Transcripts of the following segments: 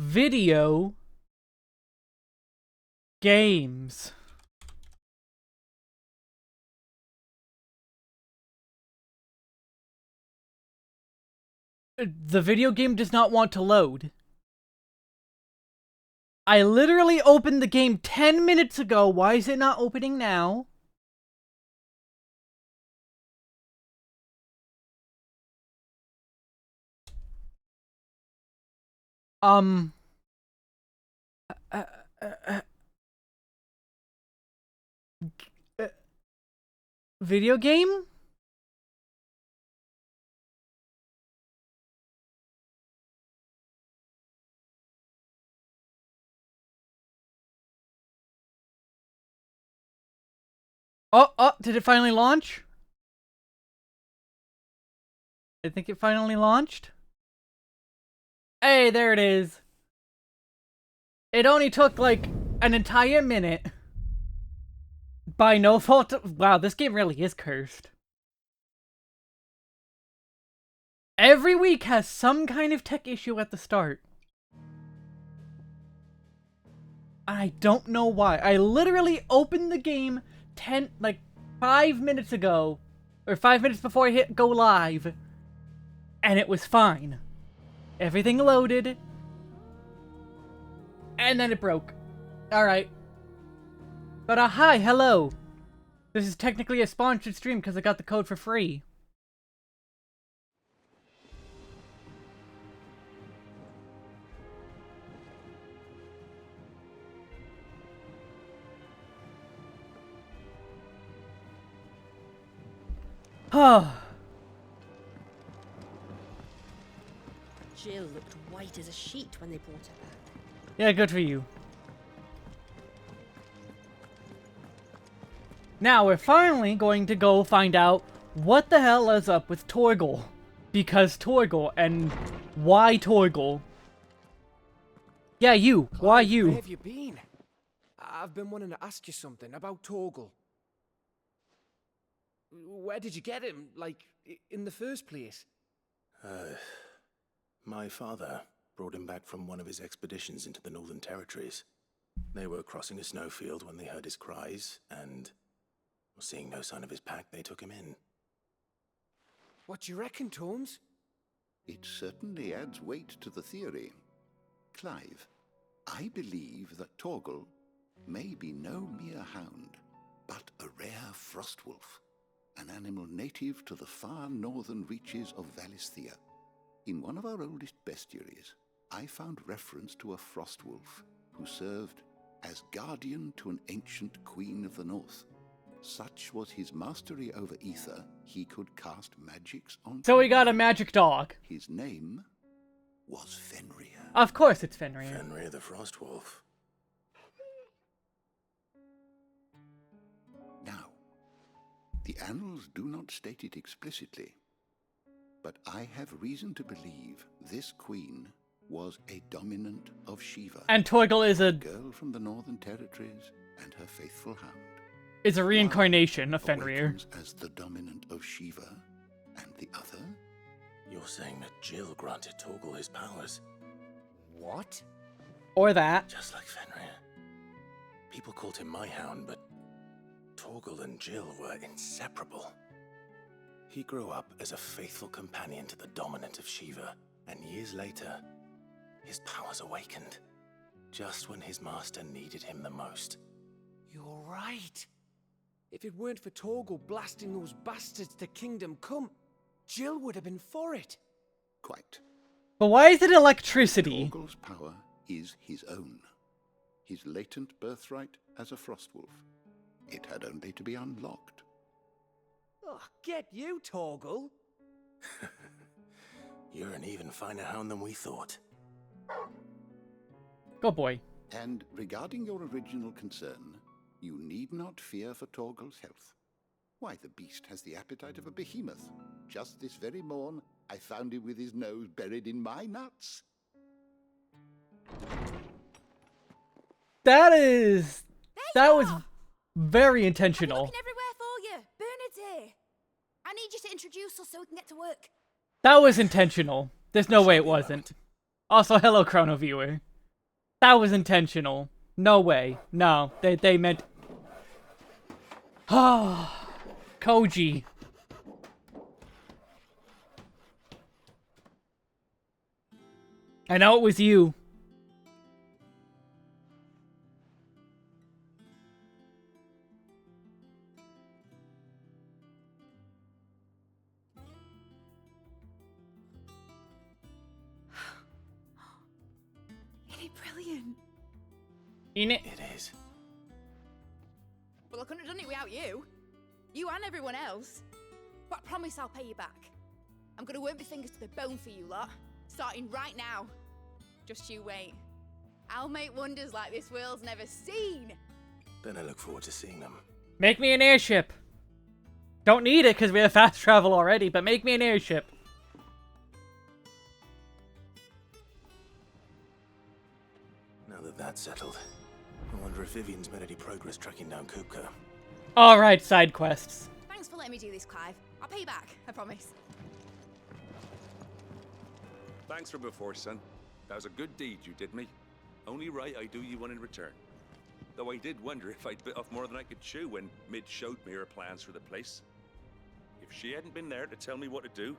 Video games. The video game does not want to load. I literally opened the game 10 minutes ago. Why is it not opening now? Video game? Oh, did it finally launch? I think it finally launched. Hey, there it is. It only took like an entire minute. By no fault. Wow, this game really is cursed. Every week has some kind of tech issue at the start. I don't know why. I literally opened the game 5 minutes ago. Or 5 minutes before I hit go live. And it was fine. Everything loaded. And then it broke. Alright. But hi, hello. This is technically a sponsored stream because I got the code for free. Jill looked white as a sheet when they brought her back. Yeah, good for you. Now we're finally going to go find out what the hell is up with Torgal. Because Torgal, and why Torgal? Yeah, you. Why you? Where have you been? I've been wanting to ask you something about Torgal. Where did you get him, like, in the first place? My father brought him back from one of his expeditions into the Northern Territories. They were crossing a snowfield when they heard his cries, and seeing no sign of his pack, they took him in. What do you reckon, Tomes? It certainly adds weight to the theory. Clive, I believe that Torgal may be no mere hound, but a rare frostwolf, an animal native to the far northern reaches of Valisthea. In one of our oldest bestiaries, I found reference to a frostwolf who served as guardian to an ancient queen of the north. Such was his mastery over ether, he could cast magics on... So we got a magic dog. His name was Fenrir. Of course it's Fenrir. Fenrir the Frostwolf. Now, the annals do not state it explicitly, but I have reason to believe this queen was a dominant of Shiva. And Torgal is a girl from the Northern Territories and her faithful hound. Is a reincarnation of Fenrir. Awakens as the dominant of Shiva, and the other? You're saying that Jill granted Torgal his powers? What? Or that. Just like Fenrir. People called him my hound, but Torgal and Jill were inseparable. He grew up as a faithful companion to the dominant of Shiva, and years later, his powers awakened, just when his master needed him the most. You're right. If it weren't for Torgal blasting those bastards to Kingdom Come, Jill would have been for it. Quite. But why is it electricity? Torgal's power is his own. His latent birthright as a frostwolf. It had only to be unlocked. Oh, get you, Torgal. You're an even finer hound than we thought. Go boy. And regarding your original concern, you need not fear for Torgal's health. Why, the beast has the appetite of a behemoth. Just this very morn, I found him with his nose buried in my nuts. That was very intentional. I've been looking everywhere for you. Bernard's here. I need you to introduce us so we can get to work. That was intentional. There's no way it wasn't. Also, hello, Chrono Viewer. That was intentional. No way. No, they meant... Ah, Koji. I know it was you. Isn't it brilliant? In it. It is. Well, I couldn't have done it without you. You and everyone else. But I promise I'll pay you back. I'm gonna work my fingers to the bone for you lot. Starting right now. Just you wait. I'll make wonders like this world's never seen. Then I look forward to seeing them. Make me an airship. Don't need it because we have fast travel already, but make me an airship. Now that that's settled, I wonder if Vivian's made any progress tracking down Kupka. Alright, side quests. Thanks for letting me do this, Clive. I'll pay you back, I promise. Thanks for before, son. That was a good deed you did me. Only right I do you one in return. Though I did wonder if I'd bit off more than I could chew when Mid showed me her plans for the place. If she hadn't been there to tell me what to do,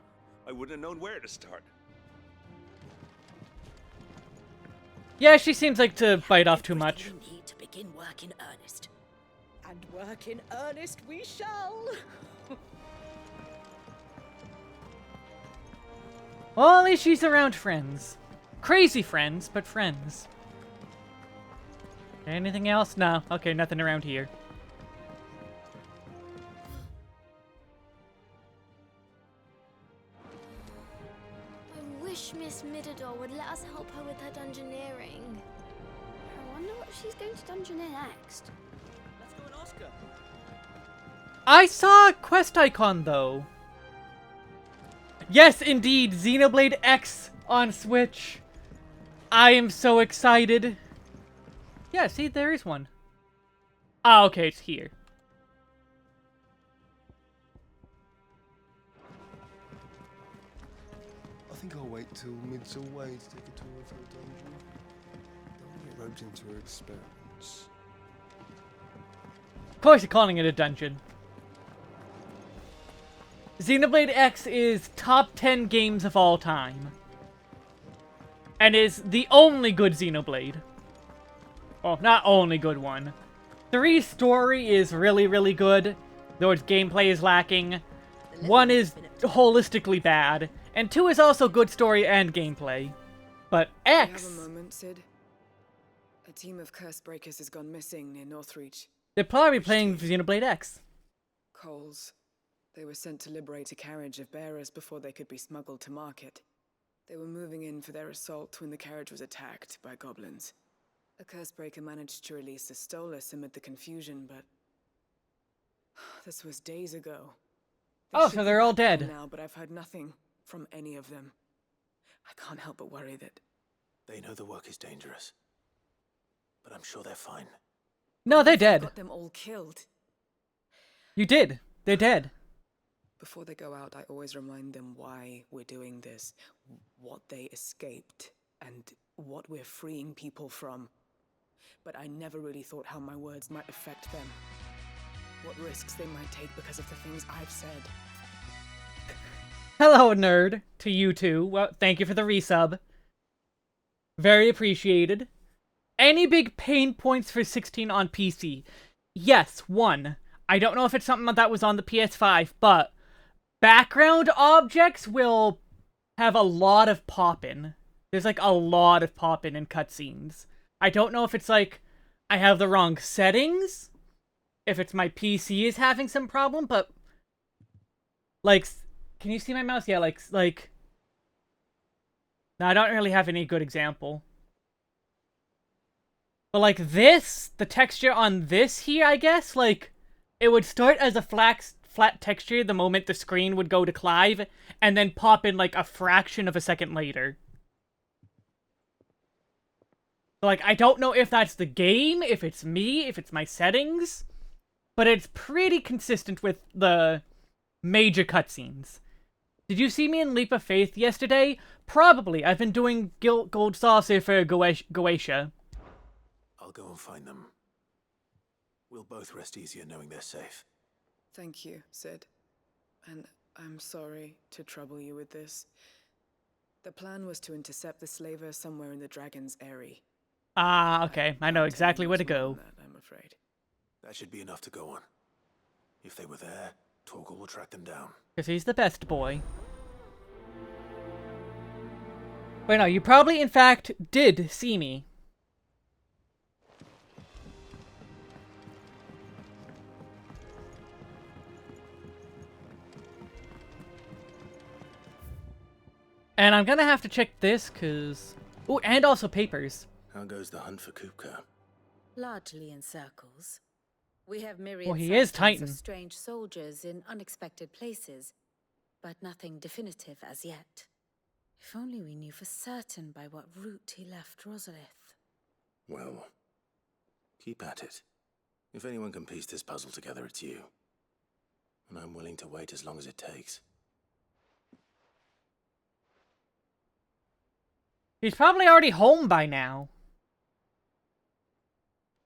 I wouldn't have known where to start. Yeah, she seems like to bite off too much. We need to begin work in earnest. And work in earnest we shall. Well, at least she's around friends. Crazy friends, but friends. Anything else? No. Okay, nothing around here. he's going to Dungeon next. Let's go and ask her. I saw a quest icon, though. Yes, indeed, Xenoblade X on Switch. I am so excited. Yeah, see, there is one. Ah, okay, it's here. I think I'll wait till mid's away to take a tour of her dungeon. Don't want to get roped into her experiments. Of course you're calling it a dungeon. Xenoblade X is top 10 games of all time. And is the only good Xenoblade. Well, not only good one. 3's story is really, really good, though its gameplay is lacking. 1 is holistically bad, and 2 is also good story and gameplay. But We have a X, moment, Sid. A team of curse breakers has gone missing near Northreach. they're probably playing Xenoblade X. Coles. They were sent to liberate a carriage of bearers before they could be smuggled to market. They were moving in for their assault when the carriage was attacked by goblins. A cursebreaker managed to release a Stolas amid the confusion, but this was days ago. They Oh, should so be they're all back dead. now, but I've heard nothing from any of them. I can't help but worry that They know the work is dangerous. But I'm sure they're fine. No, they're I dead. got them all killed. You did. They're dead. Before they go out, I always remind them why we're doing this, what they escaped, and what we're freeing people from. But I never really thought how my words might affect them. What risks they might take because of the things I've said. Hello, nerd. To you too. Well, thank you for the resub. Very appreciated. Any big pain points for 16 on PC? Yes, one. I don't know if it's something that was on the PS5, but background objects will have a lot of pop-in. There's like a lot of pop-in in cutscenes. I don't know if it's like I have the wrong settings, if it's my PC is having some problem, but like, can you see my mouse? Yeah, like. No, I don't really have any good example. But like this, the texture on this here, I guess, like, it would start as a flat texture the moment the screen would go to Clive, and then pop in like a fraction of a second later. So, like, I don't know if that's the game, if it's me, if it's my settings, but it's pretty consistent with the major cutscenes. Did you see me in Leap of Faith yesterday? Probably. I've been doing Gold Saucer for Goetia. I'll go and find them. We'll both rest easier knowing they're safe. Thank you, Sid. And I'm sorry to trouble you with this. The plan was to intercept the slaver somewhere in the Dragon's Eyrie. Ah, okay. I know can't tell exactly you where to much more go. than that, I'm afraid. That should be enough to go on. If they were there, Torgal will track them down. Because he's the best boy. Wait, no, you probably, in fact, did see me. And I'm gonna have to check this, because... Oh, and also papers. How goes the hunt for Kupka? Largely in circles. We have myriad Well, he is sightings Titan. of strange soldiers in unexpected places, but nothing definitive as yet. If only we knew for certain by what route he left Rosalith. Well, keep at it. If anyone can piece this puzzle together, it's you. And I'm willing to wait as long as it takes. He's probably already home by now.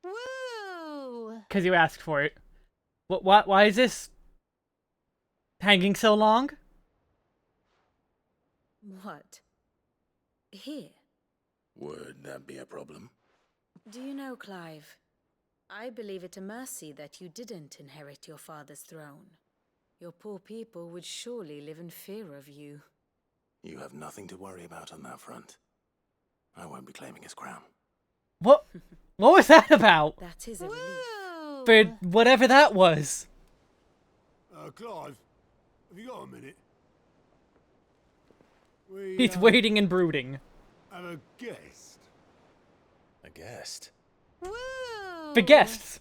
Woo! Because you asked for it. What? Why is this hanging so long? What? Here? Would that be a problem? Do you know, Clive? I believe it a mercy that you didn't inherit your father's throne. Your poor people would surely live in fear of you. You have nothing to worry about on that front. I won't be claiming his crown. What? What was that about? That is a relief. Woo! For whatever that was. Clive, have you got a minute? We He's waiting and brooding. have a guest. A guest? Woo! The guests.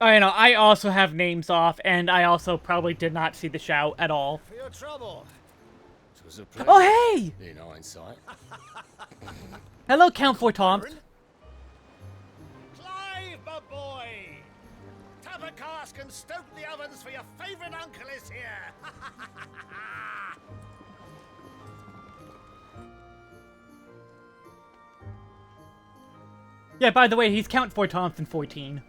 I know, I also have names off, and I also probably did not see the shout at all. For your trouble. It was a pleasure. Oh, hey! In hindsight. Hello, Count Fortompt. Clive, my boy! Tap a cask and stoke the ovens, for your favourite uncle is here! Yeah, by the way, he's Count Fortompt in 14.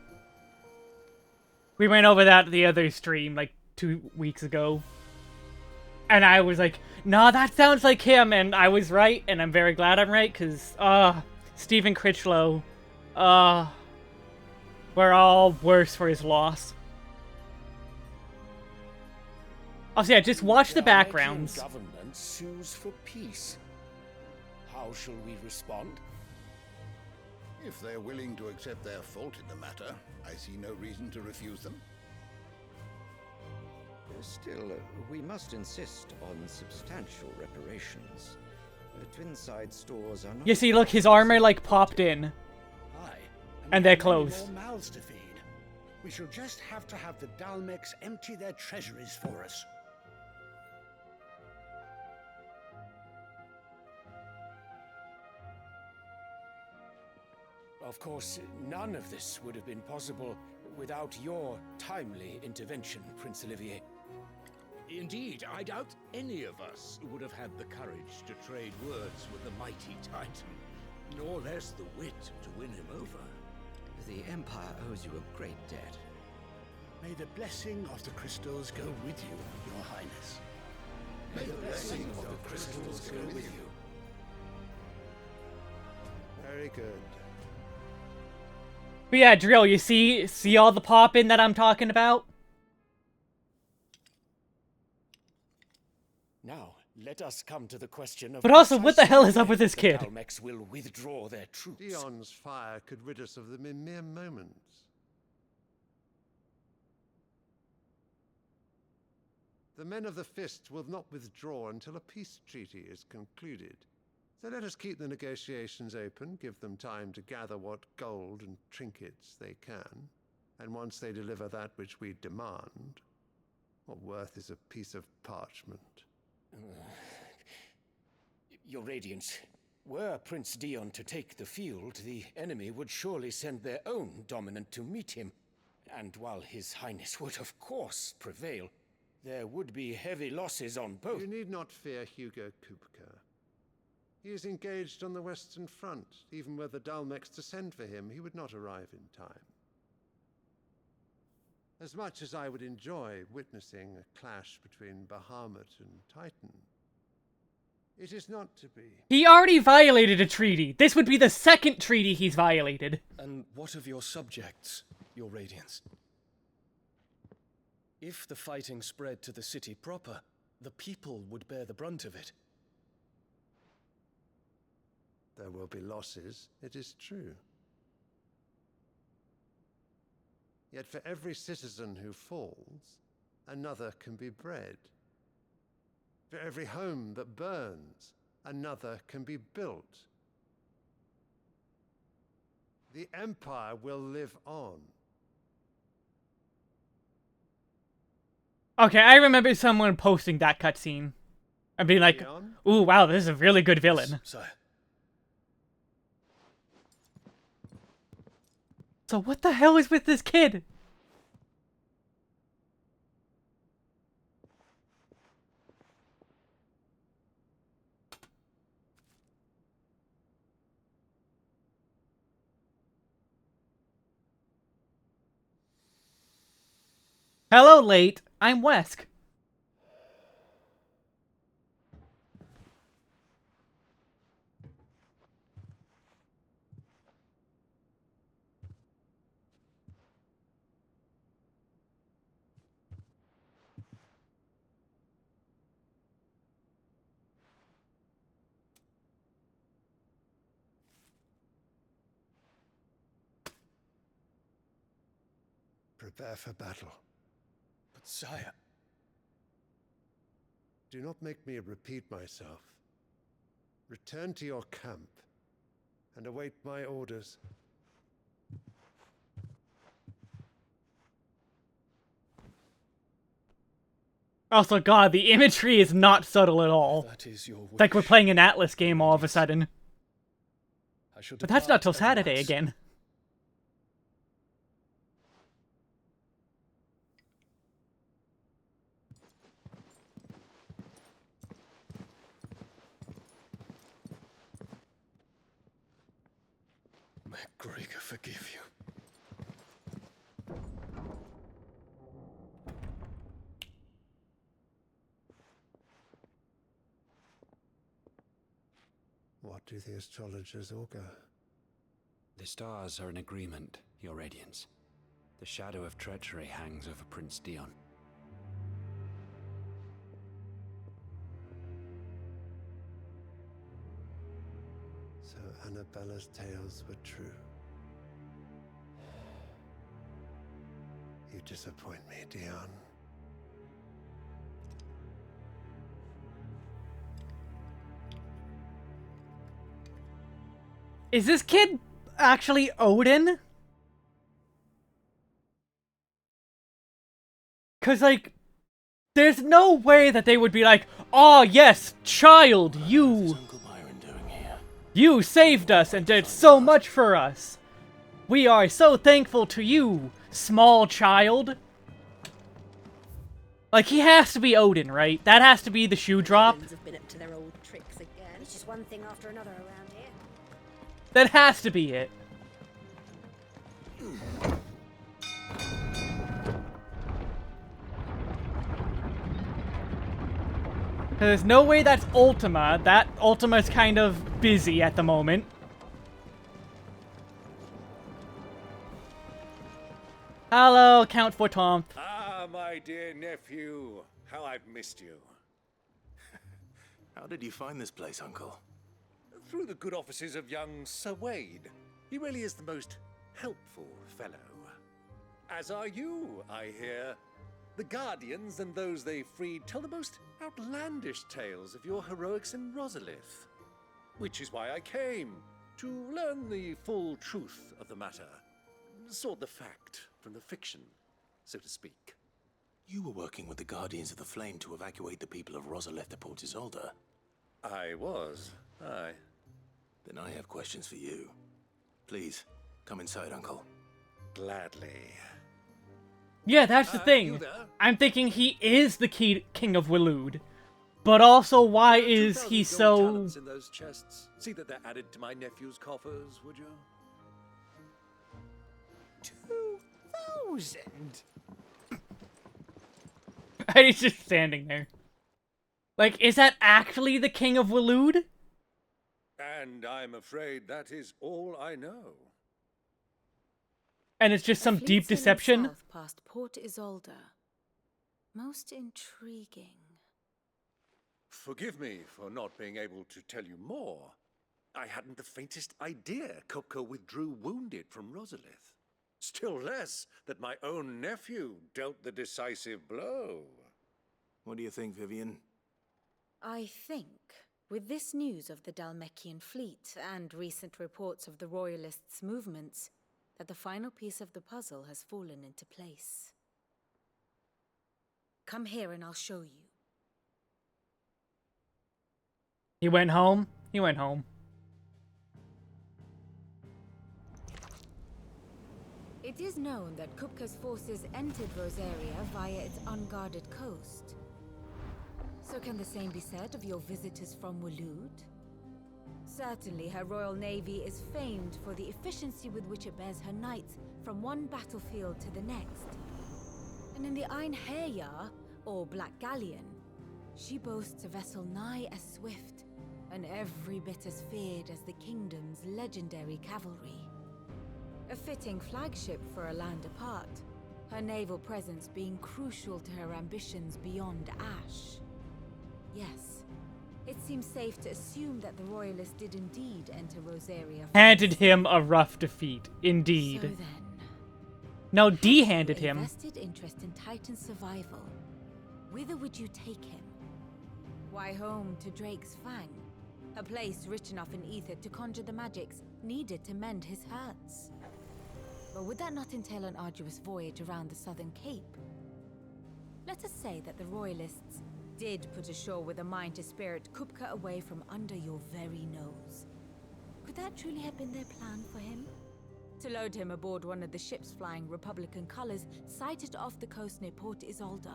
We went over that the other stream, like, 2 weeks ago. And I was like, nah, that sounds like him, and I was right, and I'm very glad I'm right, because, Stephen Critchlow, we're all worse for his loss. Also, yeah, just watch the backgrounds. Government sues for peace. How shall we respond? If they're willing to accept their fault in the matter, I see no reason to refuse them. Still, we must insist on substantial reparations. Twinside stores are not... You see, look, his armor, like, popped in. Aye, And they're closed. more mouths to feed. We shall just have to have the Dalmex empty their treasuries for us. Of course, none of this would have been possible without your timely intervention, Prince Olivier. Indeed, I doubt any of us would have had the courage to trade words with the mighty Titan, nor less the wit to win him over. The Empire owes you a great debt. May the blessing of the crystals go with you, Your Highness. May the blessing of the crystals go with you. Very good. But yeah, Drill, you see all the pop-in that I'm talking about? Now, let us come to the question of... But also, what the hell is up with this the kid? Dalmex will withdraw their troops. Dion's fire could rid us of them in mere moments. The men of the Fist will not withdraw until a peace treaty is concluded. So let us keep the negotiations open, give them time to gather what gold and trinkets they can, and once they deliver that which we demand, what worth is a piece of parchment? Your Radiance, were Prince Dion to take the field, the enemy would surely send their own dominant to meet him. And while His Highness would of course prevail, there would be heavy losses on both. You need not fear Hugo Kupka. He is engaged on the Western Front. Even were the Dalmex to send for him, he would not arrive in time. As much as I would enjoy witnessing a clash between Bahamut and Titan, it is not to be. He already violated a treaty. This would be the second treaty he's violated. And what of your subjects, Your Radiance? If the fighting spread to the city proper, the people would bear the brunt of it. There will be losses, it is true. Yet for every citizen who falls, another can be bred. For every home that burns, another can be built. The Empire will live on. Okay, I remember someone posting that cutscene and being like, ooh, wow, this is a really good villain. Sire. So what the hell is with this kid? Hello, late. I'm Wesk. Prepare for battle. But sire... Do not make me repeat myself. Return to your camp and await my orders. Also, God, the imagery is not subtle at all. That is your wish. It's like we're playing an Atlas game all of a sudden. I shall But that's not till depart at Saturday once. again. May Gregor forgive you. What do the astrologers augur? The stars are in agreement, Your Radiance. The shadow of treachery hangs over Prince Dion. So Annabella's tales were true. You disappoint me, Dion. Is this kid actually Odin? Cause like, there's no way that they would be like, "Oh yes, child, you saved us and did so much for us. We are so thankful to you, small child." Like, he has to be Odin, right? That has to be the shoe drop. Have been up to their old tricks again. It's just one thing after another around here. That has to be it. There's no way that's Ultima. That Ultima's kind of busy at the moment. Hello, Count Fortomp. Ah, my dear nephew. How I've missed you. How did you find this place, Uncle? Through the good offices of young Sir Wade. He really is the most helpful fellow. As are you, I hear. The Guardians and those they freed tell the most outlandish tales of your heroics in Rosalith. Which is why I came, to learn the full truth of the matter. Sort the fact from the fiction, so to speak. You were working with the Guardians of the Flame to evacuate the people of Rosalith to Port Isolde. I was, aye. Then I have questions for you. Please, come inside, Uncle. Gladly. Yeah, that's the thing. Hilda? I'm thinking he is the king of Waloed. But also, why is he 2,000 gold so... talents in those chests. See that they're added to my nephew's coffers, would you? 2,000? And he's just standing there. Like, is that actually the king of Waloed? And I'm afraid that is all I know. And it's just some A deep fleet sailing deception? south past Port Isolde. Most intriguing. Forgive me for not being able to tell you more. I hadn't the faintest idea Kupka withdrew wounded from Rosalith. Still less that my own nephew dealt the decisive blow. What do you think, Vivian? I think, with this news of the Dhalmekian fleet and recent reports of the Royalists' movements, that the final piece of the puzzle has fallen into place. Come here and I'll show you. He went home? He went home. It is known that Kupka's forces entered Rosaria via its unguarded coast. So can the same be said of your visitors from Waloed? Certainly her Royal Navy is famed for the efficiency with which it bears her knights from one battlefield to the next. And in the Einherjar, or Black Galleon, she boasts a vessel nigh as swift and every bit as feared as the kingdom's legendary cavalry. A fitting flagship for a land apart, her naval presence being crucial to her ambitions beyond Ash. Yes, it seems safe to assume that the Royalists did indeed enter Rosaria. Handed him a rough defeat, indeed. So then, No, D handed A him. vested interest in Titan's survival. Whither would you take him? Why, home to Drake's Fang, a place rich enough in ether to conjure the magics needed to mend his hurts. But would that not entail an arduous voyage around the southern cape? Let us say that the Royalists did put ashore with a mind to spirit Kupka away from under your very nose. Could that truly have been their plan for him? To load him aboard one of the ships flying Republican colors sighted off the coast near Port Isolde.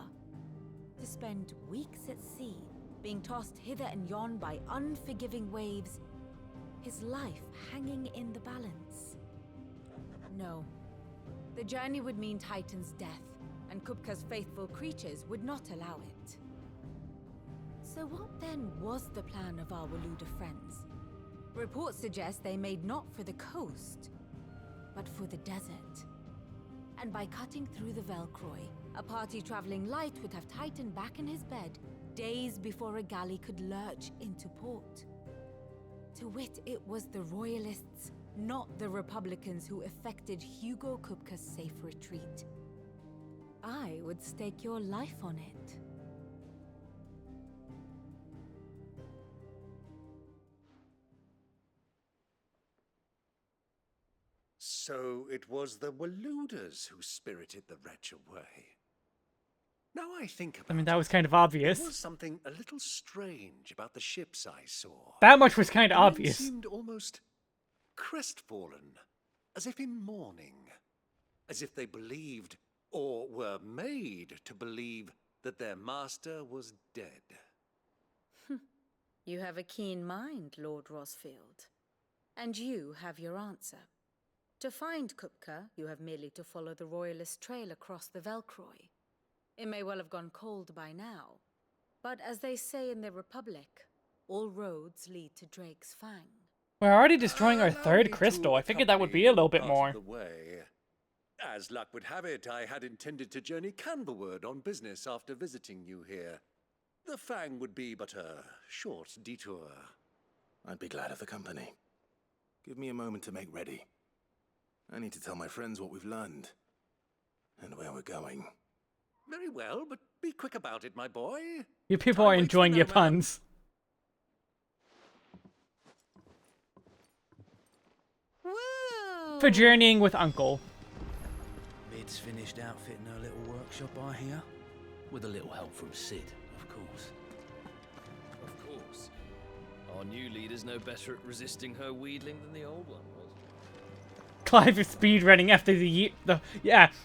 To spend weeks at sea, being tossed hither and yon by unforgiving waves, his life hanging in the balance. No. The journey would mean Titan's death, and Kupka's faithful creatures would not allow it. So what then was the plan of our Waluda friends? Reports suggest they made not for the coast, but for the desert. And by cutting through the Velcroy, a party traveling light would have Titan back in his bed days before a galley could lurch into port. To wit, it was the Royalists, not the Republicans, who effected Hugo Kupka's safe retreat. I would stake your life on it. So it was the Waludas who spirited the wretch away. Now I think about I mean, that was kind of obvious. there was something a little strange about the ships I saw. That much was kind of The men obvious. seemed almost crestfallen, as if in mourning, as if they believed, or were made to believe, that their master was dead. You have a keen mind, Lord Rosfield. And you have your answer. To find Kupka, you have merely to follow the Royalist trail across the Velcroy. It may well have gone cold by now, but as they say in the Republic, all roads lead to Drake's Fang. We're already destroying our third crystal. I figured that would be a little bit Part more. of the way. As luck would have it, I had intended to journey Canverward on business after visiting you here. The Fang would be but a short detour. I'd be glad of the company. Give me a moment to make ready. I need to tell my friends what we've learned. And where we're going. Very well, but be quick about it, my boy. You people are enjoying your puns. Woo! For journeying with Uncle. Mid's finished outfitting her little workshop, I hear. With a little help from Sid, of course. Of course. Our new leader's no better at resisting her wheedling than the old one was. Clive is speedrunning after the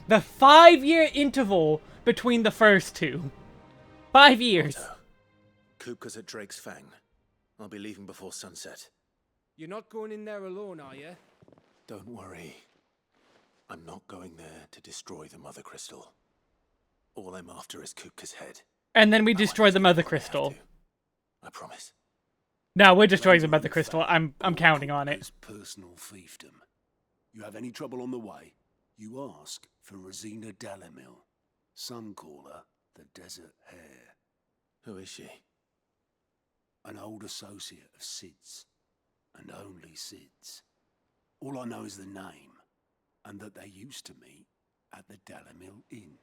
5-year interval between the first two. 5 years. Otto, Kupka's at Drake's Fang. I'll be leaving before sunset. You're not going in there alone, are you? Don't worry. I'm not going there to destroy the Mother Crystal. All I'm after is Kupka's head. And then we destroy the Mother Crystal. I promise. No, we're destroying the Mother Crystal. I'm counting on it. Personal fiefdom. You have any trouble on the way, you ask for Rosina Dalamil. Some call her the Desert Hare. Who is she? An old associate of Sid's, and only Sid's. All I know is the name, and that they used to meet at the Dalamil Inn.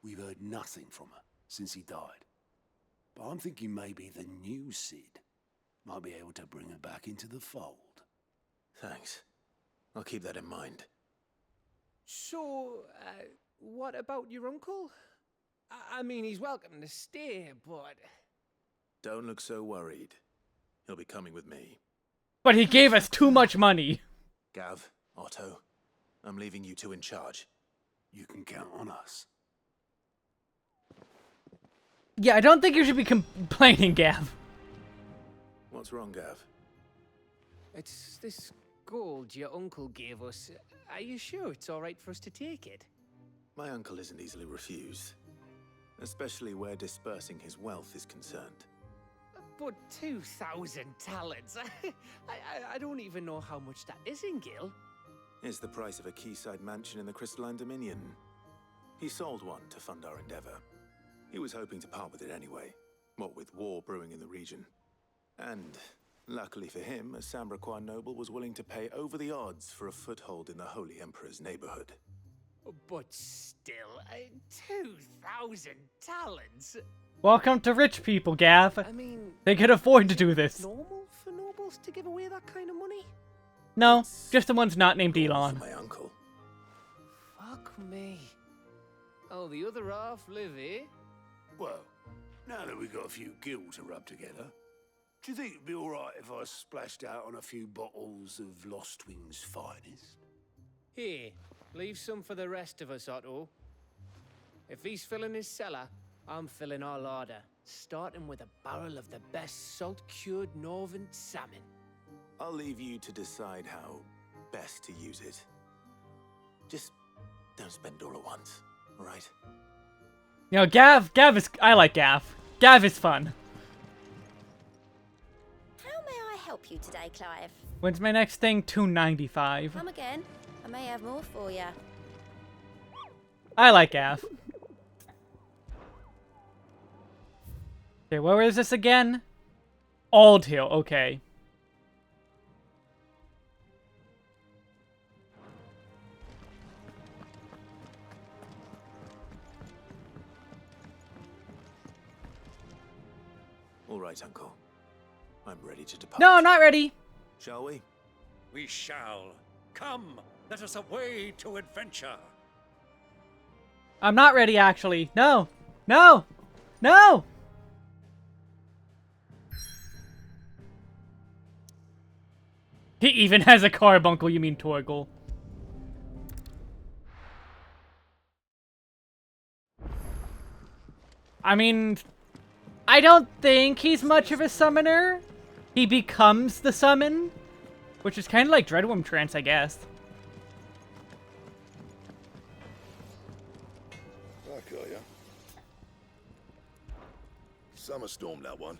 We've heard nothing from her since he died. But I'm thinking maybe the new Sid might be able to bring her back into the fold. Thanks. I'll keep that in mind. So, what about your uncle? I mean, he's welcome to stay, but... Don't look so worried. He'll be coming with me. But he gave us too much money. Gav, Otto, I'm leaving you two in charge. You can count on us. Yeah, I don't think you should be complaining, Gav. What's wrong, Gav? It's this gold your uncle gave us. Are you sure it's all right for us to take it? My uncle isn't easily refused. Especially where dispersing his wealth is concerned. But 2,000 talents. I don't even know how much that is in Gil. It's the price of a quayside mansion in the Crystalline Dominion. He sold one to fund our endeavor. He was hoping to part with it anyway, what with war brewing in the region. And, luckily for him, a Sambraquan noble was willing to pay over the odds for a foothold in the Holy Emperor's neighborhood. But still, 2,000 talents? Welcome to rich people, Gav. I mean, they can afford to do this. Normal for nobles to give away that kind of money? No, just the ones not named Elon. My uncle. Fuck me. Oh, the other half live here? Well, now that we've got a few gills to rub together, do you think it'd be alright if I splashed out on a few bottles of Lost Wing's finest? Here, leave some for the rest of us, Otto. If he's filling his cellar, I'm filling our larder, starting with a barrel of the best salt-cured northern salmon. I'll leave you to decide how best to use it. Just don't spend all at once, all right? You know, Gav is... I like Gav. Gav is fun. How may I help you today, Clive? When's my next thing? 295. Come again. I may have more for you. I like Gav. Okay, where is this again? Ald Hill, okay. All right, Uncle. I'm ready to depart. No, I'm not ready. Shall we? We shall. Come, let us away to adventure. I'm not ready, actually. No. No. No. He even has a carbuncle, you mean Torgal. I mean... I don't think he's much of a summoner. He becomes the summon, which is kind of like Dreadworm Trance, I guess. I got ya. Summer storm, that one.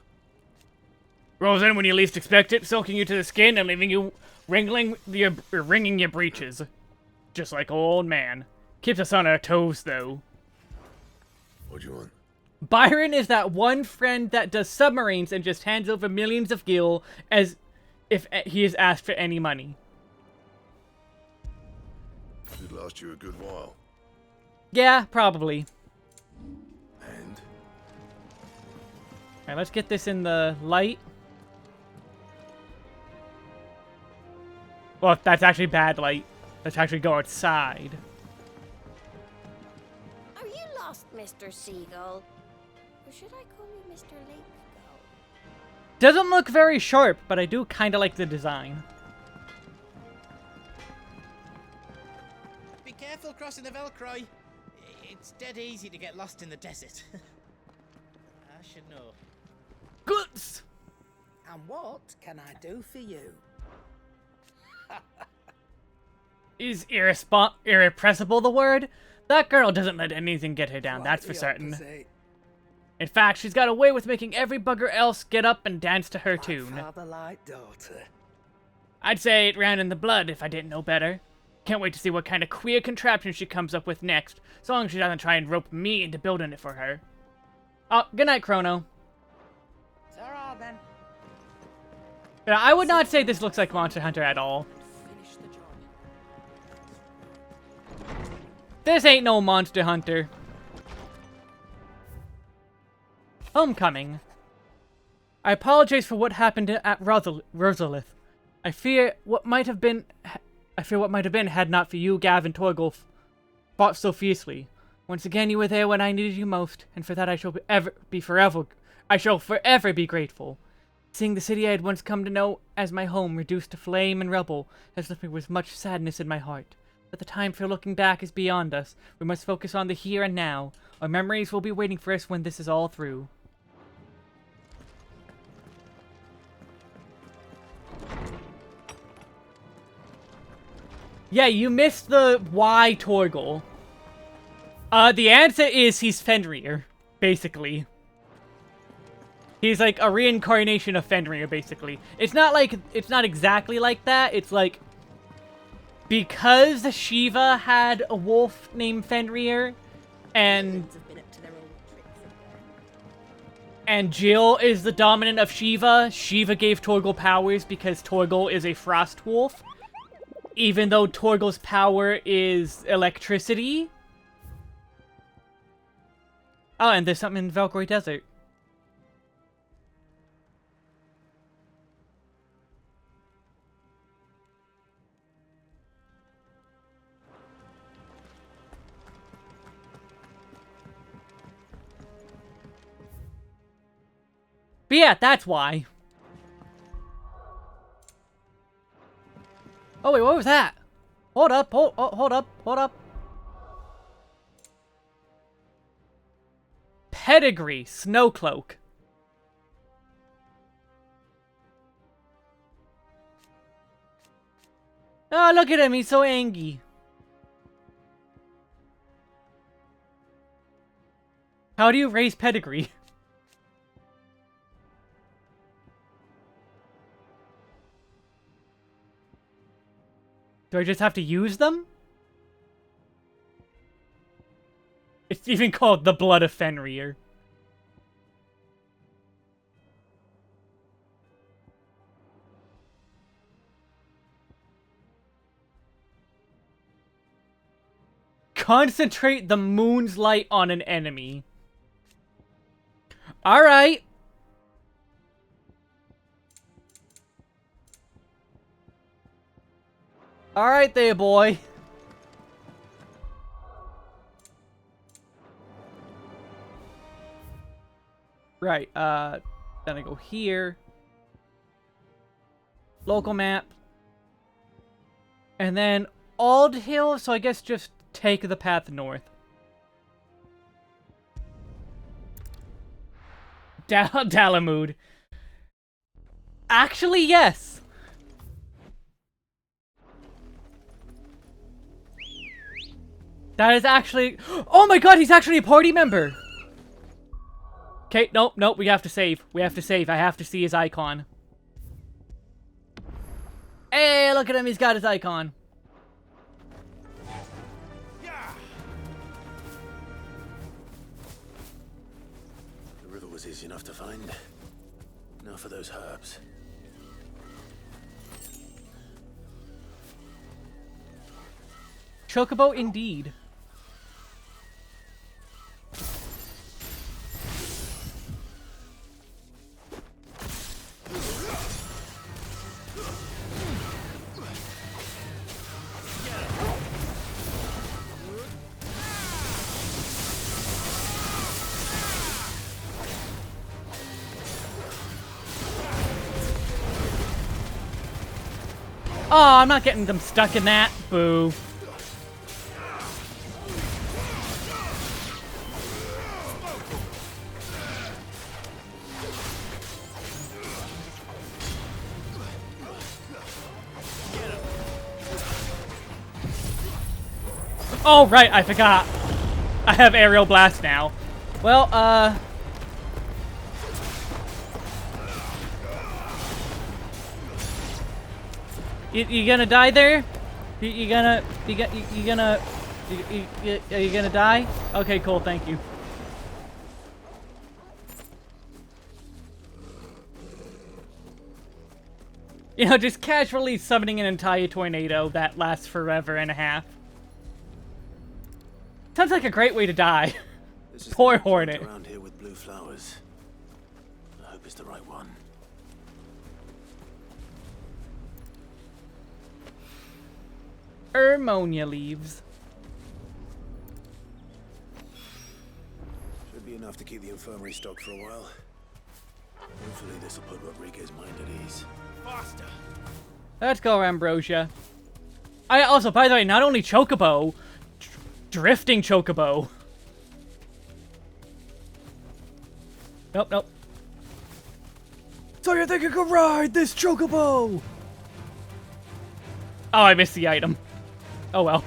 Rolls in when you least expect it, soaking you to the skin and leaving you wringing your breeches. Just like old man. Keeps us on our toes, though. What do you want? Byron is that one friend that does submarines and just hands over millions of gil as if he is asked for any money. Should last you a good while. Yeah, probably. And? Alright, let's get this in the light. Well, that's actually bad light. Let's actually go outside. Are you lost, Mr. Seagull? Or should I call you Mr. Lake Gull? Doesn't look very sharp, but I do kind of like the design. Be careful crossing the Velcro. It's dead easy to get lost in the desert. I should know. Goods! And what can I do for you? Is irrepressible the word? That girl doesn't let anything get her down, that's for certain. In fact, she's got a way with making every bugger else get up and dance to her tune. Father-like daughter. I'd say it ran in the blood if I didn't know better. Can't wait to see what kind of queer contraption she comes up with next, so long as she doesn't try and rope me into building it for her. Oh, good night, Chrono. It's alright then. Yeah, I would not say this looks like Monster Hunter at all. This ain't no Monster Hunter. Homecoming. I apologize for what happened at Rosalith. I fear what might have been had not for you, Gav and Torgal fought so fiercely. Once again, you were there when I needed you most, and for that I shall forever be grateful. Seeing the city I had once come to know as my home reduced to flame and rubble has left me with much sadness in my heart. But the time for looking back is beyond us. We must focus on the here and now. Our memories will be waiting for us when this is all through. Yeah, you missed the why Torgal. The answer is he's Fenrir, basically. He's like a reincarnation of Fenrir, basically. It's not exactly like that. It's like, because Shiva had a wolf named Fenrir, and Jill is the dominant of Shiva. Shiva gave Torgal powers because Torgal is a frost wolf. Even though Torgal's power is electricity. Oh, and there's something in Valkyrie Desert. But yeah, that's why. Oh wait, what was that? Hold up, hold up. Pedigree, Snowcloak. Oh, look at him, he's so angry. How do you raise pedigree? Do I just have to use them? It's even called the Blood of Fenrir. Concentrate the moon's light on an enemy. Alright. Alright there, boy. Right, then I go here. Local map. And then Ald Hill, so I guess just take the path north. Dalamud. Actually, yes. That is actually... Oh my god, he's actually a party member! Okay, nope, we have to save. We have to save. I have to see his icon. Hey, look at him, he's got his icon. The river was easy enough to find. Now for those herbs. Chocobo indeed. Oh, I'm not getting them stuck in that. Boo. Oh, right, I forgot. I have aerial blast now. Well, You gonna die there? You gonna die? Okay, cool, thank you. You know, just casually summoning an entire tornado that lasts forever and a half. Sounds like a great way to die. Poor Hornet. Around here with blue flowers. I hope it's the right one. Ammonia leaves. Should be enough to keep the infirmary stocked for a while. Hopefully this will put Rodriguez's mind at ease. Faster. Let's go, Ambrosia. I also, by the way, not only Chocobo, drifting Chocobo. Nope. So you think you could ride this Chocobo? Oh, I missed the item. Oh well.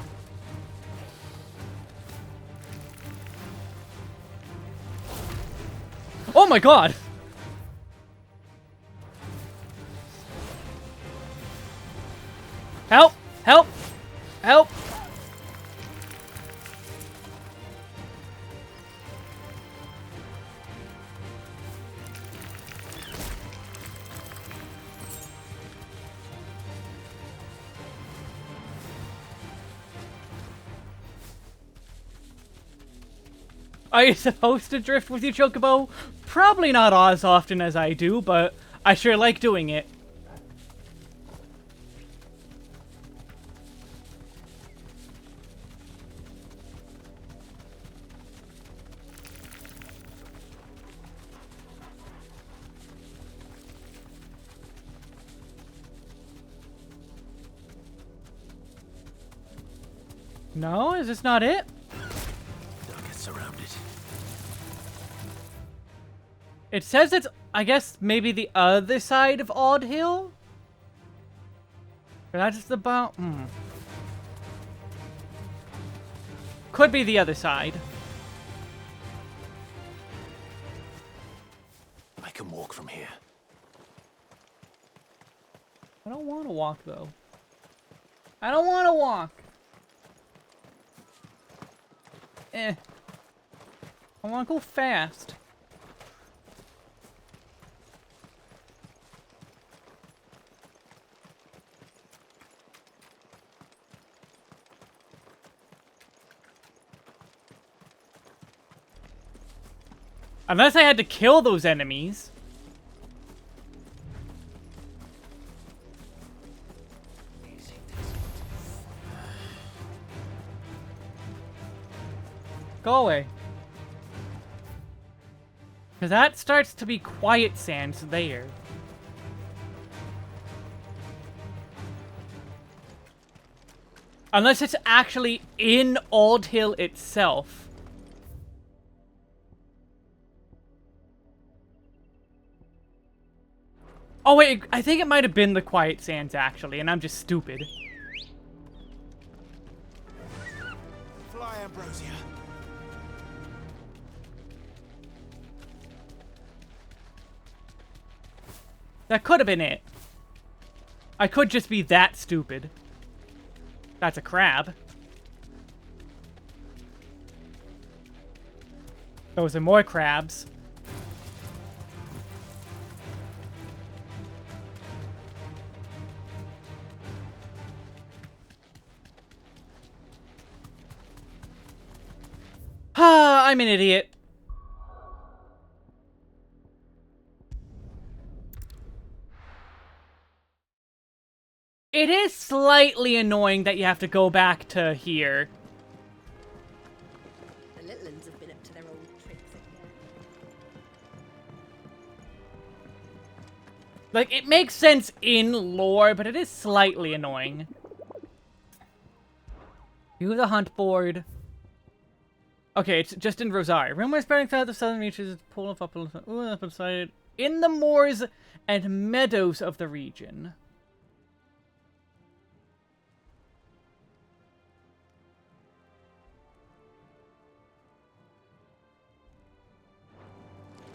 Oh my god! Help! Help! Help! Are you supposed to drift with your chocobo? Probably not as often as I do, but I sure like doing it. No, is this not it? Don't get surrounded. It says it's, I guess, maybe the other side of Ohhhh. That's about... Could be the other side. I can walk from here. I don't want to walk, though. I don't want to walk. I want to go fast. Unless I had to kill those enemies. Go away. Because that starts to be quiet sands there. Unless it's actually in Ohhhh itself. Oh wait, I think it might have been the quiet sands actually, and I'm just stupid. Fly, Ambrosia. That could have been it. I could just be that stupid. That's a crab. Those are more crabs. Ah, I'm an idiot. It is slightly annoying that you have to go back to here. The little uns have been up to their old tricks again. Like, it makes sense in lore, but it is slightly annoying. View the hunt board. Okay, it's just in Rosaria. Rumors spreading throughout the southern reaches, pull up inside in the moors and meadows of the region.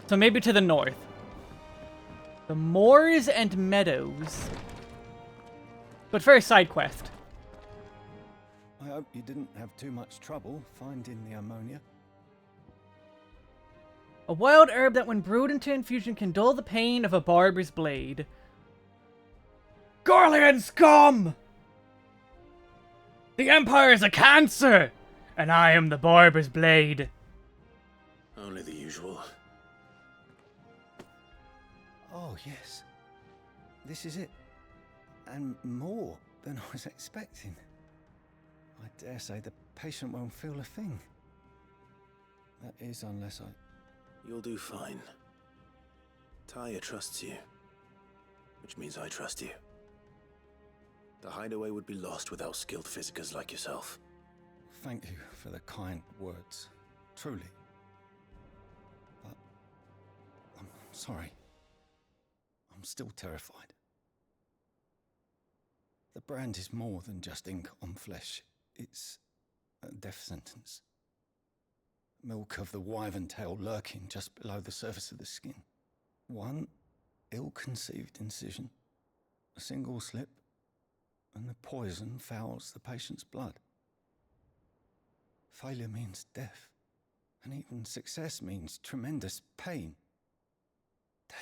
So maybe to the north. The moors and meadows. But first, side quest. I hope you didn't have too much trouble finding the ammonia. A wild herb that when brewed into infusion can dull the pain of a barber's blade. Garlean scum! The Empire is a cancer! And I am the barber's blade. Only the usual. Oh, yes. This is it. And more than I was expecting. I dare say the patient won't feel a thing. That is, unless I... You'll do fine. Taya trusts you. Which means I trust you. The hideaway would be lost without skilled physicers like yourself. Thank you for the kind words. Truly. But... I'm sorry. I'm still terrified. The brand is more than just ink on flesh. It's a death sentence. Milk of the wyvern tail lurking just below the surface of the skin. One ill-conceived incision, a single slip, and the poison fouls the patient's blood. Failure means death, and even success means tremendous pain.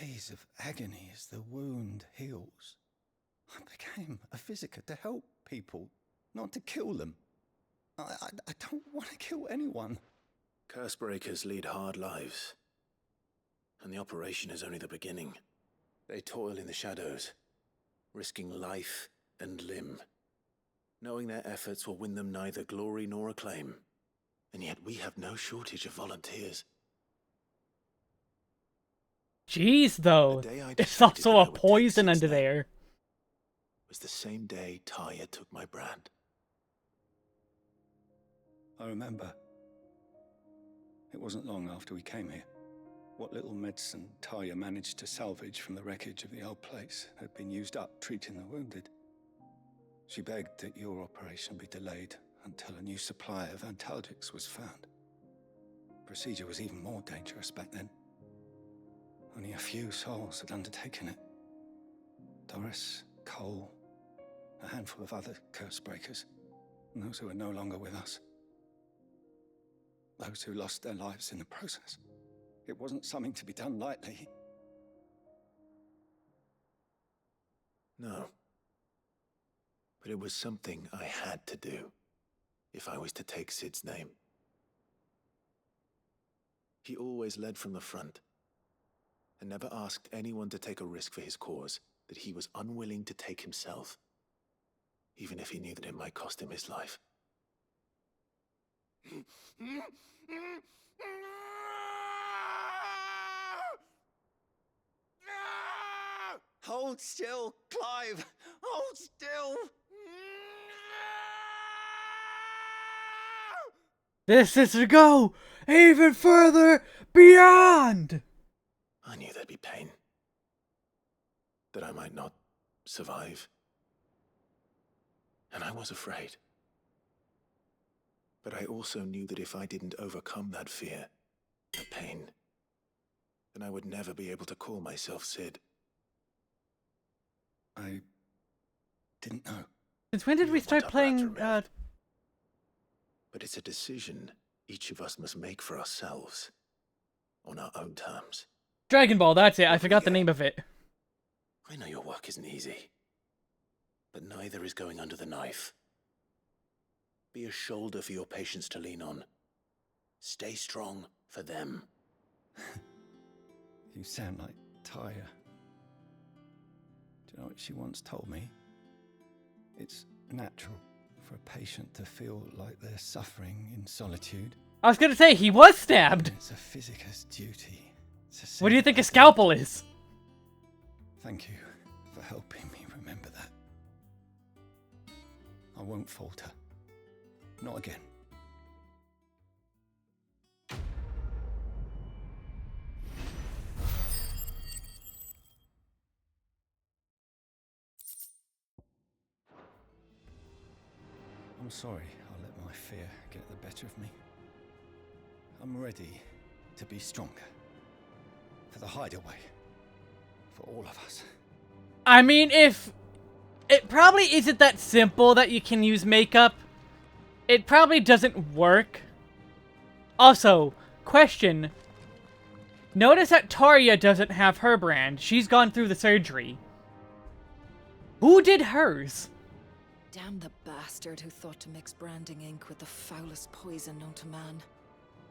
Days of agony as the wound heals. I became a physiker to help people, not to kill them. I don't want to kill anyone. Cursebreakers lead hard lives, and the operation is only the beginning. They toil in the shadows, risking life and limb, knowing their efforts will win them neither glory nor acclaim. And yet we have no shortage of volunteers. Jeez, though. The day I It's decided also that I a would take poison Sid's under name there. was the same day Tyre took my brand. I remember. It wasn't long after we came here. What little medicine Talia managed to salvage from the wreckage of the old place had been used up treating the wounded. She begged that your operation be delayed until a new supply of antalgics was found. Procedure was even more dangerous back then. Only a few souls had undertaken it. Doris, Cole, a handful of other Cursebreakers, and those who are no longer with us. Those who lost their lives in the process. It wasn't something to be done lightly. No. But it was something I had to do, if I was to take Sid's name. He always led from the front, and never asked anyone to take a risk for his cause that he was unwilling to take himself, even if he knew that it might cost him his life. Hold still, Clive! Hold still! This is to go even further beyond! I knew there'd be pain. That I might not survive. And I was afraid. But I also knew that if I didn't overcome that fear, that pain, then I would never be able to call myself Sid. I didn't know. Since when did we start playing, But it's a decision each of us must make for ourselves, on our own terms. Dragon Ball, that's it. I forgot the name of it. I know your work isn't easy, but neither is going under the knife. Be a shoulder for your patients to lean on. Stay strong for them. You sound like Tyre. Do you know what she once told me? It's natural for a patient to feel like they're suffering in solitude. I was gonna say, he was stabbed! It's a physicist's duty to say What do you think a scalpel is? Thank you for helping me remember that. I won't falter. Not again. I'm sorry I let my fear get the better of me. I'm ready to be stronger. For the hideaway. For all of us. I mean, if... It probably isn't that simple that you can use makeup. It probably doesn't work. Also, question. Notice that Taria doesn't have her brand. She's gone through the surgery. Who did hers? Damn the bastard who thought to mix branding ink with the foulest poison known to man.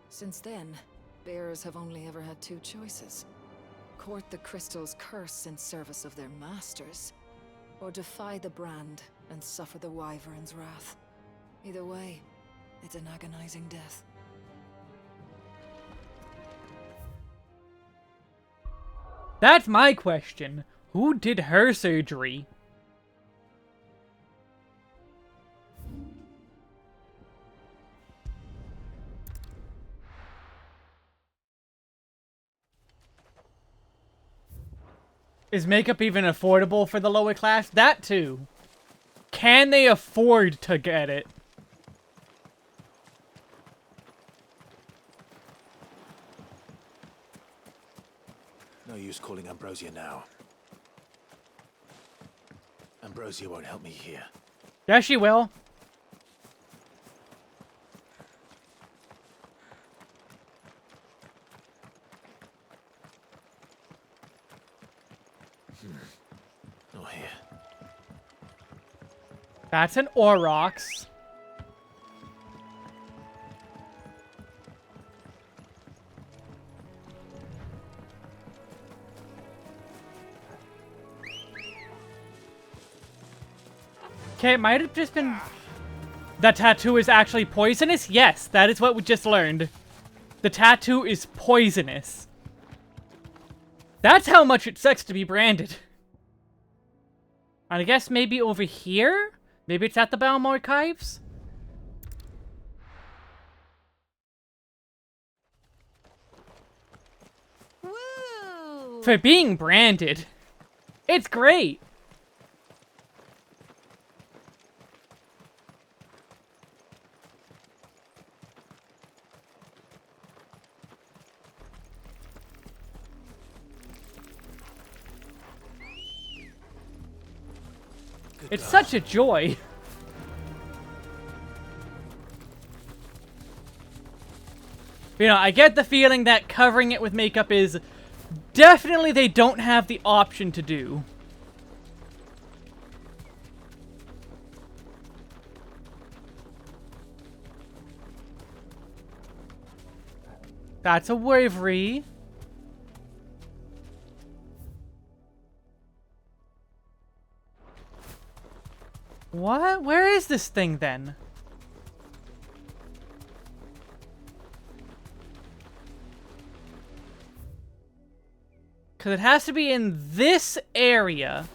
Since then, bearers have only ever had two choices. Court the crystal's curse in service of their masters, or defy the brand and suffer the wyvern's wrath. Either way, it's an agonizing death. That's my question. Who did her surgery? Is makeup even affordable for the lower class? That too. Can they afford to get it? No use calling Ambrosia now. Ambrosia won't help me here. Yes, she will. Not here. That's an Aurochs. Okay, it might have just been... That tattoo is actually poisonous? Yes, that is what we just learned. The tattoo is poisonous. That's how much it sucks to be branded. I guess maybe over here? Maybe it's at the Baum Archives? Woo! For being branded. It's great. It's such a joy. You know, I get the feeling that covering it with makeup is definitely they don't have the option to do. That's a wavery. What? Where is this thing then? Because it has to be in this area.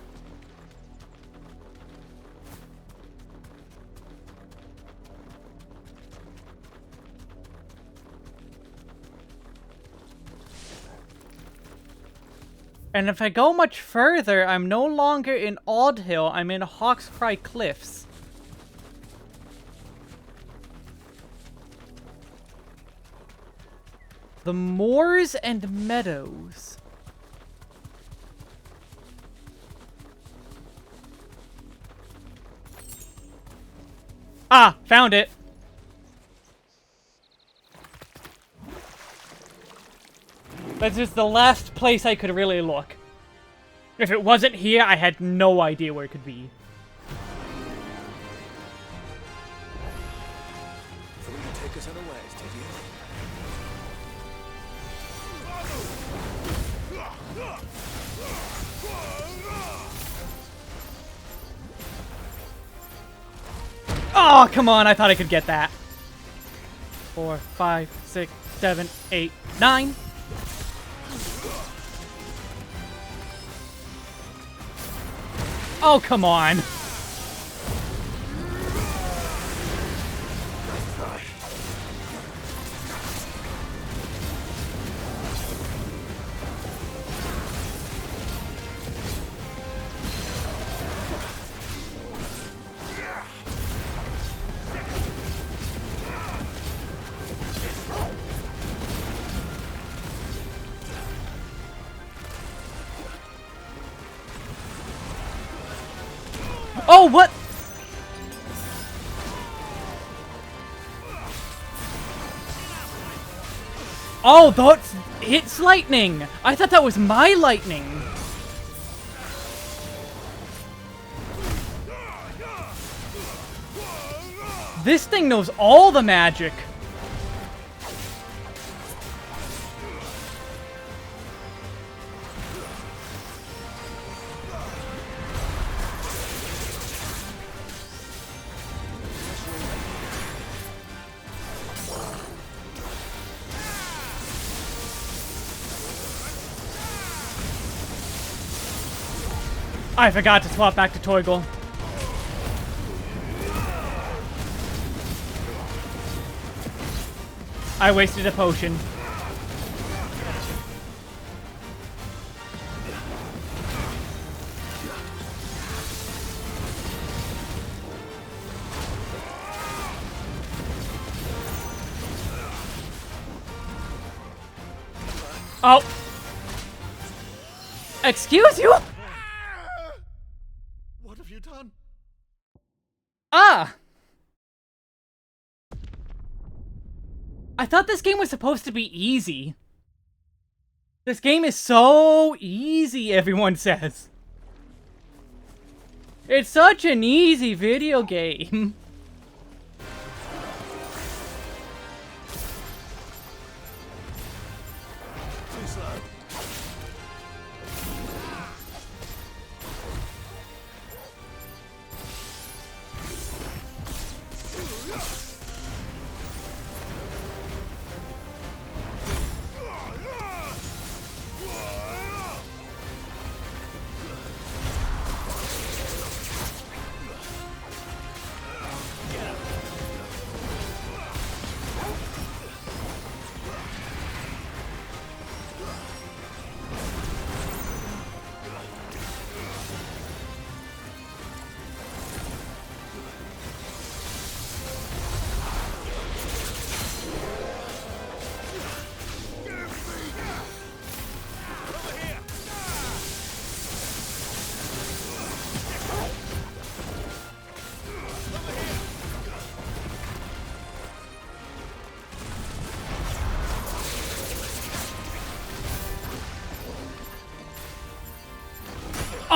And if I go much further, I'm no longer in Ohhhh, I'm in Hawkscry Cliffs. The moors and meadows. Ah, found it. That's just the last place I could really look. If it wasn't here, I had no idea where it could be. Thought you'd take us unawares, did you? Oh, come on, I thought I could get that. 4, 5, 6, 7, 8, 9. Oh, come on. Oh, what? Oh, that's... It's lightning! I thought that was my lightning! This thing knows all the magic! I forgot to swap back to Torgal. I wasted a potion. Oh. Excuse you? What have you done? Ah! I thought this game was supposed to be easy. This game is so easy, everyone says. It's such an easy video game. Too slow.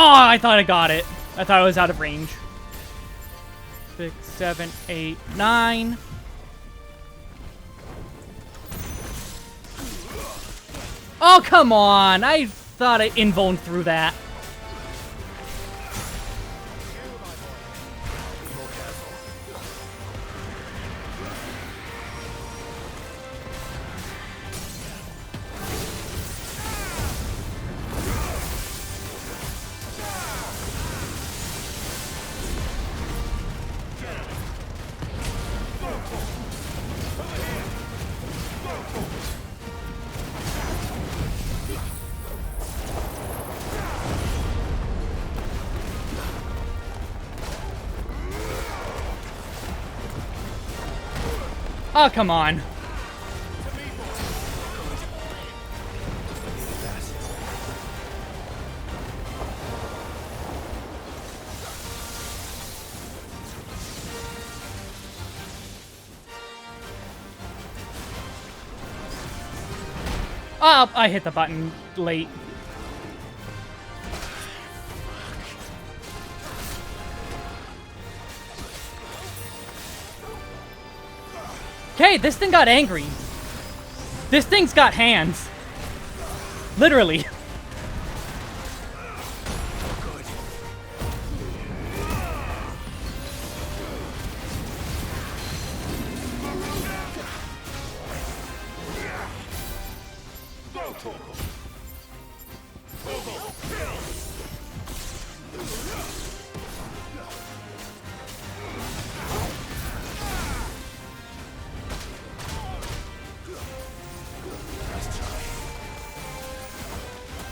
Oh, I thought I got it. I thought I was out of range. 6, 7, 8, 9. Oh, come on. I thought I invulned through that. Oh, come on. Oh, I hit the button late. Okay, this thing got angry. This thing's got hands. Literally.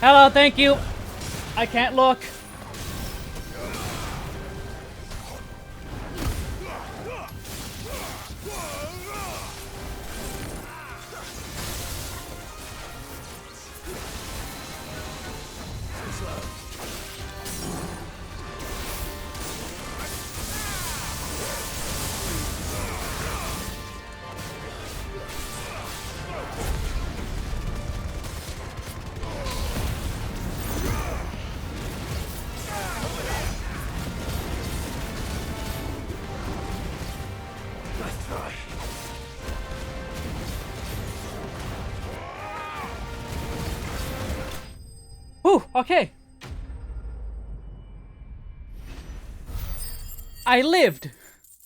Hello, thank you. I can't look. Whew, okay. I lived.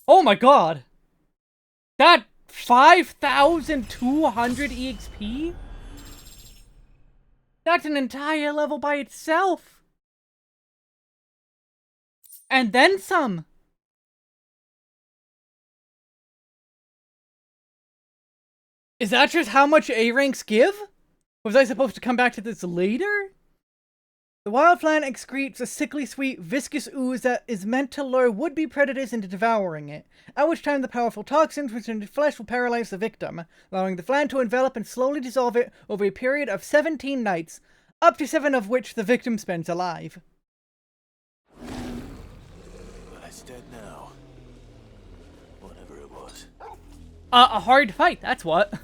Oh my god. That 5,200 EXP? That's an entire level by itself. And then some. Is that just how much A ranks give? Was I supposed to come back to this later? The wild plant excretes a sickly sweet, viscous ooze that is meant to lure would-be predators into devouring it, at which time the powerful toxins within the flesh will paralyze the victim, allowing the plant to envelop and slowly dissolve it over a period of 17 nights, up to 7 of which the victim spends alive. But it's dead now. Whatever it was. A hard fight, that's what.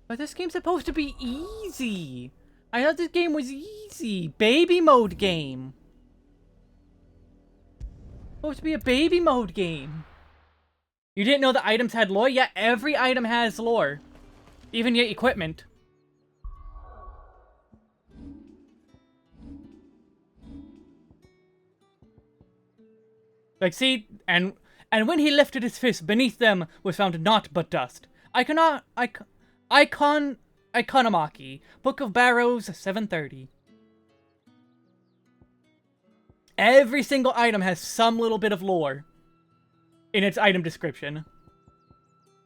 But this game's supposed to be easy. I thought this game was easy. Baby mode game. Supposed to be a baby mode game. You didn't know the items had lore? Yeah, every item has lore. Even your equipment. Like, see? And when he lifted his fist, beneath them was found naught but dust. Iconomaki, Book of Barrows, 730. Every single item has some little bit of lore in its item description.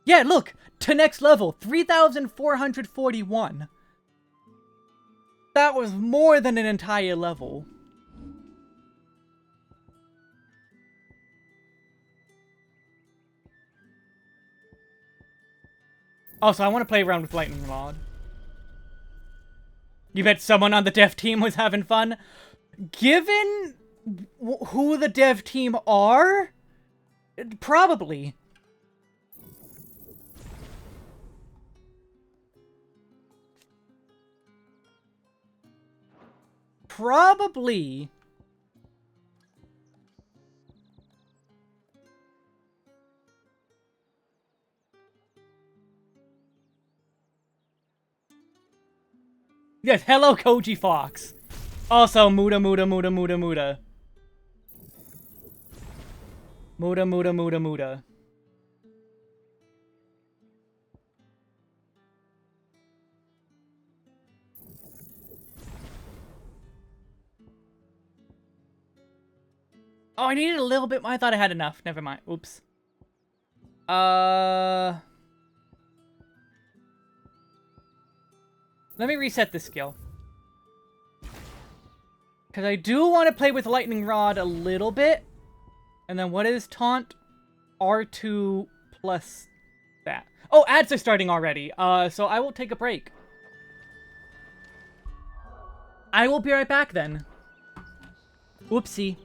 Yeah, look! To next level, 3,441. That was more than an entire level. Also, I want to play around with Lightning Rod. You bet someone on the dev team was having fun? Given who the dev team are? Probably. Probably. Yes, hello Koji Fox. Also, Muda Muda Muda Muda Muda. Muda Muda Muda Muda. Oh, I needed a little bit. I thought I had enough. Never mind. Oops. Let me reset this skill. Because I do want to play with Lightning Rod a little bit. And then what is Taunt? R2 plus that. Oh, ads are starting already. So I will take a break. I will be right back then. Whoopsie.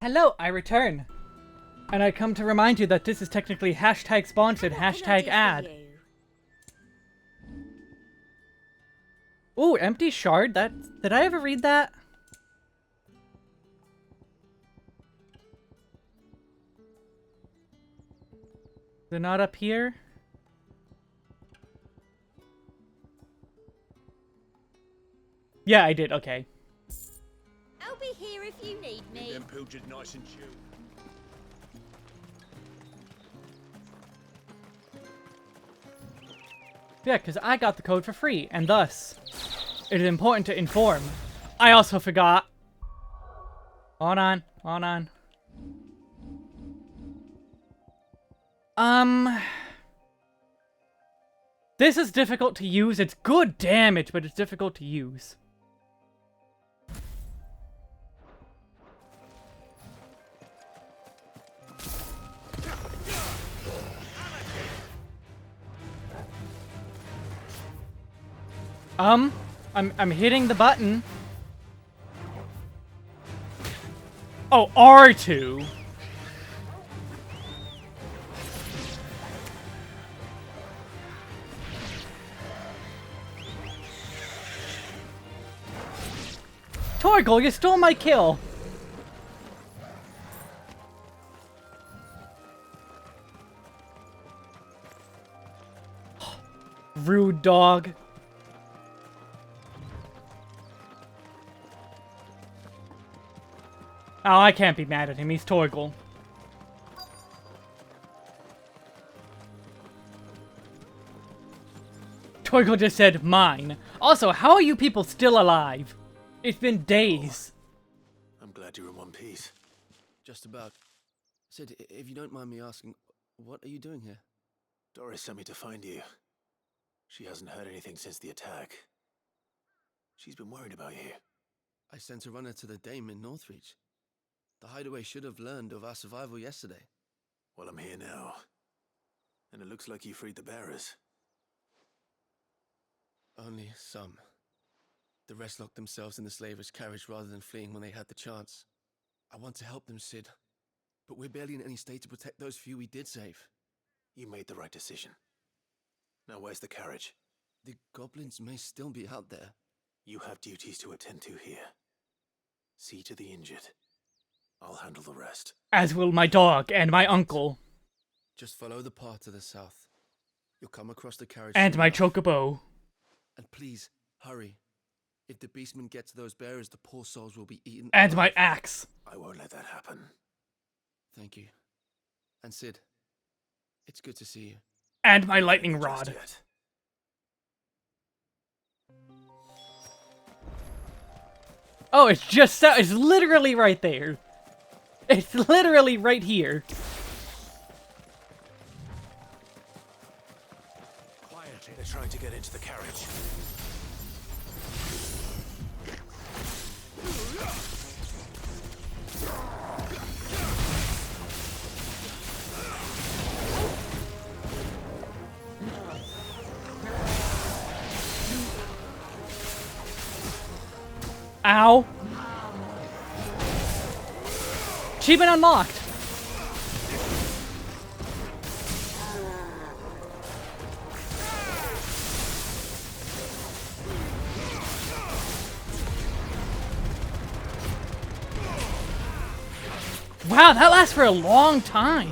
Hello, I return. And I come to remind you that this is technically hashtag sponsored, hashtag ad. Ooh, empty shard? Did I ever read that? They're not up here? Yeah, I did, okay. I'll be here if you need me. Them pilchards nice and chilled. Yeah, because I got the code for free, and thus, it is important to inform. I also forgot. Hold on, hold on. This is difficult to use. It's good damage, but it's difficult to use. I'm hitting the button. Oh, R2. Torgal, you stole my kill. Rude dog. Oh, I can't be mad at him. He's Torgal. Torgal just said mine. Also, how are you people still alive? It's been days. I'm glad you're in one piece. Just about. Sid, if you don't mind me asking, what are you doing here? Doris sent me to find you. She hasn't heard anything since the attack. She's been worried about you. I sent a runner to the Dame in Northreach. The hideaway should have learned of our survival yesterday. Well, I'm here now. And it looks like you freed the bearers. Only some. The rest locked themselves in the slaver's carriage rather than fleeing when they had the chance. I want to help them, Sid. But we're barely in any state to protect those few we did save. You made the right decision. Now where's the carriage? The goblins may still be out there. You have duties to attend to here. See to the injured. I'll handle the rest. As will my dog and my uncle. Just follow the path to the south. You'll come across the carriage. And my chocobo. And please, hurry. If the beastmen get to those bearers, the poor souls will be eaten. And my axe. I won't let that happen. Thank you. And Sid, it's good to see you. And my lightning rod. Oh, it's just so, it's literally right there. It's literally right here. Quietly, they're trying to get into the carriage. Ow. Achievement unlocked. Wow, that lasts for a long time.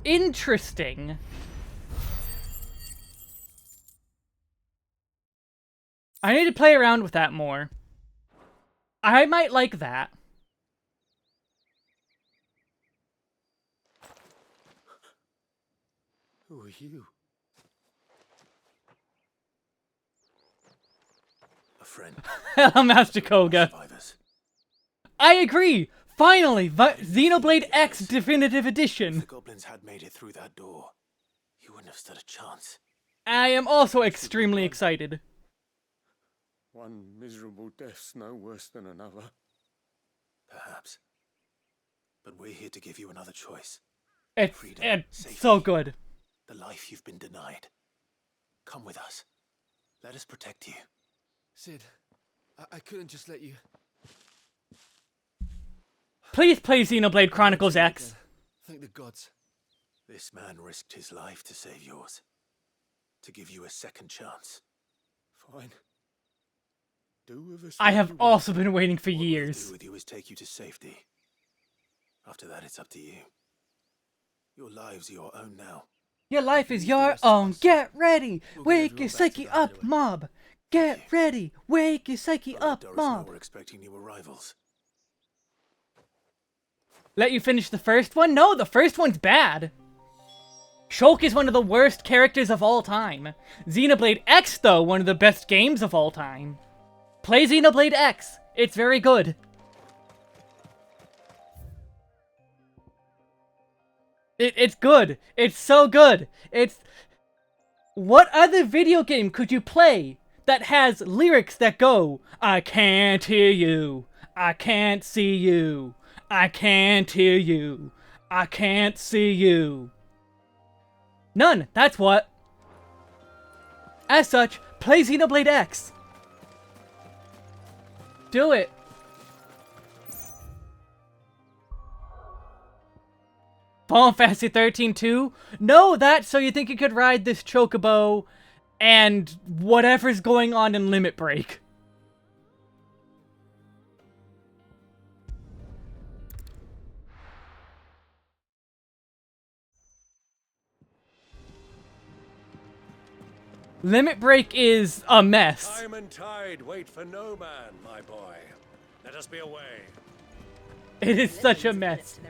Interesting. I need to play around with that more. I might like that. Who are you? A friend. Hello, Master Koga. Survivors. I agree! Finally! Xenoblade X Definitive Edition! If the goblins had made it through that door, you wouldn't have stood a chance. I am also extremely excited. One miserable death's no worse than another. Perhaps. But we're here to give you another choice. It's so good. The life you've been denied. Come with us. Let us protect you. Cid, I couldn't just let you... Please play Xenoblade Chronicles X. Thank the gods. This man risked his life to save yours. To give you a second chance. Fine. Do with us I what have you also want. been waiting for What years. we'll do with you is take you to safety. After that, it's up to you. Your lives are your own now. Your life is your own. Get ready. Wake your psyche up, mob. Get ready. Wake your psyche up, mob. We're expecting new arrivals. Let you finish the first one? No, the first one's bad. Shulk is one of the worst characters of all time. Xenoblade X, though, one of the best games of all time. Play Xenoblade X. It's very good. It's good. It's so good. It's... What other video game could you play that has lyrics that go, I can't hear you. I can't see you. I can't hear you. I can't see you. None, that's what. As such, play Xenoblade X. Do it. Final Fantasy 13 2? No, that's so you think you could ride this chocobo and whatever's going on in Limit Break. Limit Break is a mess. Time and tide wait for no man, my boy. Let us be away. It is such a mess.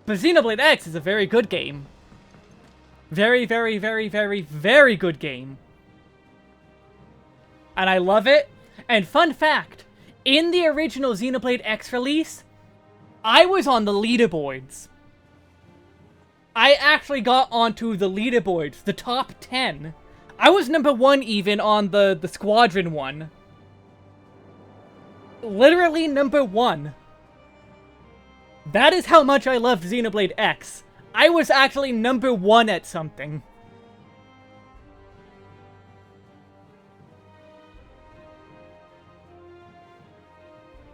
But Xenoblade X is a very good game. Very, very, very, very, very good game. And I love it. And fun fact, in the original Xenoblade X release, I was on the leaderboards. I actually got onto the leaderboards, the top 10. I was number 1 even on the Squadron one. Literally number 1. That is how much I loved Xenoblade X. I was actually number 1 at something.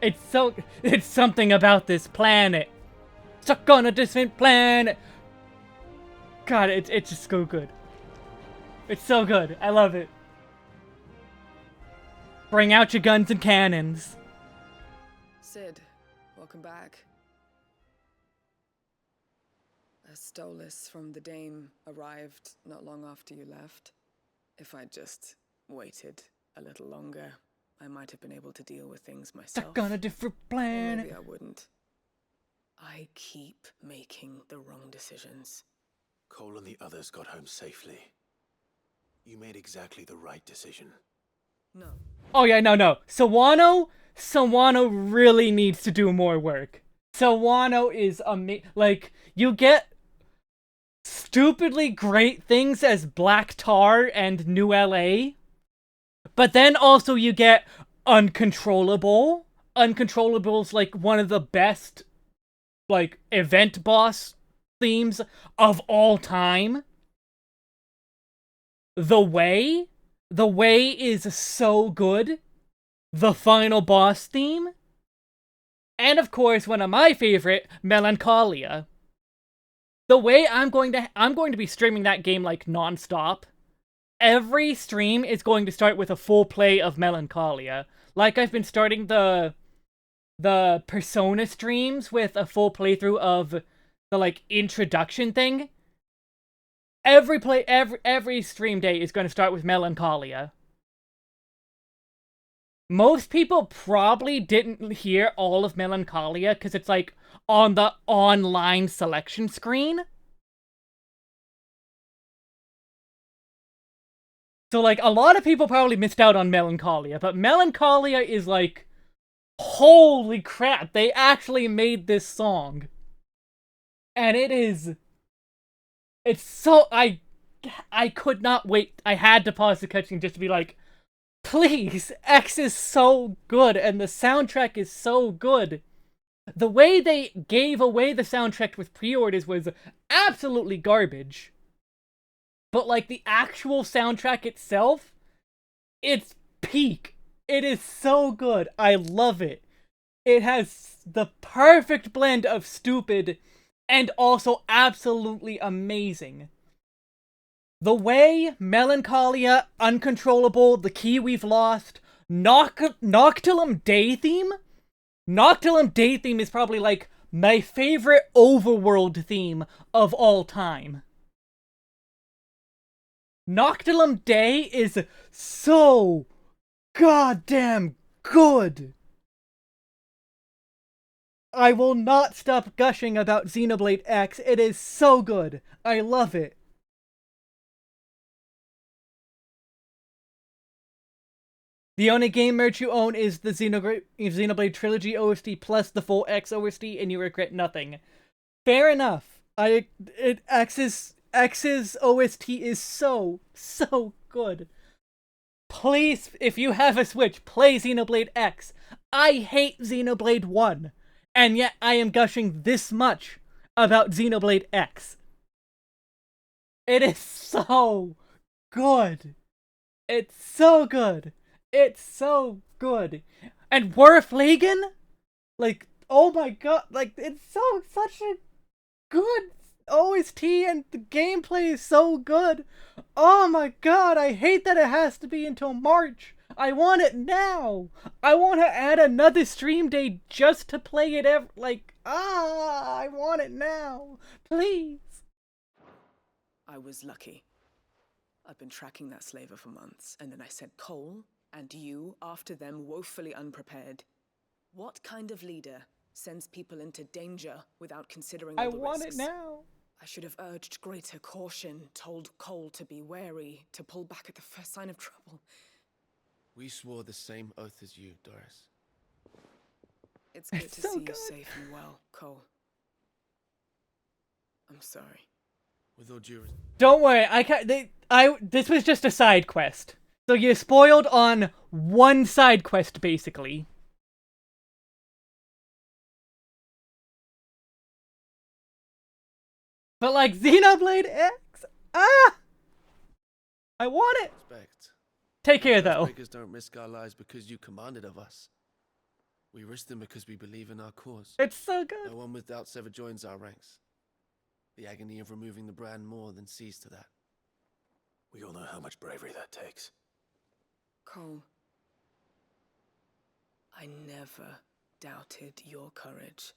It's something about this planet. Stuck on a distant planet. God, it's just so good. It's so good. I love it. Bring out your guns and cannons. Cid, welcome back. A Stolas from the Dame arrived not long after you left. If I'd just waited a little longer, I might have been able to deal with things myself. Stuck on a different planet. Maybe I wouldn't. I keep making the wrong decisions. Cole and the others got home safely. You made exactly the right decision. No. Oh yeah, no. Sawano really needs to do more work. Sawano is like, you get stupidly great things as Black Tar and New LA, but then also you get Uncontrollable. Uncontrollable's like one of the best, like, event boss themes of all time. The Way is so good. The final boss theme. And of course, one of my favorite, Melancholia. The Way, I'm going to be streaming that game like non-stop. Every stream is going to start with a full play of Melancholia. Like I've been starting the Persona streams with a full playthrough of the like introduction thing. Every stream day is going to start with Melancholia. Most people probably didn't hear all of Melancholia because it's like on the online selection screen. So like a lot of people probably missed out on Melancholia, but Melancholia is like, holy crap, they actually made this song. And it's so, I could not wait. I had to pause the cutscene just to be like, please, X is so good, and the soundtrack is so good. The way they gave away the soundtrack with pre-orders was absolutely garbage. But, like, the actual soundtrack itself, it's peak. It is so good. I love it. It has the perfect blend of stupid and also absolutely amazing. The way Melancholia, Uncontrollable, The Key We've Lost, Noctilum Day Theme? Noctilum Day Theme is probably, like, my favorite overworld theme of all time. Noctilum Day is so goddamn good! I will not stop gushing about Xenoblade X. It is so good. I love it. The only game merch you own is the Xenoblade Trilogy OST plus the full X OST, and you regret nothing. Fair enough. X's OST is so good. Please, if you have a Switch, play Xenoblade X. I hate Xenoblade 1, and yet I am gushing this much about Xenoblade X. It is so good. It's so good. It's so good. And Warflagon? Like, oh my god, like, it's such a good OST, and the gameplay is so good. Oh my god, I hate that it has to be until March. I want it now. I want to add another stream day just to play it I want it now. Please. I was lucky. I've been tracking that slaver for months, and then I sent Cole and you after them, woefully unprepared. What kind of leader sends people into danger without considering all the risks? I want it now. I should have urged greater caution, told Cole to be wary, to pull back at the first sign of trouble. We swore the same oath as you, Doris. It's good to see you safe and well, Cole. I'm sorry. With all due respect. Don't worry, this was just a side quest. So you're spoiled on one side quest, basically. But like, Xenoblade X? Ah! I want it! Respect. Take care, though. Breakers don't risk our lives because you commanded of us. We risk them because we believe in our cause. It's so good. No one without Sever joins our ranks. The agony of removing the brand more than sees to that. We all know how much bravery that takes. Cole, I never doubted your courage.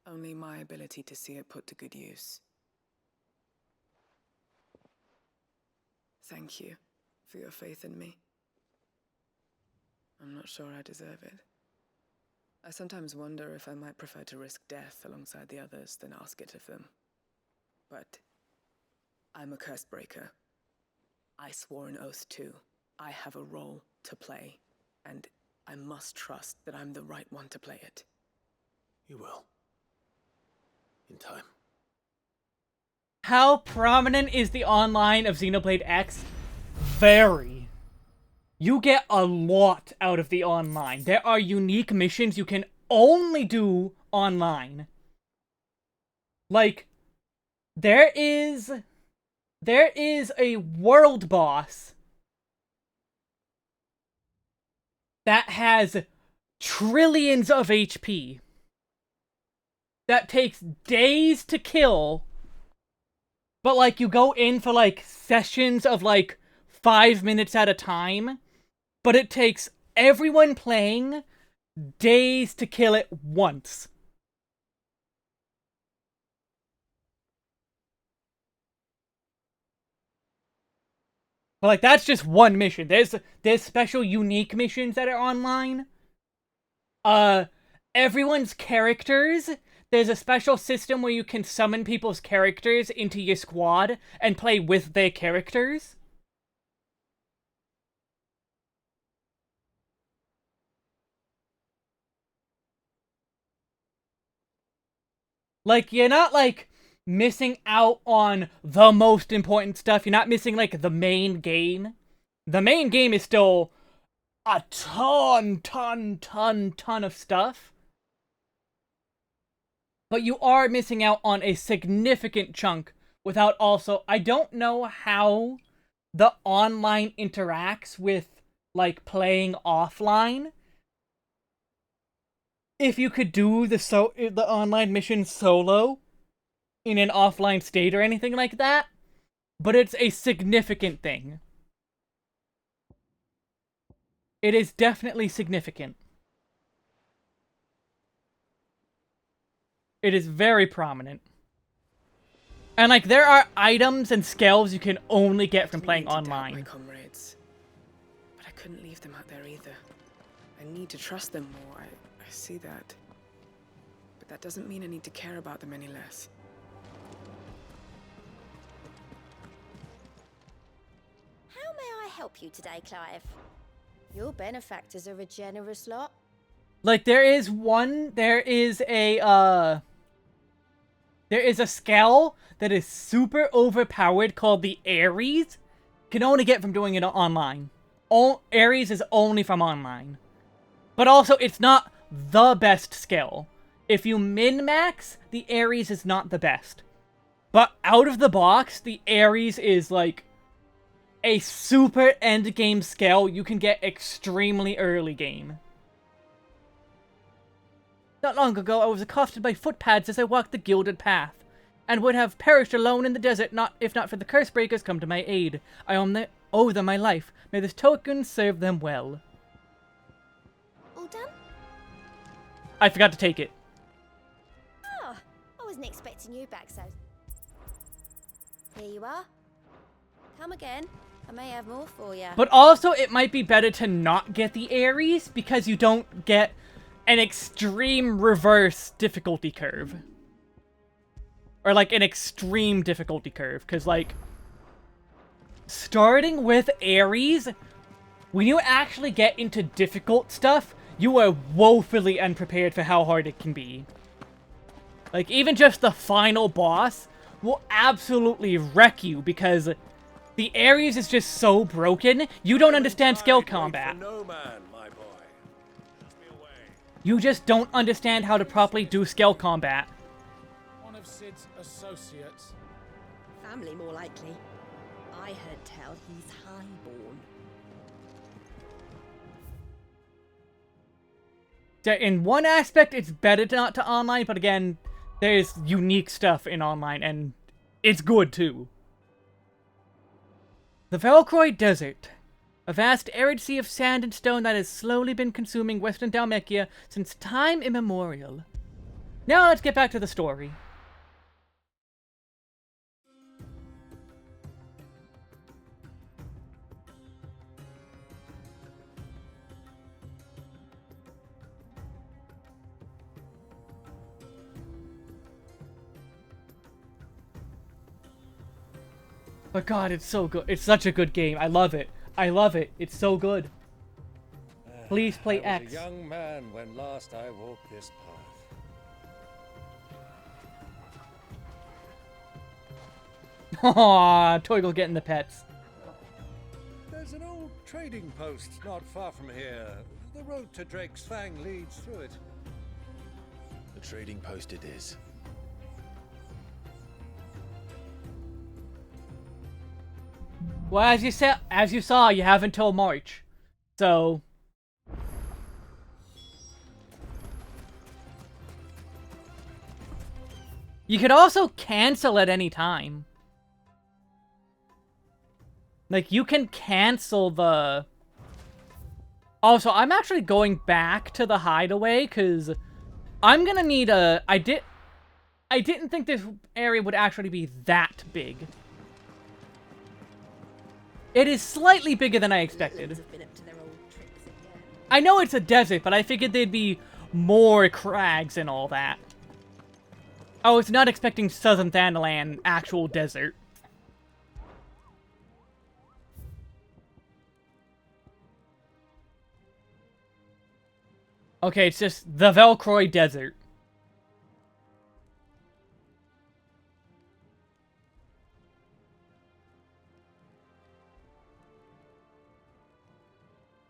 Only my ability to see it put to good use. Thank you for your faith in me. I'm not sure I deserve it. I sometimes wonder if I might prefer to risk death alongside the others than ask it of them. But I'm a curse breaker. I swore an oath too. I have a role to play, and I must trust that I'm the right one to play it. You will. In time. How prominent is the online of Xenoblade X? Very. You get a lot out of the online. There are unique missions you can only do online. Like, there is a world boss that has trillions of HP. That takes days to kill. But, like, you go in for, like, sessions of, like, 5 minutes at a time. But it takes everyone playing days to kill it once. But, like, that's just one mission. There's special unique missions that are online. Everyone's characters, there's a special system where you can summon people's characters into your squad and play with their characters. Like, you're not, like, missing out on the most important stuff. You're not missing, like, the main game. The main game is still a ton of stuff. But you are missing out on a significant chunk without also... I don't know how the online interacts with, like, playing offline. If you could do the online mission solo in an offline state or anything like that. But it's a significant thing. It is definitely significant. It is very prominent. And, like, there are items and skills you can only get from playing online. My comrades, but I couldn't leave them out there either. I need to trust them more. I see that. But that doesn't mean I need to care about them any less. How may I help you today, Clive? Your benefactors are a generous lot. Like, there is a skill that is super overpowered called the Ares. Can only get from doing it online. Ares is only from online. But also, it's not the best skill. If you min-max, the Ares is not the best. But out of the box, the Ares is like a super endgame skill you can get extremely early game. Not long ago, I was accosted by footpads as I walked the gilded path, and would have perished alone in the desert if not for the curse breakers come to my aid. I owe them my life. May this token serve them well. All done? I forgot to take it. Oh, I wasn't expecting you back, so... Here you are. Come again. I may have more for you. But also, it might be better to not get the Ares, because you don't get an extreme reverse difficulty curve. Or, like, an extreme difficulty curve. Because, like, starting with Ares, when you actually get into difficult stuff, you are woefully unprepared for how hard it can be. Like, even just the final boss will absolutely wreck you, because the Ares is just so broken, you don't understand skill combat. No man, my boy. You just don't understand how to properly do skill combat. One of Sid's associates. Family, more likely. I heard tell he's highborn. In one aspect, it's better not to online, but again, there's unique stuff in online, and it's good too. The Velcroy Desert. A vast arid sea of sand and stone that has slowly been consuming western Dalmekia since time immemorial. Now let's get back to the story. But God, it's so good. It's such a good game. I love it. I love it. It's so good. Please play I was X. a young man when last I walked this path. Aww, Torgal getting the pets. There's an old trading post not far from here. The road to Drake's Fang leads through it. The trading post it is. Well, as you saw, you have until March. So you could also cancel at any time. Like, you can cancel the... Also, I'm actually going back to the hideaway, because I'm gonna need a... I didn't think this area would actually be that big. It is slightly bigger than I expected. I know it's a desert, but I figured there'd be more crags and all that. I was not expecting Southern Thanalan actual desert. Okay, it's just the Velcroy Desert.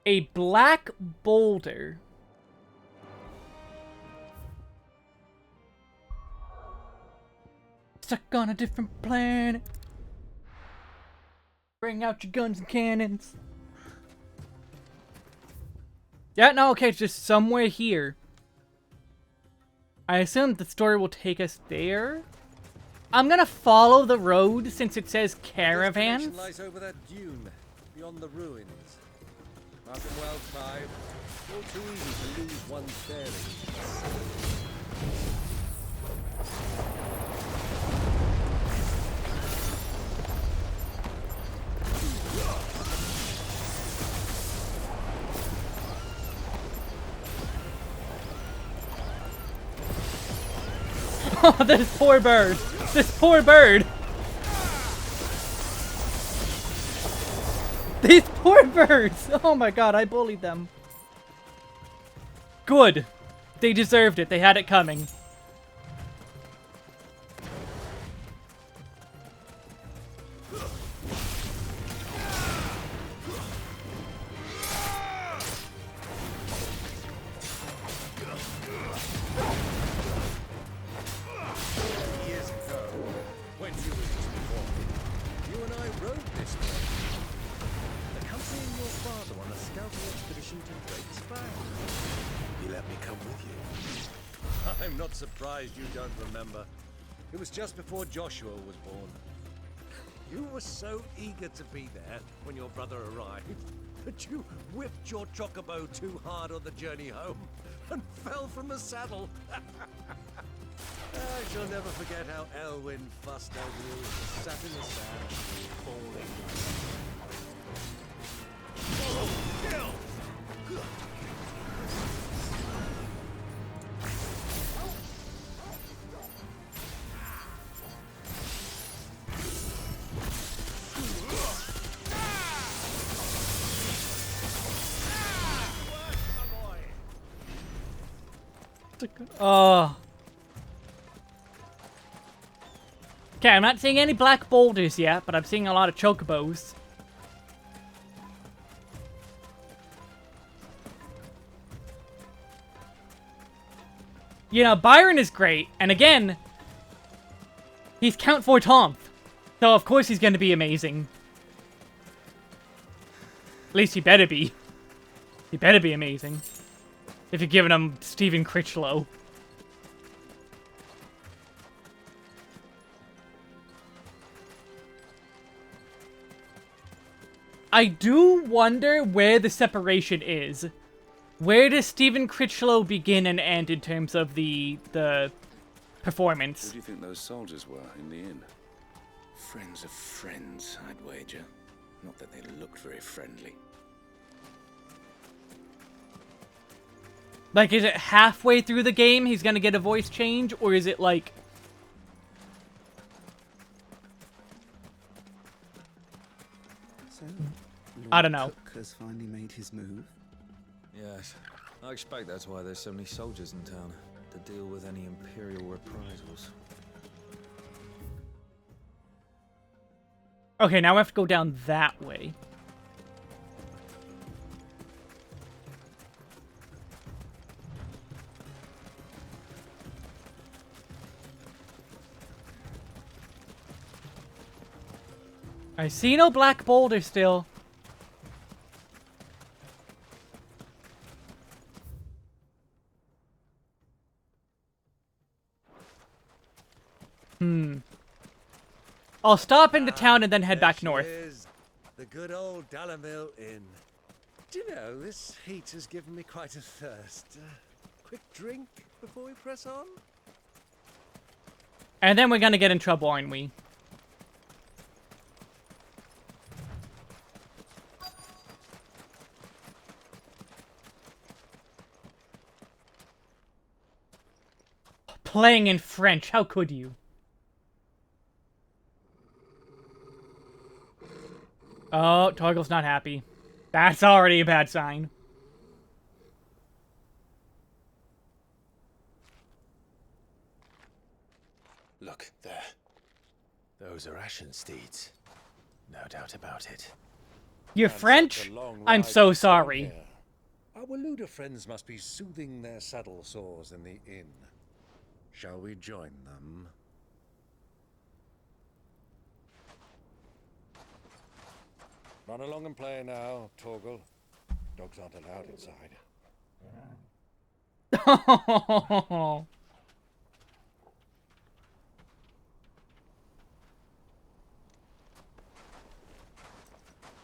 A black boulder. Stuck on a different planet. Bring out your guns and cannons. Yeah, no, okay, it's just somewhere here. I assume the story will take us there. I'm gonna follow the road since it says caravans. The destination lies over that dune, beyond the ruins. Nothing well timed. All too easy to lose one's bearings. Oh, this poor bird. This poor bird. These poor birds. Oh my god, I bullied them. Good. They deserved it. They had it coming. I'm not surprised you don't remember. It was just before Joshua was born. You were so eager to be there when your brother arrived that you whipped your chocobo too hard on the journey home and fell from the saddle. I shall never forget how Elwyn fussed over you, sat in the sand, falling. Oh. Okay, I'm not seeing any black boulders yet, but I'm seeing a lot of chocobos. You know, Byron is great, and again, he's Count Fortomp, so of course he's going to be amazing. At least he better be. He better be amazing. If you're giving him Stephen Critchlow. I do wonder where the separation is. Where does Stephen Critchlow begin and end in terms of the performance? Who do you think those soldiers were in the inn? Friends of friends, I'd wager. Not that they looked very friendly. Like, is it halfway through the game he's gonna get a voice change, or is it like... So, I don't know. Cook has finally made his move. Yes, I expect that's why there's so many soldiers in town, to deal with any Imperial reprisals. Okay, now we have to go down that way. I see no black boulder still. I'll stop into town and then head back north. The good old Dalamil Inn. Do you know, this heat has given me quite a thirst. Quick drink before we press on? And then we're gonna get in trouble, aren't we? Playing in French, how could you? Oh, Torgal's not happy. That's already a bad sign. Look, there. Those are Ashen steeds. No doubt about it. You're French? I'm so sorry. Our Waluda friends must be soothing their saddle sores in the inn. Shall we join them? Run along and play now, Torgal. Dogs aren't allowed inside.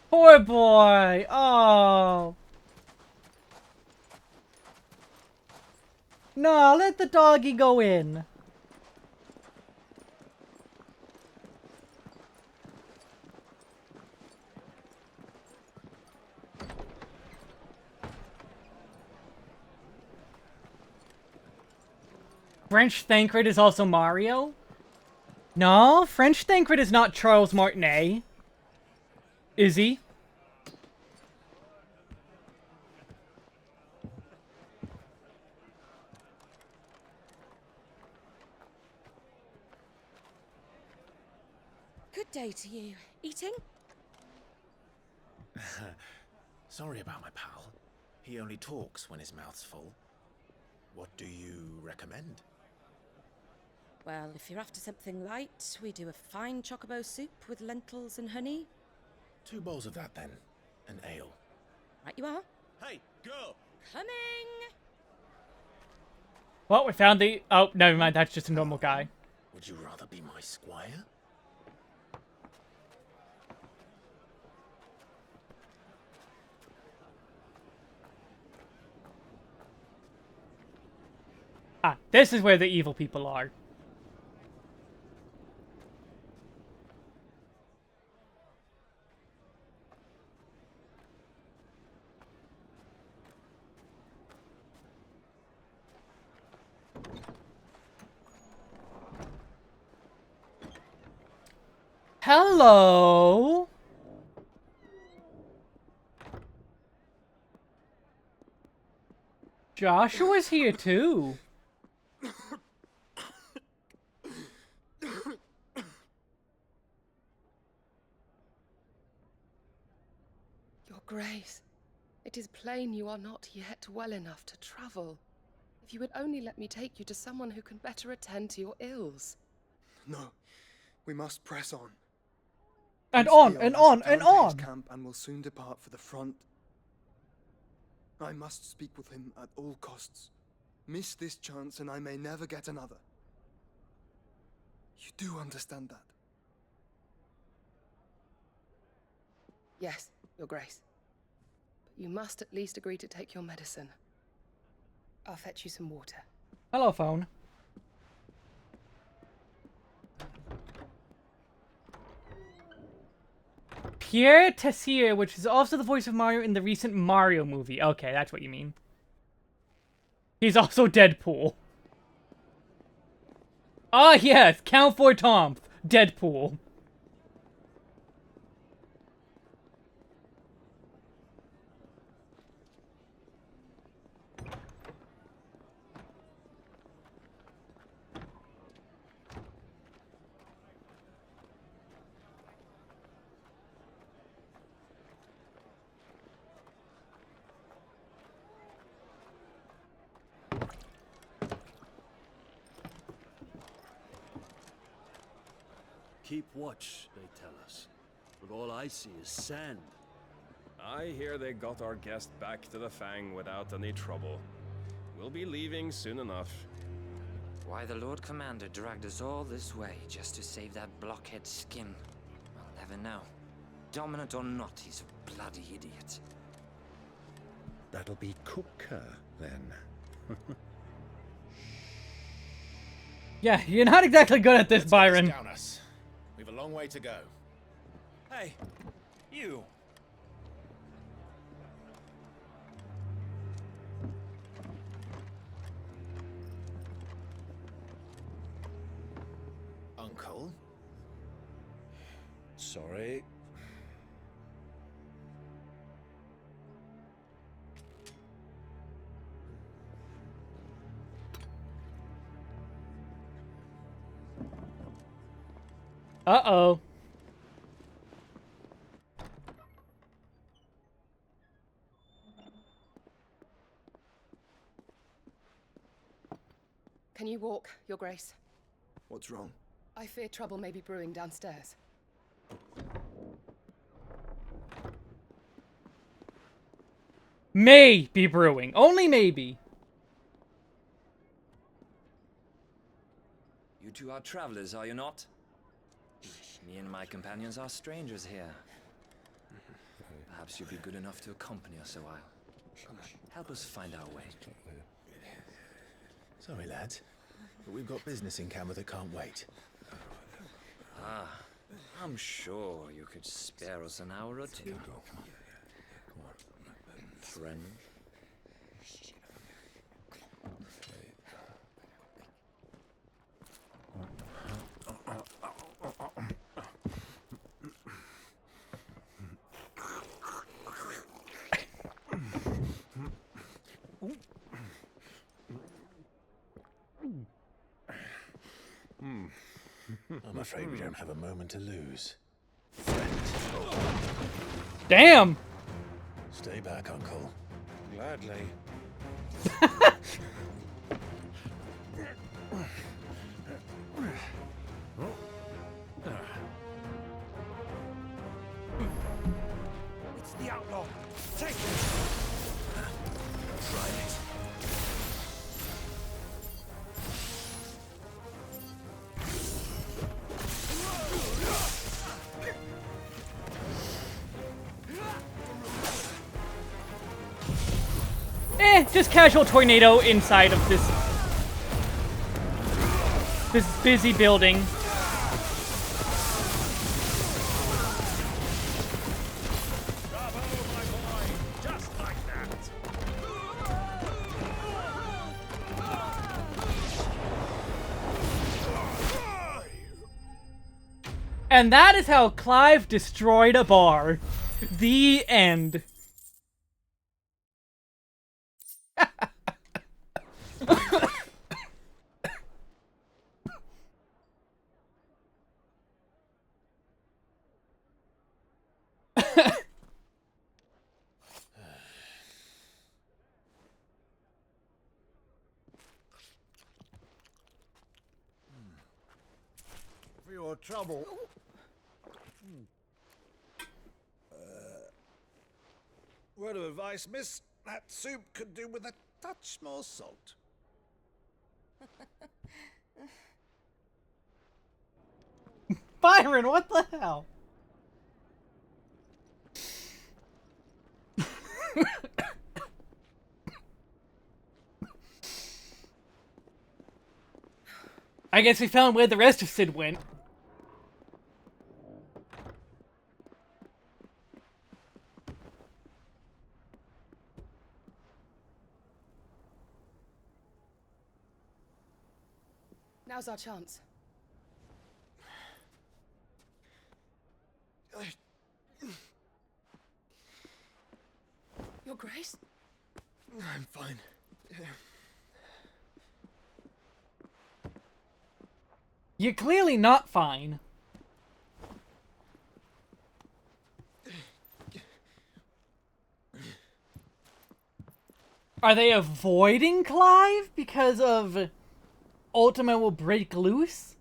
Poor boy! Oh! No, let the doggy go in. French Thancred is also Mario? No, French Thancred is not Charles Martinet. Is he? Good day to you. Eating? Sorry about my pal. He only talks when his mouth's full. What do you recommend? Well, if you're after something light, we do a fine chocobo soup with lentils and honey. 2 bowls of that then. An ale. Right you are. Hey, girl! Coming! Well, we found the... Oh, never mind. That's just a normal guy. Would you rather be my squire? Ah, this is where the evil people are. Hello? Joshua's here too. Your Grace, it is plain you are not yet well enough to travel. If you would only let me take you to someone who can better attend to your ills. No, we must press on. And Prince on, Dion and has on, returned and to his on. camp and will soon depart for the front. I must speak with him at all costs. Miss this chance and I may never get another. You do understand that? Yes, Your Grace. But you must at least agree to take your medicine. I'll fetch you some water. Hello, phone. Pierre Tessier, which is also the voice of Mario in the recent Mario movie. Okay, that's what you mean. He's also Deadpool. Ah, yes, Count Fortomp, Deadpool. Keep watch, they tell us. But all I see is sand. I hear they got our guest back to the Fang without any trouble. We'll be leaving soon enough. Why the Lord Commander dragged us all this way just to save that blockhead Skin, I'll never know. Dominant or not, he's a bloody idiot. That'll be Cooker, then. Yeah, you're not exactly good at this, Byron. Down us. We've a long way to go. Hey, you. Uncle? Sorry. Uh-oh. Can you walk, Your Grace? What's wrong? I fear trouble may be brewing downstairs. may be brewing. Only maybe. You two are travelers, are you not? Me and my companions are strangers here. Perhaps you'd be good enough to accompany us a while. Help us find our way. Sorry, lads, but we've got business in camera that can't wait. Ah, I'm sure you could spare us an hour or two. Friend. I'm afraid we don't have a moment to lose. Damn! Stay back, Uncle. Gladly. It's the outlaw! Take it! Try it. Just casual tornado inside of this busy building. And that is how Clive destroyed a bar. The end. For your trouble. Word of advice, miss. That soup could do with a touch more salt. Byron, what the hell? I guess we found where the rest of Sid went. Now's our chance. Your Grace? I'm fine. You're clearly not fine. Are they avoiding Clive because of Ultima will break loose?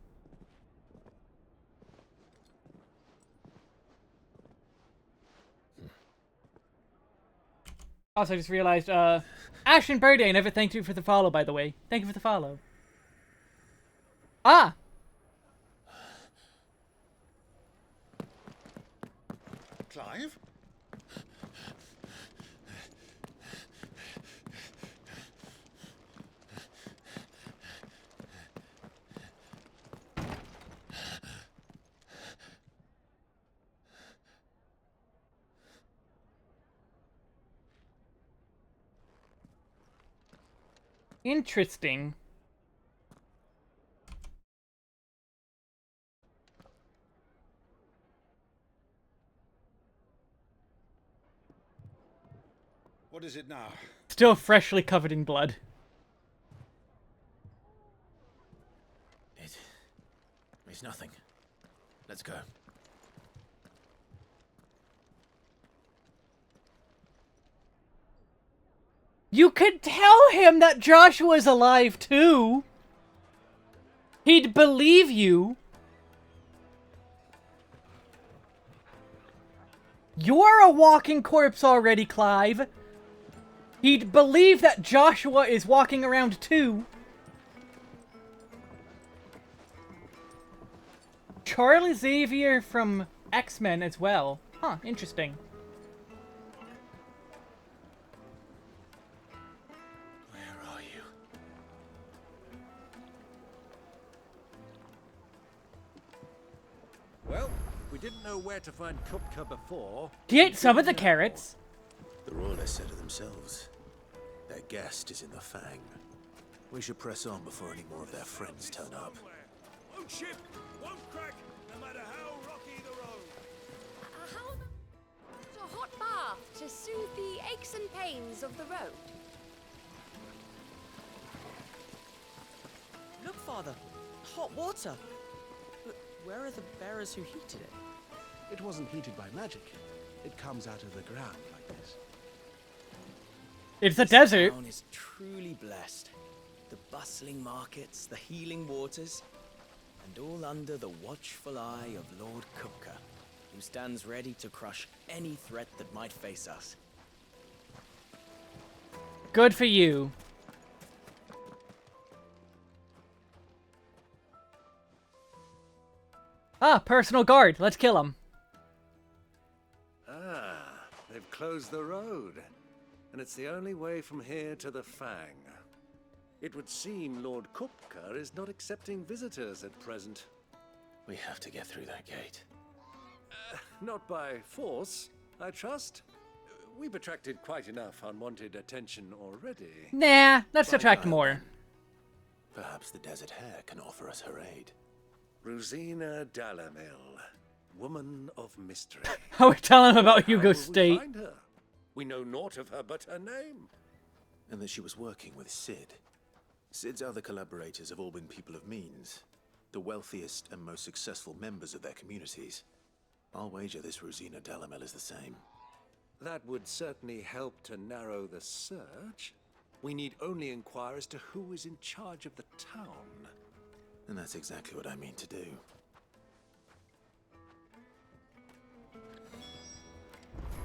Also, I just realized, Ashton Birdie, I never thanked you for the follow, by the way. Thank you for the follow. Ah! Clive? Interesting. What is it now? Still freshly covered in blood. It's nothing. Let's go. You could tell him that Joshua's alive too. He'd believe you. You're a walking corpse already, Clive. He'd believe that Joshua is walking around too. Charlie Xavier from X-Men as well. Huh, interesting. Where are you? Well, we didn't know where to find Kupka before. He ate some of the carrots. The royalists said it themselves. Their guest is in the Fang. We should press on before any more of their friends turn up. Won't ship, won't crack, no matter how rocky the road. How about a hot bath to soothe the aches and pains of the road? Look, Father. Hot water. But where are the bearers who heated it? It wasn't heated by magic. It comes out of the ground like this. It's a desert. This town is truly blessed. The bustling markets, the healing waters, and all under the watchful eye of Lord Kupka, who stands ready to crush any threat that might face us. Good for you. Ah, personal guard. Let's kill him. Ah, they've closed the road. And it's the only way from here to the Fang. It would seem Lord Kupka is not accepting visitors at present. We have to get through that gate. Not by force, I trust. We've attracted quite enough unwanted attention already. Nah, let's attract more. Perhaps the Desert Hare can offer us her aid. Rosina Dalamil, woman of mystery. I would tell him about Hugo How will we State. find her? We know naught of her but her name. And that she was working with Sid. Sid's other collaborators have all been people of means, the wealthiest and most successful members of their communities. I'll wager this Rosina Dalamel is the same. That would certainly help to narrow the search. We need only inquire as to who is in charge of the town. And that's exactly what I mean to do.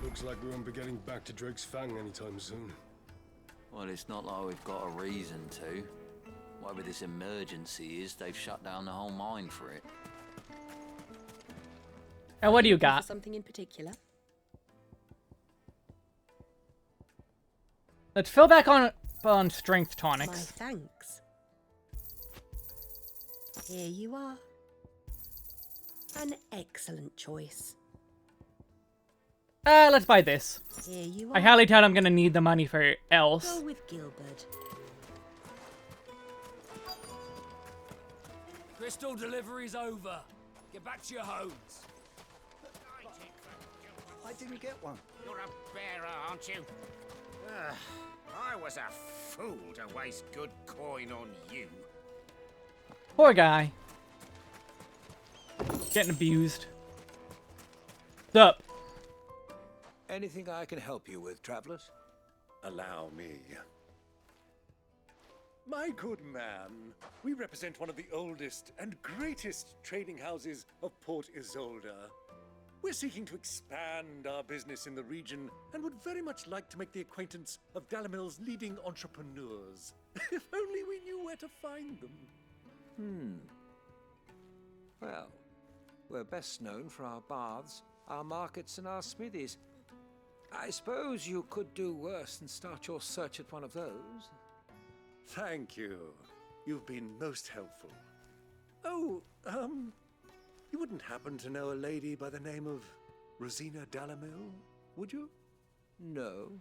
Looks like we won't be getting back to Drake's Fang anytime soon. Well, it's not like we've got a reason to. Whatever this emergency is, they've shut down the whole mine for it. And what do you got? Something in particular? Let's fill back on strength My tonics. thanks. Here you are. An excellent choice. Let's buy this. Here you I are. highly doubt I'm gonna need the money for else. Go with Gilbert. Crystal delivery's over. Get back to your homes. I didn't get one. You're a bearer, aren't you? I was a fool to waste good coin on you. Poor guy. Getting abused. Sup? Anything I can help you with, travelers? Allow me. My good man, we represent one of the oldest and greatest trading houses of Port Isolde. We're seeking to expand our business in the region and would very much like to make the acquaintance of Dalamil's leading entrepreneurs. If only we knew where to find them. Well, we're best known for our baths, our markets, and our smithies. I suppose you could do worse than start your search at one of those. Thank you. You've been most helpful. Oh, you wouldn't happen to know a lady by the name of Rosina Dalamil, would you? No,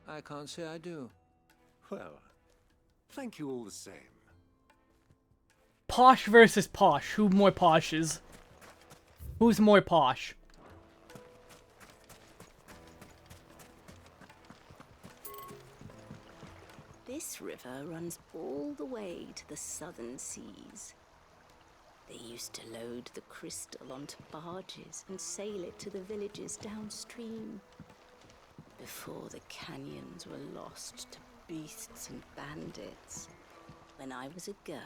I can't say I do. Well, thank you all the same. Posh versus posh. Who more posh is? Who's more posh? This river runs all the way to the southern seas. They used to load the crystal onto barges and sail it to the villages downstream. Before the canyons were lost to beasts and bandits. When I was a girl,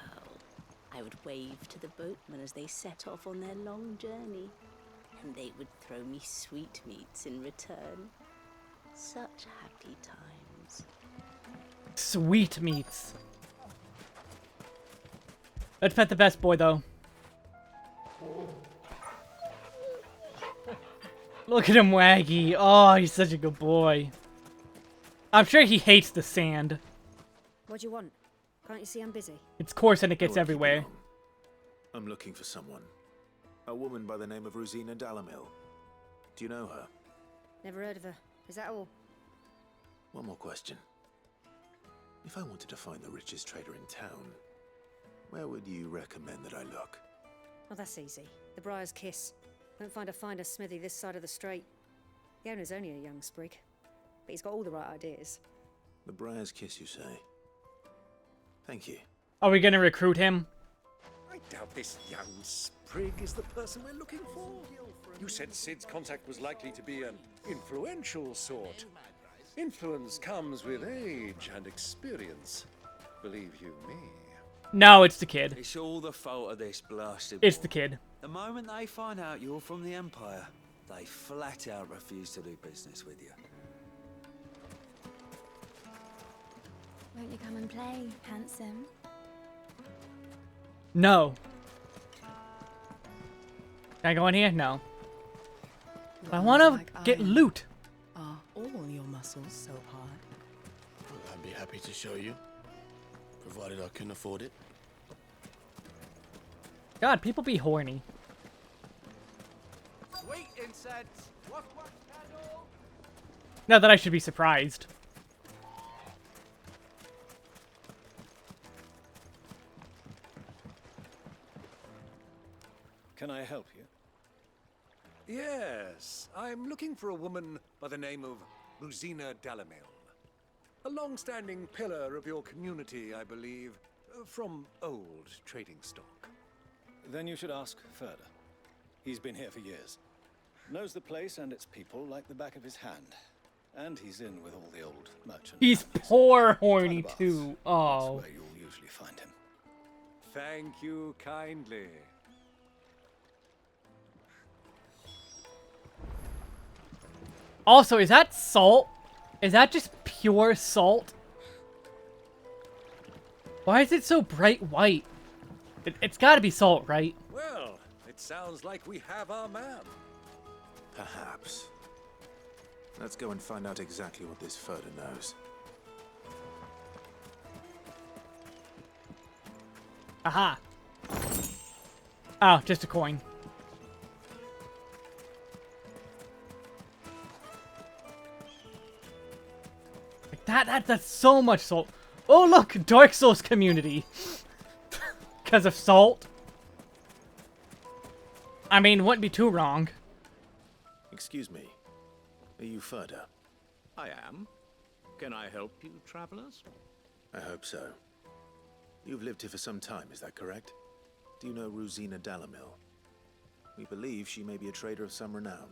I would wave to the boatmen as they set off on their long journey, and they would throw me sweetmeats in return. Such happy times. Sweet meats. Let's pet the best boy, though. Look at him, Waggy. Oh, he's such a good boy. I'm sure he hates the sand. What do you want? Can't you see I'm busy? It's coarse and it gets I won't keep you everywhere. long. I'm looking for someone. A woman by the name of Rosina Dalamil. Do you know her? Never heard of her. Is that all? One more question. If I wanted to find the richest trader in town, where would you recommend that I look? Oh, that's easy. The Briar's Kiss. Won't find a finer smithy this side of the strait. The owner's only a young sprig, but he's got all the right ideas. The Briar's Kiss, you say? Thank you. Are we gonna recruit him? I doubt this young sprig is the person we're looking for. You said Sid's contact was likely to be an influential sort. Influence comes with age and experience. Believe you me. No, it's the kid. It's all the fault of this blasted It's boy. the kid. The moment they find out you're from the Empire, they flat out refuse to do business with you. Won't you come and play, handsome? No. Can I go in here? No. I want to get loot. Are all your muscles so hard? I'd be happy to show you, provided I can afford it. God, people be horny. Sweet incense. What candle? Not that I should be surprised. Can I help you? Yes, I'm looking for a woman by the name of Rosina Dalamil. A long-standing pillar of your community, I believe, from old trading stock. Then you should ask further. He's been here for years. Knows the place and its people like the back of his hand. And he's in with all the old merchants. He's poor horny too. Oh. That's where you'll usually find him. Thank you kindly. Also, is that salt? Is that just pure salt? Why is it so bright white? It's gotta be salt, right? Well, it sounds like we have our man. Perhaps. Let's go and find out exactly what this Furter knows. Aha. Oh, just a coin. Like that's so much salt. Oh look, Dark Souls community. Because of salt. I mean, wouldn't be too wrong. Excuse me. Are you Furter? I am. Can I help you, travelers? I hope so. You've lived here for some time, is that correct? Do you know Rosina Dalamil? We believe she may be a trader of some renown.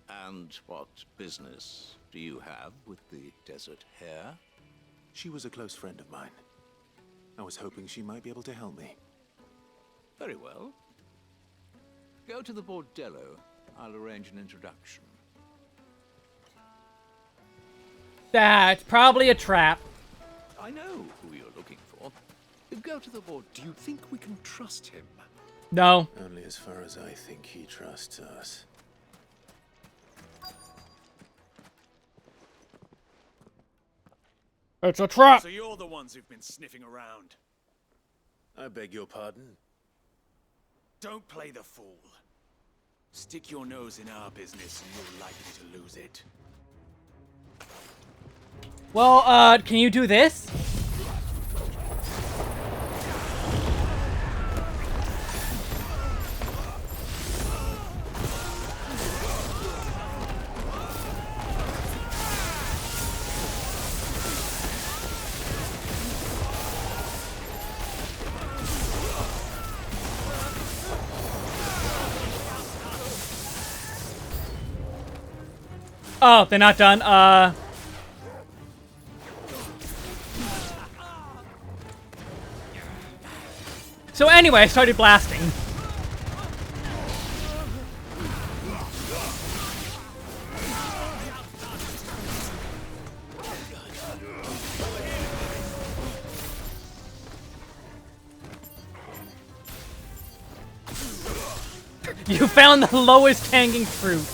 And what business do you have with the desert hare? She was a close friend of mine. I was hoping she might be able to help me. Very well. Go to the bordello. I'll arrange an introduction. That's probably a trap. I know who you're looking for. Go to the bordello. Do you think we can trust him? No. Only as far as I think he trusts us. It's a trap! So you're the ones who've been sniffing around. I beg your pardon? Don't play the fool. Stick your nose in our business and you're likely to lose it. Well, can you do this? Oh, they're not done. So anyway, I started blasting. You found the lowest hanging fruit.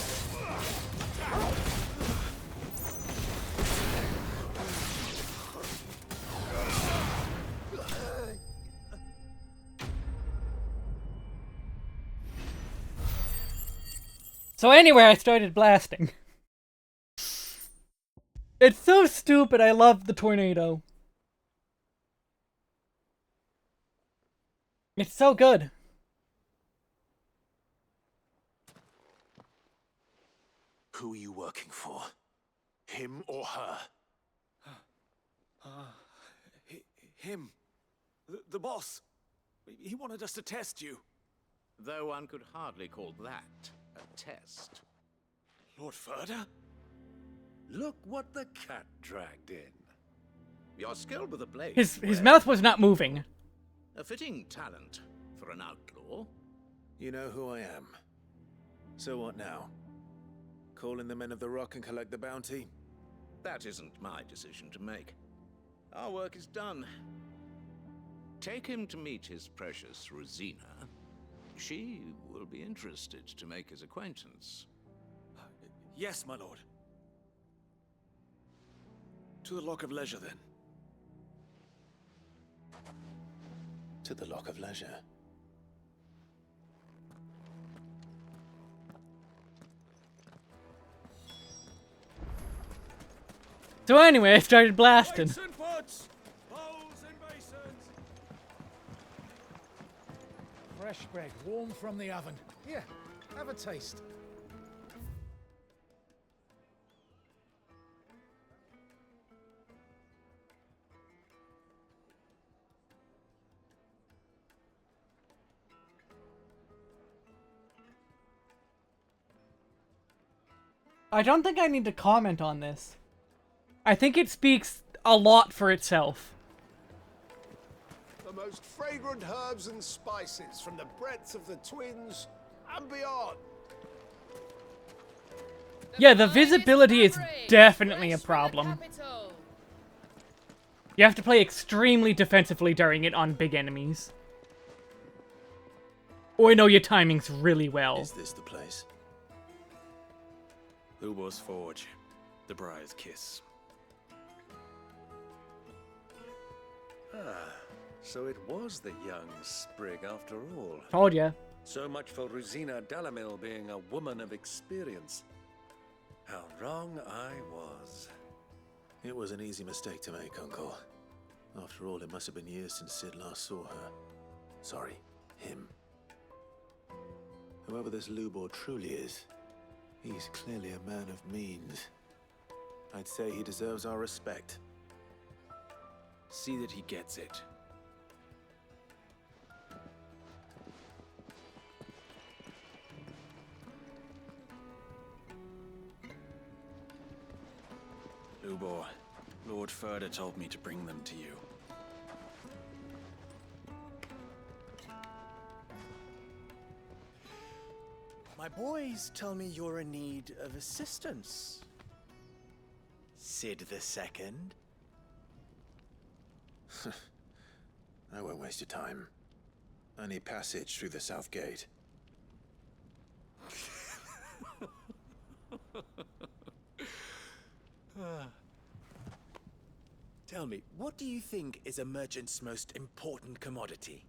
So anyway, I started blasting. It's so stupid, I love the tornado. It's so good. Who are you working for? Him or her? Him. The boss. He wanted us to test you. Though one could hardly call that a test. Lord Ferda? Look what the cat dragged in. Your skill with the blade. His mouth was not moving. A fitting talent for an outlaw. You know who I am. So what now? Call in the Men of the Rock and collect the bounty? That isn't my decision to make. Our work is done. Take him to meet his precious Rosina. She will be interested to make his acquaintance. Yes, my lord. To the Lock of Leisure, then. To the Lock of Leisure. So anyway, I started blasting. Plates and pots, bowls and basins. Fresh bread, warm from the oven. Here, have a taste. I don't think I need to comment on this. I think it speaks a lot for itself. The most fragrant herbs and spices from the breadth of the Twins and beyond. Yeah, the visibility is definitely a problem. You have to play extremely defensively during it on big enemies. Or know your timings really well. Is this the place? Ubor's Forge. The Briar's Kiss. Ah, so it was the young sprig after all. Told ya. So much for Rosina Dalamil being a woman of experience. How wrong I was. It was an easy mistake to make, Uncle. After all, it must have been years since Sid last saw her. Sorry, him. Whoever this Lubor truly is, he's clearly a man of means. I'd say he deserves our respect. See that he gets it. Lubor, Lord Ferda told me to bring them to you. My boys tell me you're in need of assistance. Sid the Second. I won't waste your time. I need passage through the south gate. Tell me, what do you think is a merchant's most important commodity?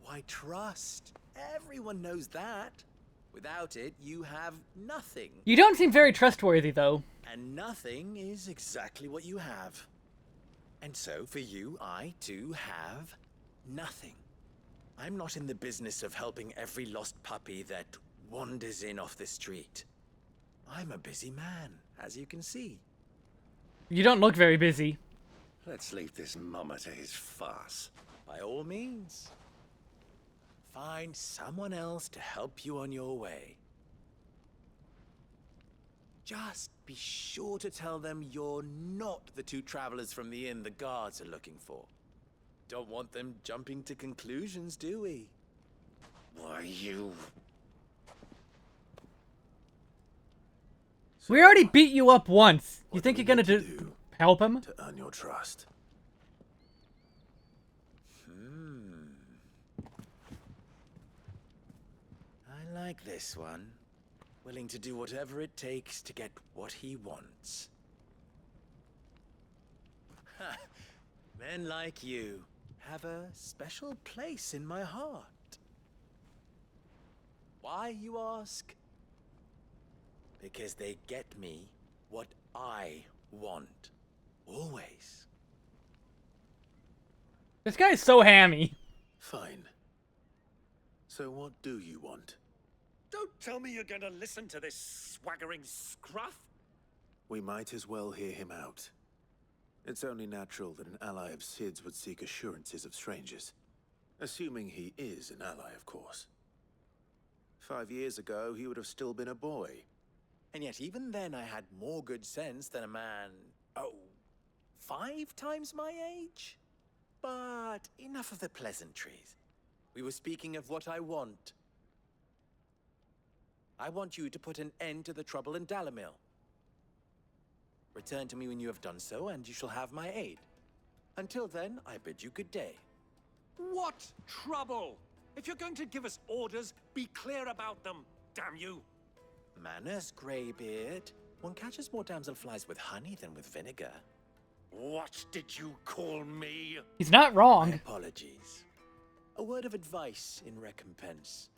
Why, trust. Everyone knows that. Without it, you have nothing. You don't seem very trustworthy, though. And nothing is exactly what you have. And so, for you, I, too, have nothing. I'm not in the business of helping every lost puppy that wanders in off the street. I'm a busy man, as you can see. You don't look very busy. Let's leave this mummer to his farce. By all means. Find someone else to help you on your way. Just be sure to tell them you're not the two travelers from the inn the guards are looking for. Don't want them jumping to conclusions, do we? Why, you... We already beat you up once. You think you're gonna help him? To earn your trust. I like this one. Willing to do whatever it takes to get what he wants. Ha! Men like you have a special place in my heart. Why, you ask? Because they get me what I want. Always. This guy's so hammy. Fine. So what do you want? Don't tell me you're gonna listen to this swaggering scruff. We might as well hear him out. It's only natural that an ally of Sid's would seek assurances of strangers. Assuming he is an ally, of course. 5 years ago, he would have still been a boy. And yet even then I had more good sense than a man, 5 times my age? But enough of the pleasantries. We were speaking of what I want. I want you to put an end to the trouble in Dalamil. Return to me when you have done so, and you shall have my aid. Until then, I bid you good day. What trouble? If you're going to give us orders, be clear about them, damn you! Manners, Greybeard. One catches more damselflies with honey than with vinegar. What did you call me? He's not wrong. My apologies. A word of advice in recompense.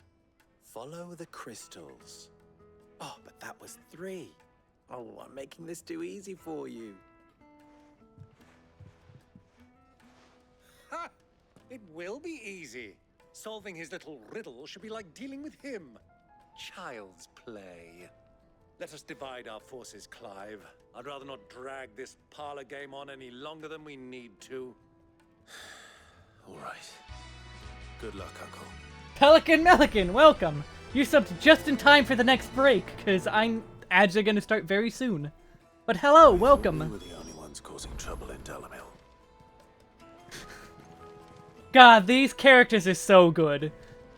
Follow the crystals. Oh, but that was 3. Oh, I'm making this too easy for you. Ha! It will be easy. Solving his little riddle should be like dealing with him. Child's play. Let us divide our forces, Clive. I'd rather not drag this parlor game on any longer than we need to. All right. Good luck, Uncle. Pelican Melican, welcome. You subbed just in time for the next break, because I'm actually going to start very soon. But hello, welcome. We were the only ones causing trouble in Dalamil. God, these characters are so good.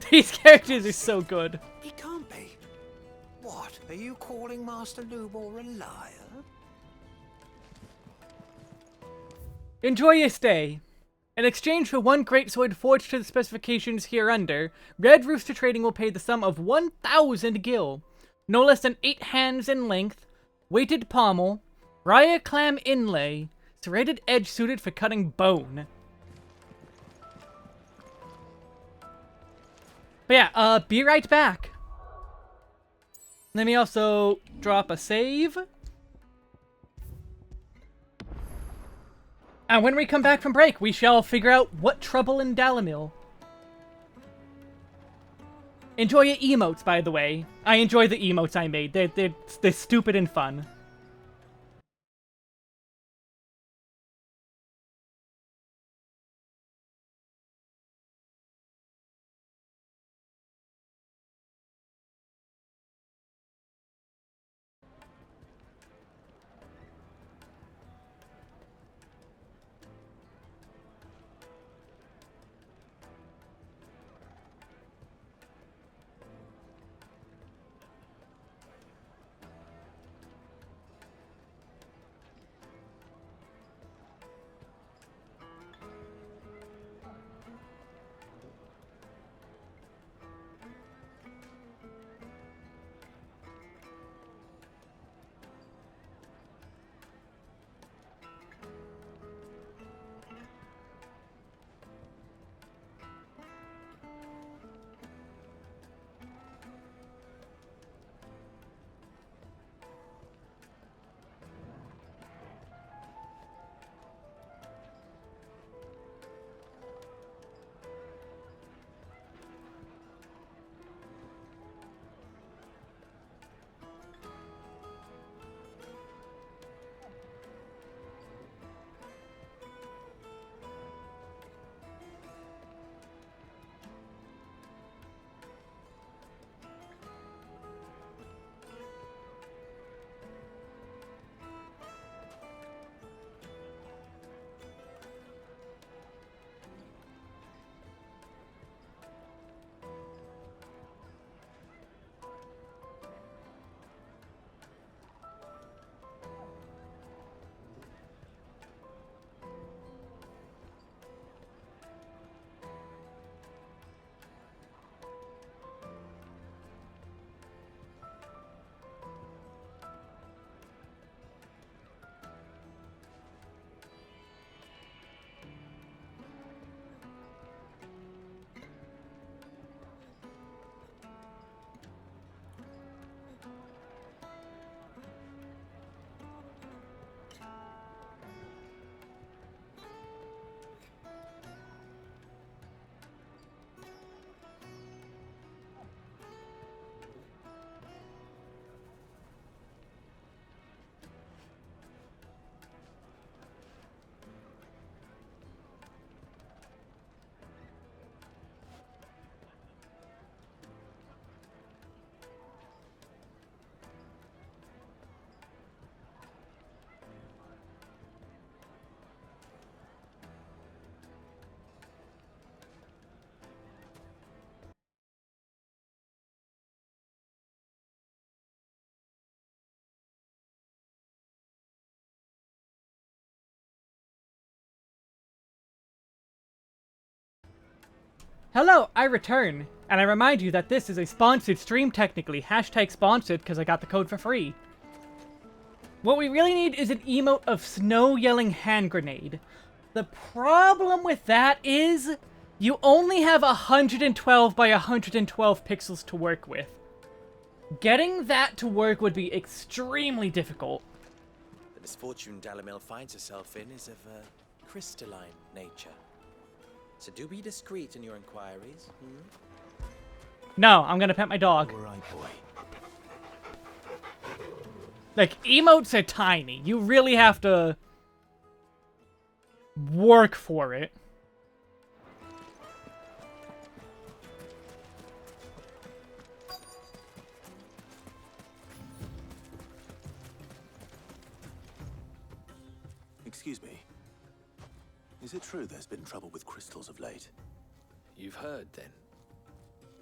These characters are so good. He can't be. What? Are you calling Master Lubor a liar? Enjoy your stay. In exchange for 1 greatsword forged to the specifications hereunder, Red Rooster Trading will pay the sum of 1,000 gil, no less than 8 hands in length, weighted pommel, Raya clam inlay, serrated edge suited for cutting bone. But yeah, be right back. Let me also drop a save. And when we come back from break, we shall figure out what trouble in Dalamil. Enjoy your emotes, by the way. I enjoy the emotes I made. They're stupid and fun. Hello, I return. And I remind you that this is a sponsored stream technically. Hashtag sponsored because I got the code for free. What we really need is an emote of snow yelling hand grenade. The problem with that is you only have 112 by 112 pixels to work with. Getting that to work would be extremely difficult. The misfortune Dalamil finds herself in is of a crystalline nature. So do be discreet in your inquiries. No, I'm gonna pet my dog. All right, boy. Like, emotes are tiny. You really have to work for it. Excuse me. Is it true there's been trouble with crystals of late? You've heard, then?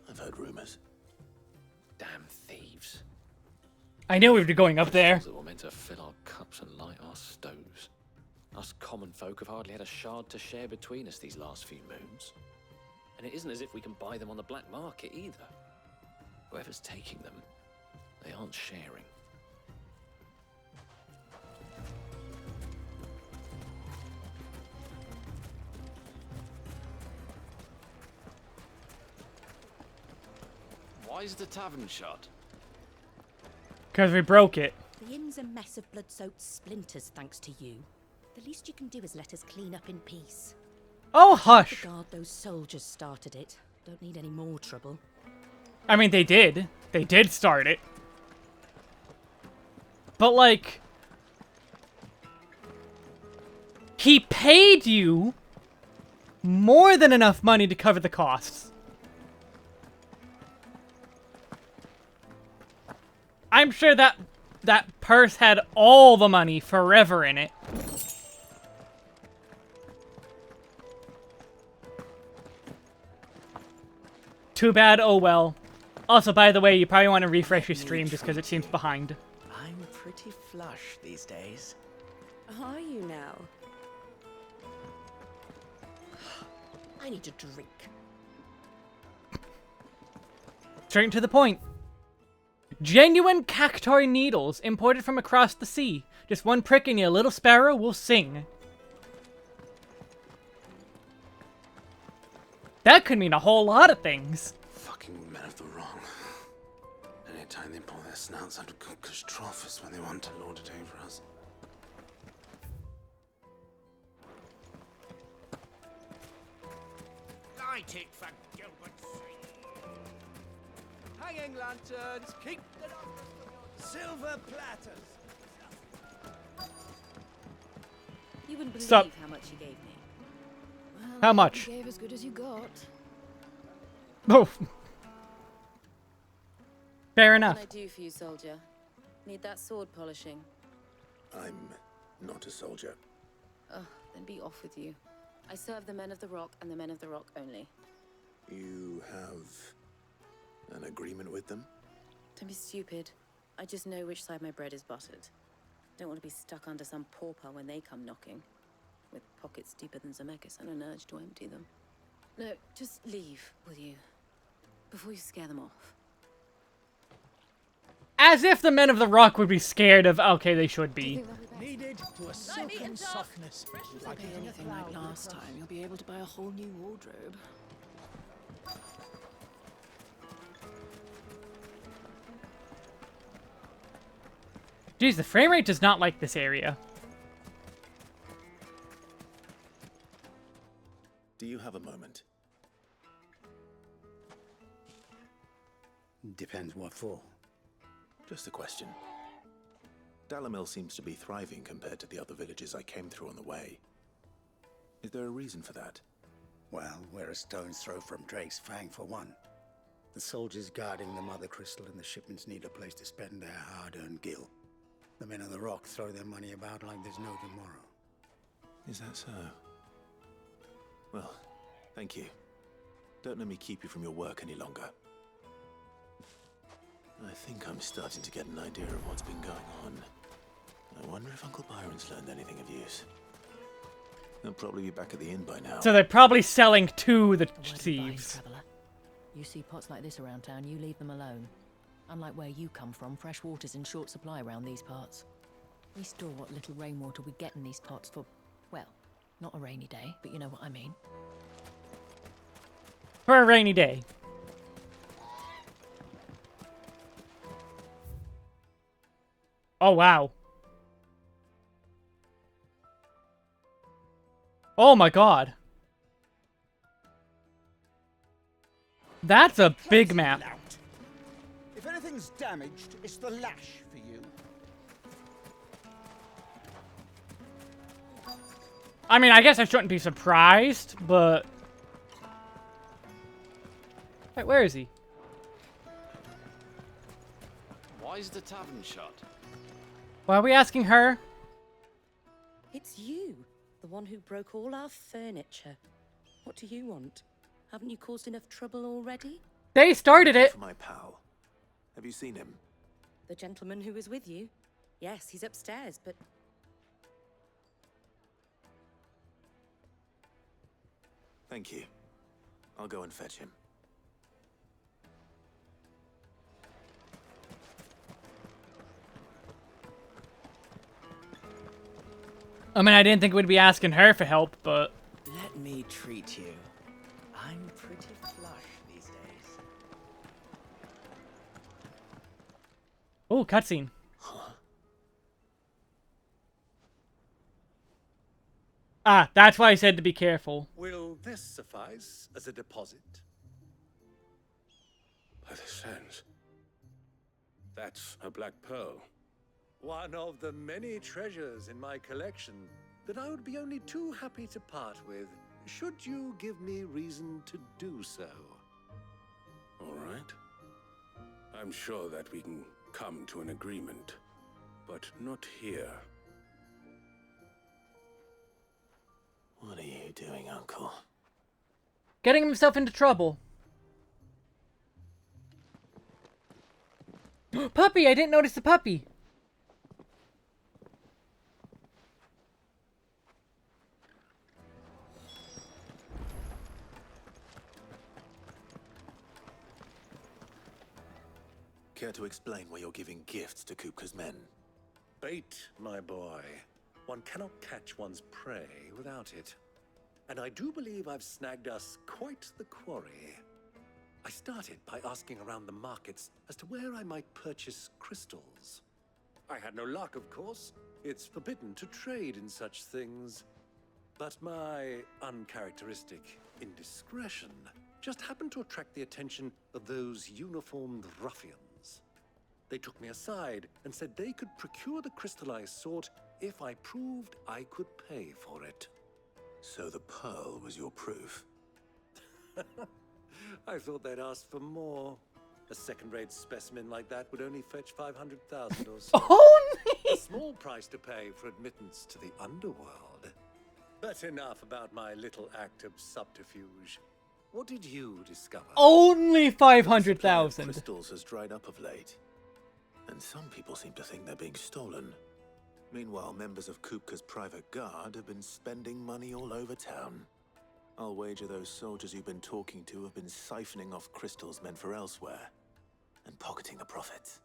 I've heard rumors. Damn thieves. I knew we were going up there. That were meant to fill our cups and light our stoves. Us common folk have hardly had a shard to share between us these last few moons. And it isn't as if we can buy them on the black market either. Whoever's taking them, they aren't sharing. Why is the tavern shut? Because we broke it. The inn's a mess of blood-soaked splinters, thanks to you. The least you can do is let us clean up in peace. Oh, hush! The guard those soldiers started it. Don't need any more trouble. I mean, they did. They did start it. But, like... he paid you more than enough money to cover the costs. I'm sure that purse had all the money forever in it. Too bad, oh well. Also, by the way, you probably want to refresh your stream just because it seems behind. I'm pretty flush these days. Are you now? I need a drink. Straight to the point. Genuine cactuar needles imported from across the sea. Just one prick and your little sparrow will sing. That could mean a whole lot of things. Fucking men of the wrong. Anytime they pull their snouts out of Cook's trough is when they want to lord it over us. Light it for Gilbert's sake. Hanging lanterns, keep the silver platters. You wouldn't believe Stop. how much you gave me. Well, How much? You gave as good as you got. Oh. Fair enough. What can I do for you, soldier? Need that sword polishing? I'm not a soldier. Oh, then be off with you. I serve the men of the rock and the men of the rock only. You have an agreement with them? Don't be stupid. I just know which side my bread is buttered. Don't want to be stuck under some pauper when they come knocking. With pockets deeper than Zemeckis and an urge to empty them. No, just leave, will you? Before you scare them off. As if the men of the rock would be scared of, okay, they should be. Needed to a silken softness. Like anything like last time, you'll be able to buy a whole new wardrobe. Geez, the frame rate does not like this area. Do you have a moment? Depends what for. Just a question. Dalamil seems to be thriving compared to the other villages I came through on the way. Is there a reason for that? Well, we're a stone's throw from Drake's Fang for one. The soldiers guarding the Mother Crystal and the shipments need a place to spend their hard-earned gil. The men of the rock throw their money about like there's no tomorrow. Is that so? Well, thank you. Don't let me keep you from your work any longer. I think I'm starting to get an idea of what's been going on. I wonder if Uncle Byron's learned anything of use. They'll probably be back at the inn by now. So they're probably selling to the thieves. Traveller. You see pots like this around town, you leave them alone. Unlike where you come from, fresh water's in short supply around these parts. We store what little rainwater we get in these pots for, well, not a rainy day, but you know what I mean. For a rainy day. Oh, wow. Oh my god. That's a big map. If anything's damaged, it's the lash for you. I mean, I guess I shouldn't be surprised, but... Wait, where is he? Why is the tavern shut? Why are we asking her? It's you, the one who broke all our furniture. What do you want? Haven't you caused enough trouble already? They started it. For my pal. Have you seen him? The gentleman who was with you? Yes, he's upstairs, but... Thank you. I'll go and fetch him. I mean, I didn't think we'd be asking her for help, but... Let me treat you. I'm pretty flush these days. Oh, cutscene. Ah, that's why I said to be careful. Will this suffice as a deposit? By the sands. That's a black pearl. One of the many treasures in my collection that I would be only too happy to part with, should you give me reason to do so. All right. I'm sure that we can come to an agreement, but not here. What are you doing, Uncle? Getting himself into trouble. Puppy! I didn't notice the puppy. Care to explain why you're giving gifts to Kupka's men? Bait, my boy. One cannot catch one's prey without it. And I do believe I've snagged us quite the quarry. I started by asking around the markets as to where I might purchase crystals. I had no luck, of course. It's forbidden to trade in such things. But my uncharacteristic indiscretion just happened to attract the attention of those uniformed ruffians. They took me aside and said they could procure the crystal I sought if I proved I could pay for it. So the pearl was your proof? I thought they'd ask for more. A second-rate specimen like that would only fetch 500,000 or so. A small price to pay for admittance to the underworld. But enough about my little act of subterfuge. What did you discover? Only The supply of 500,000. crystals has dried up of late, and some people seem to think they're being stolen. Meanwhile, members of Kupka's private guard have been spending money all over town. I'll wager those soldiers you've been talking to have been siphoning off crystals meant for elsewhere, and pocketing the profits.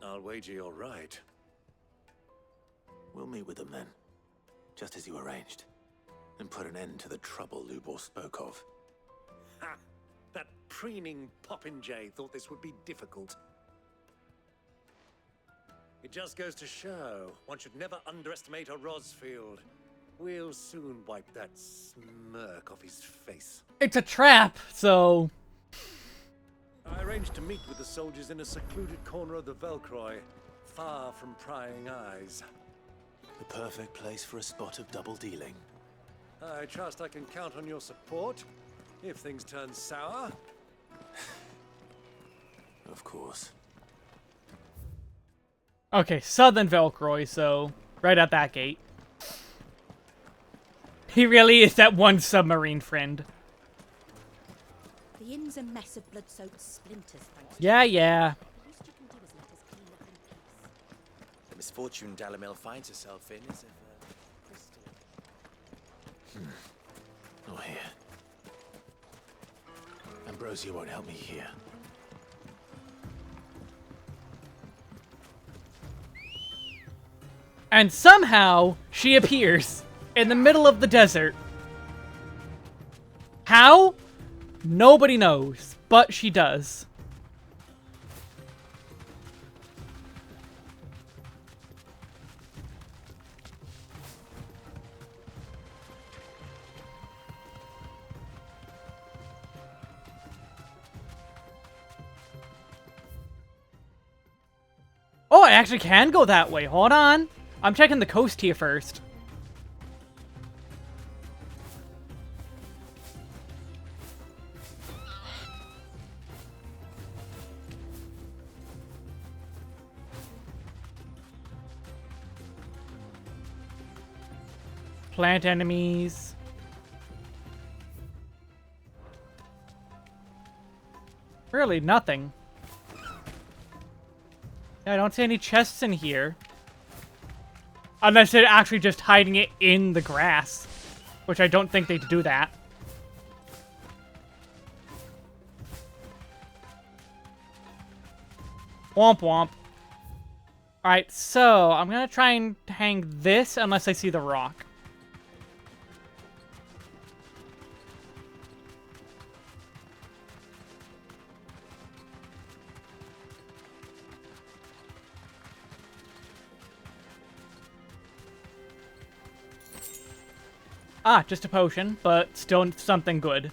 I'll wager you're right. We'll meet with them then, just as you arranged, and put an end to the trouble Lubor spoke of. Ha! That preening popinjay thought this would be difficult. It just goes to show one should never underestimate a Rosfield. We'll soon wipe that smirk off his face. It's a trap, so... I arranged to meet with the soldiers in a secluded corner of the Velcroy, far from prying eyes. The perfect place for a spot of double dealing. I trust I can count on your support if things turn sour. Of course. Okay, Southern Velcroy, so right at that gate. He really is that one submarine friend. The inn's a mess of blood-soaked splinters, thanks. Yeah, yeah. The least you can do is let us clean up in peace. The misfortune Dalamil finds herself in is of crystal. Oh, here. Ambrosia won't help me here. And somehow, she appears in the middle of the desert. How? Nobody knows, but she does. Oh, I actually can go that way. Hold on. I'm checking the coast here first. Plant enemies. Really, nothing. Yeah, I don't see any chests in here. Unless they're actually just hiding it in the grass. Which I don't think they'd do that. Womp womp. Alright, so I'm gonna try and hang this unless I see the rock. Ah, just a potion, but still something good.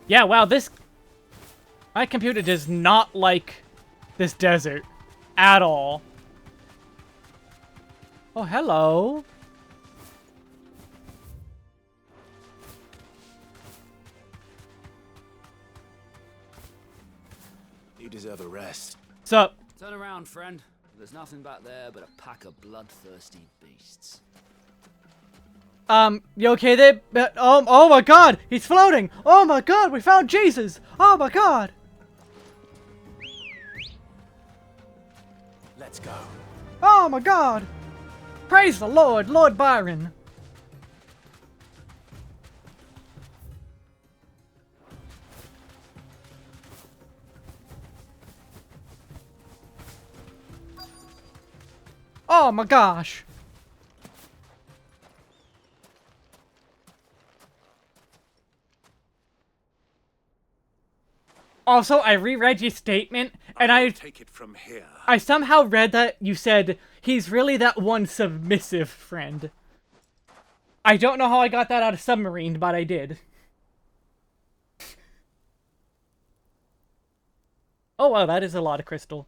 Yeah, wow, my computer does not like this desert at all. Oh, hello. You deserve a rest. What's up? Turn around, friend. There's nothing back there but a pack of bloodthirsty beasts. You okay there? Oh my god, he's floating! Oh my god, we found Jesus! Oh my god! Let's go. Oh my god! Praise the Lord, Lord Byron! Oh my gosh! Also, I reread your statement, and I take it from here. I somehow read that you said he's really that one submissive friend. I don't know how I got that out of Submarine, but I did. Oh wow, that is a lot of crystal.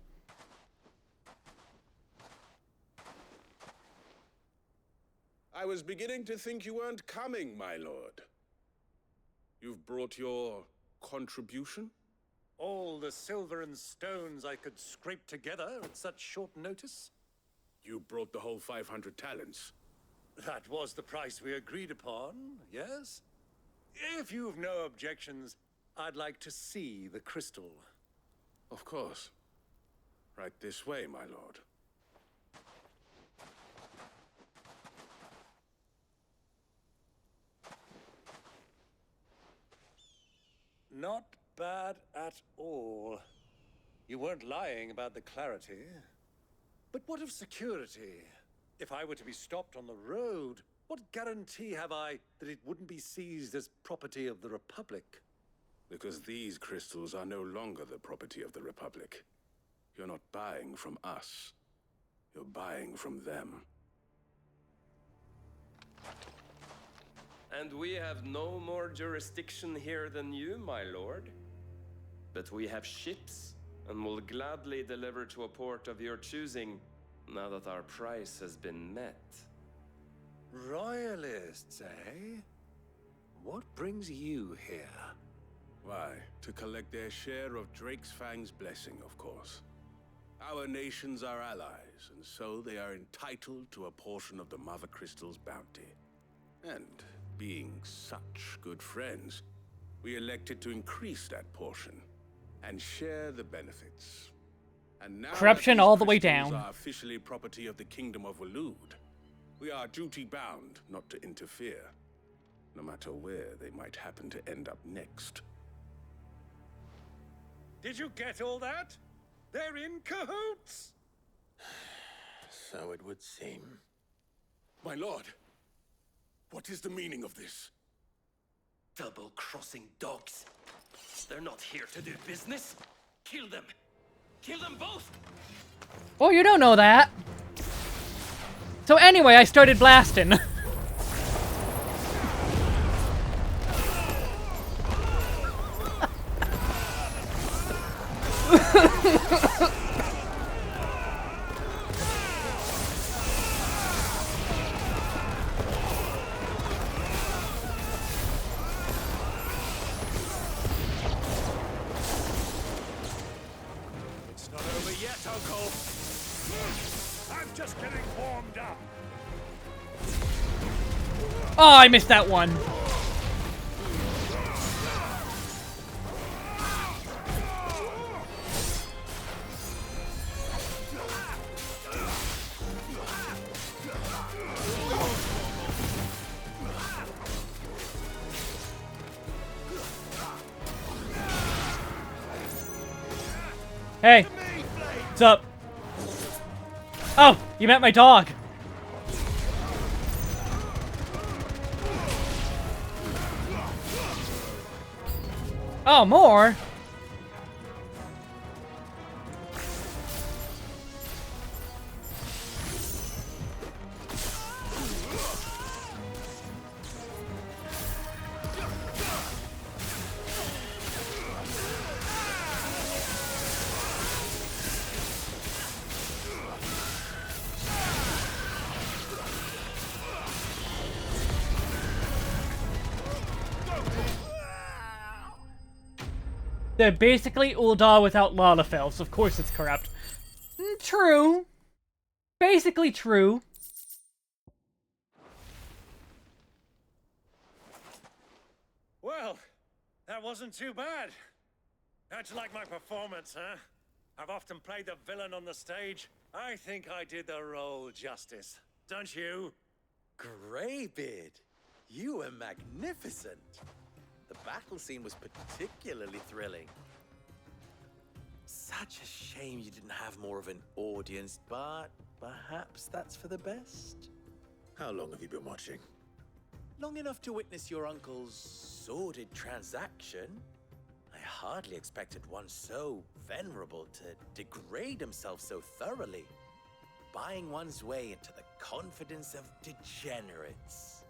I was beginning to think you weren't coming, my lord. You've brought your contribution? All the silver and stones I could scrape together at such short notice? You brought the whole 500 talents. That was the price we agreed upon, yes? If you've no objections, I'd like to see the crystal. Of course. Right this way, my lord. Not bad at all. You weren't lying about the clarity. But what of security? If I were to be stopped on the road, what guarantee have I that it wouldn't be seized as property of the Republic? Because these crystals are no longer the property of the Republic. You're not buying from us. You're buying from them. And we have no more jurisdiction here than you, my lord. But we have ships, and will gladly deliver to a port of your choosing, now that our price has been met. Royalists, eh? What brings you here? Why, to collect their share of Drake's Fang's blessing, of course. Our nations are allies, and so they are entitled to a portion of the Mother Crystal's bounty. And being such good friends, we elected to increase that portion and share the benefits. And now Corruption that these all the way crystals down. are officially property of the Kingdom of Waloed, we are duty-bound not to interfere, no matter where they might happen to end up next. Did you get all that? They're in cahoots! So it would seem. My lord, what is the meaning of this? Double-crossing dogs. They're not here to do business. Kill them. Kill them both. Oh, you don't know that. So anyway, I started blasting. It's not over yet, Uncle. I'm just getting warmed up. Oh, I missed that one. Hey, what's up? Oh, you met my dog. Oh, more? They're basically Ul'dah without Lalafels. Of course it's corrupt. True. Basically true. Well, that wasn't too bad. How'd you like my performance, huh? I've often played the villain on the stage. I think I did the role justice. Don't you? Greybeard, you were magnificent. The battle scene was particularly thrilling. Such a shame you didn't have more of an audience, but perhaps that's for the best. How long have you been watching? Long enough to witness your uncle's sordid transaction. I hardly expected one so venerable to degrade himself so thoroughly. Buying one's way into the confidence of degenerates.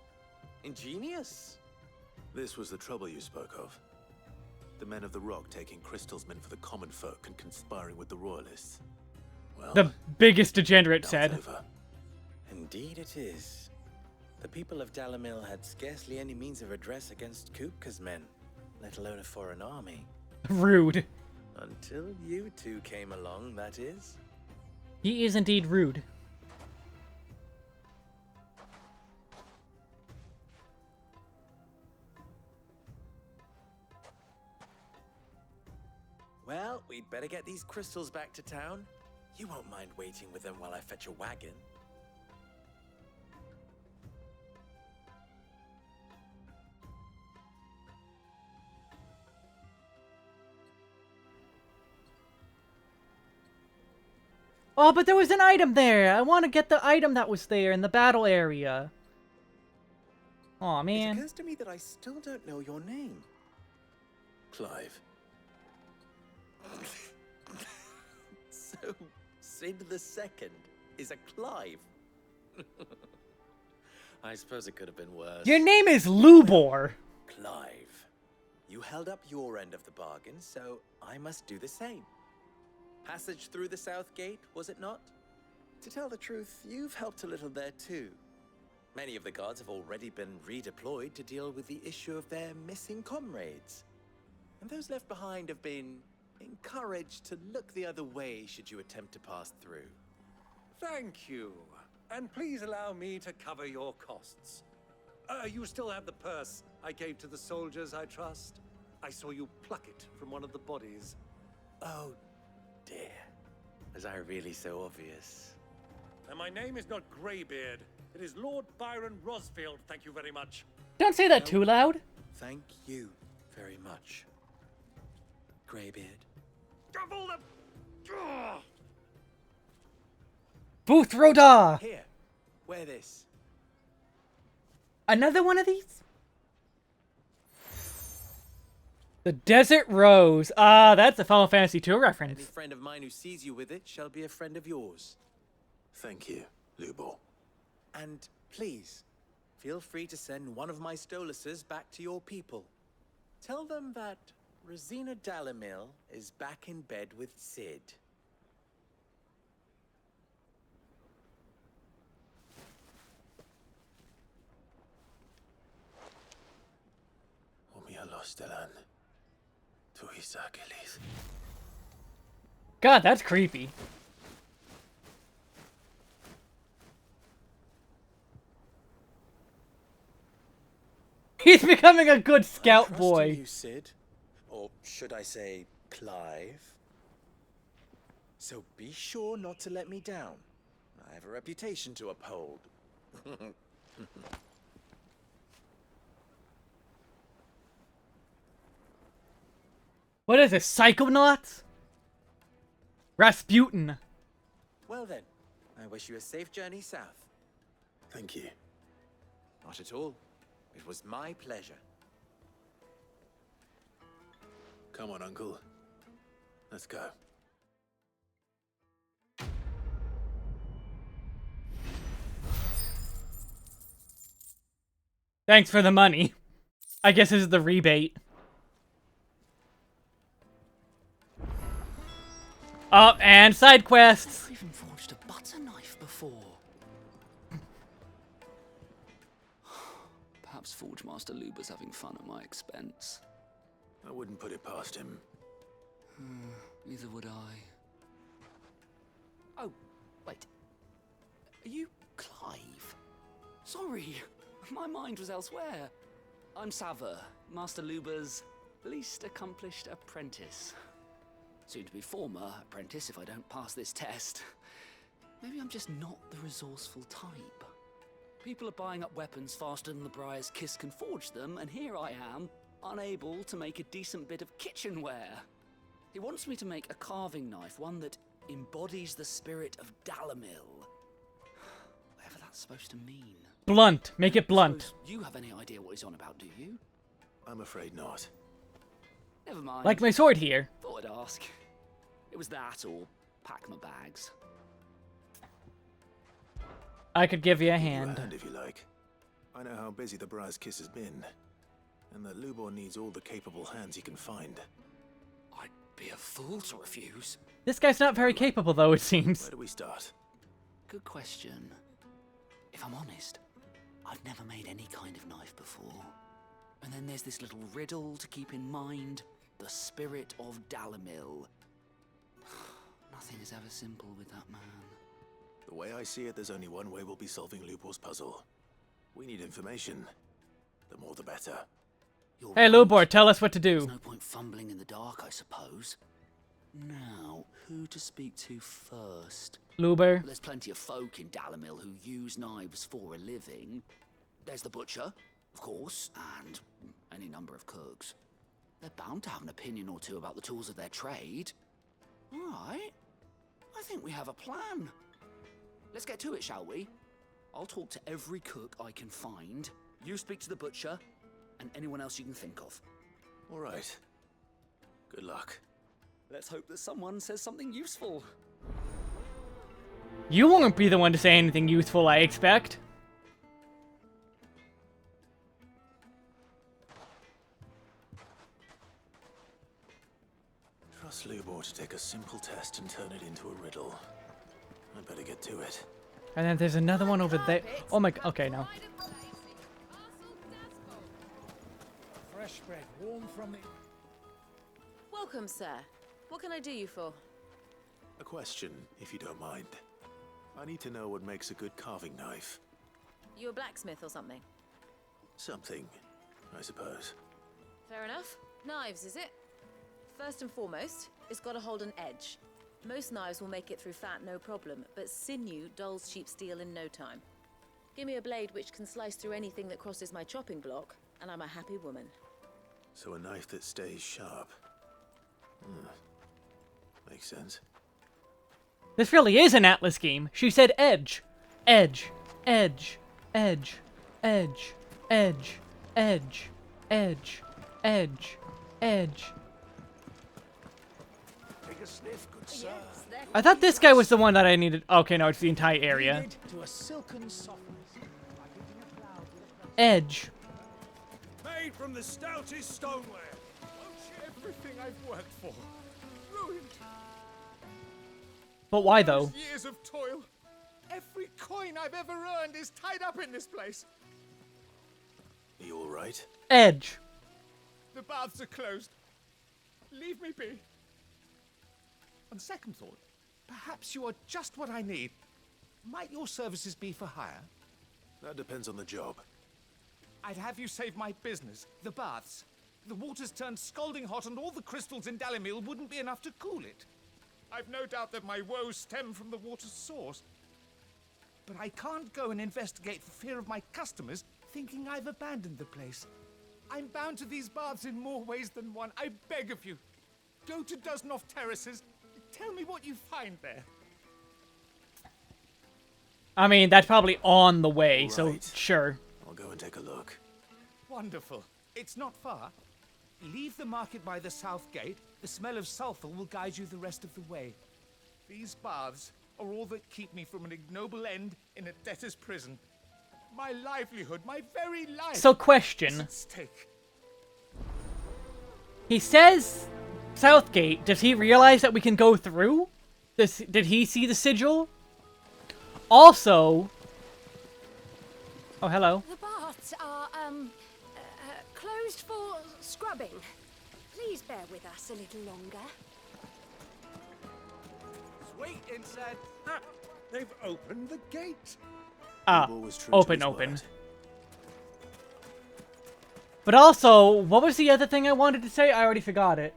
Ingenious. This was the trouble you spoke of. The men of the Rock taking Crystalsmen for the common folk and conspiring with the Royalists. Well, The biggest degenerate that's said. over. Indeed it is. The people of Dalamil had scarcely any means of redress against Kupka's men, let alone a foreign army. Rude. Until you two came along, that is. He is indeed rude. Well, we'd better get these crystals back to town. You won't mind waiting with them while I fetch a wagon. Oh, but there was an item there! I want to get the item that was there in the battle area. Aw, It man. occurs to me that I still don't know your name. Clive. So, Sid the Second is a Clive. I suppose it could have been worse. Your name is Lubor. Clive, you held up your end of the bargain, so I must do the same. Passage through the South Gate, was it not? To tell the truth, you've helped a little there too. Many of the guards have already been redeployed to deal with the issue of their missing comrades. And those left behind have been encouraged to look the other way should you attempt to pass through. Thank you. And please allow me to cover your costs. You still have the purse I gave to the soldiers, I trust? I saw you pluck it from one of the bodies. Oh, dear. Was I really so obvious? And my name is not Greybeard. It is Lord Byron Rosfield, thank you very much. Don't say that too loud. Thank you very much, Greybeard. Gavel them! Ugh! Booth Rodar! Here, wear this. Another one of these? The Desert Rose. Ah, that's a Final Fantasy II reference. Any friend of mine who sees you with it shall be a friend of yours. Thank you, Lubor. And please, feel free to send one of my Stoluses back to your people. Tell them that Rosina Dalamil is back in bed with Sid. God, that's creepy. He's becoming a good scout boy. You, Sid, or should I say, Clive. So be sure not to let me down. I have a reputation to uphold. What is this, Psychonauts? Rasputin. Well then, I wish you a safe journey south. Thank you. Not at all. It was my pleasure. Come on, Uncle. Let's go. Thanks for the money. I guess this is the rebate. Oh, and side quests. I've even forged a butter knife before. Perhaps Forge Master Luber's having fun at my expense. I wouldn't put it past him. Neither would I. Oh, wait. Are you Clive? Sorry, my mind was elsewhere. I'm Sava, Master Luber's least accomplished apprentice. Soon to be former apprentice if I don't pass this test. Maybe I'm just not the resourceful type. People are buying up weapons faster than the Briar's Kiss can forge them, and here I am, unable to make a decent bit of kitchenware. He wants me to make a carving knife, one that embodies the spirit of Dalamil. Whatever that's supposed to mean. Blunt. Make it blunt. Suppose you have any idea what he's on about, do you? I'm afraid not. Never mind. Like my sword here. Thought I'd ask. It was that or pack my bags. I could give you a hand. If you like. I know how busy the Briar's Kiss has been, and that Lubor needs all the capable hands he can find. I'd be a fool to refuse. This guy's not very capable, though, it seems. Where do we start? Good question. If I'm honest, I've never made any kind of knife before. And then there's this little riddle to keep in mind. The spirit of Dalamil. Nothing is ever simple with that man. The way I see it, there's only one way we'll be solving Lubor's puzzle. We need information. The more the better. Hey, Lubor, tell us what to do. There's no point fumbling in the dark, I suppose. Now, who to speak to first? Lubor. There's plenty of folk in Dalamil who use knives for a living. There's the butcher, of course, and any number of cooks. They're bound to have an opinion or two about the tools of their trade. All right. I think we have a plan. Let's get to it, shall we? I'll talk to every cook I can find. You speak to the butcher, and anyone else you can think of. All right. Good luck. Let's hope that someone says something useful. You won't be the one to say anything useful, I expect. Trust Lubor to take a simple test and turn it into a riddle. I'd better get to it. And then there's another one over there. Oh my... Okay, no. Fresh bread, warm from the... Welcome, sir. What can I do you for? A question, if you don't mind. I need to know what makes a good carving knife. You a blacksmith or something? Something, I suppose. Fair enough. Knives, is it? First and foremost, it's got to hold an edge. Most knives will make it through fat no problem, but sinew dulls cheap steel in no time. Give me a blade which can slice through anything that crosses my chopping block, and I'm a happy woman. So a knife that stays sharp. Makes sense. This really is an Atlas game. She said edge. Edge. Edge. Edge. Edge. Edge. Edge. Edge. Edge. Edge. Take a sniff, good sir. I thought this guy was the one that I needed. Okay, no, it's the entire area. To a silken softness. Edge. Made from the stoutest stoneware. Everything I've worked for. Ruined. But why though? Years of toil. Every coin I've ever earned is tied up in this place. Are you all right? Edge. The baths are closed. Leave me be. On second thought, perhaps you are just what I need. Might your services be for hire? That depends on the job. I'd have you save my business, the baths. The water's turned scalding hot and all the crystals in Dalimil wouldn't be enough to cool it. I've no doubt that my woes stem from the water's source. But I can't go and investigate for fear of my customers thinking I've abandoned the place. I'm bound to these baths in more ways than one. I beg of you. Go to Dusnoff Terraces. Tell me what you find there. I mean, that's probably on the way, Right. so sure. I'll go and take a look. Wonderful. It's not far. Leave the market by the south gate. The smell of sulfur will guide you the rest of the way. These baths are all that keep me from an ignoble end in a debtor's prison. My livelihood, my very life. So question. is at stake. He says Southgate. Does he realize that we can go through? Did he see the sigil? Also... Oh, hello. The baths are, closed for scrubbing. Please bear with us a little longer. Sweet inside. They've opened the gate. Ah, Bilbo was true to open, his open. word. But also, what was the other thing I wanted to say? I already forgot it.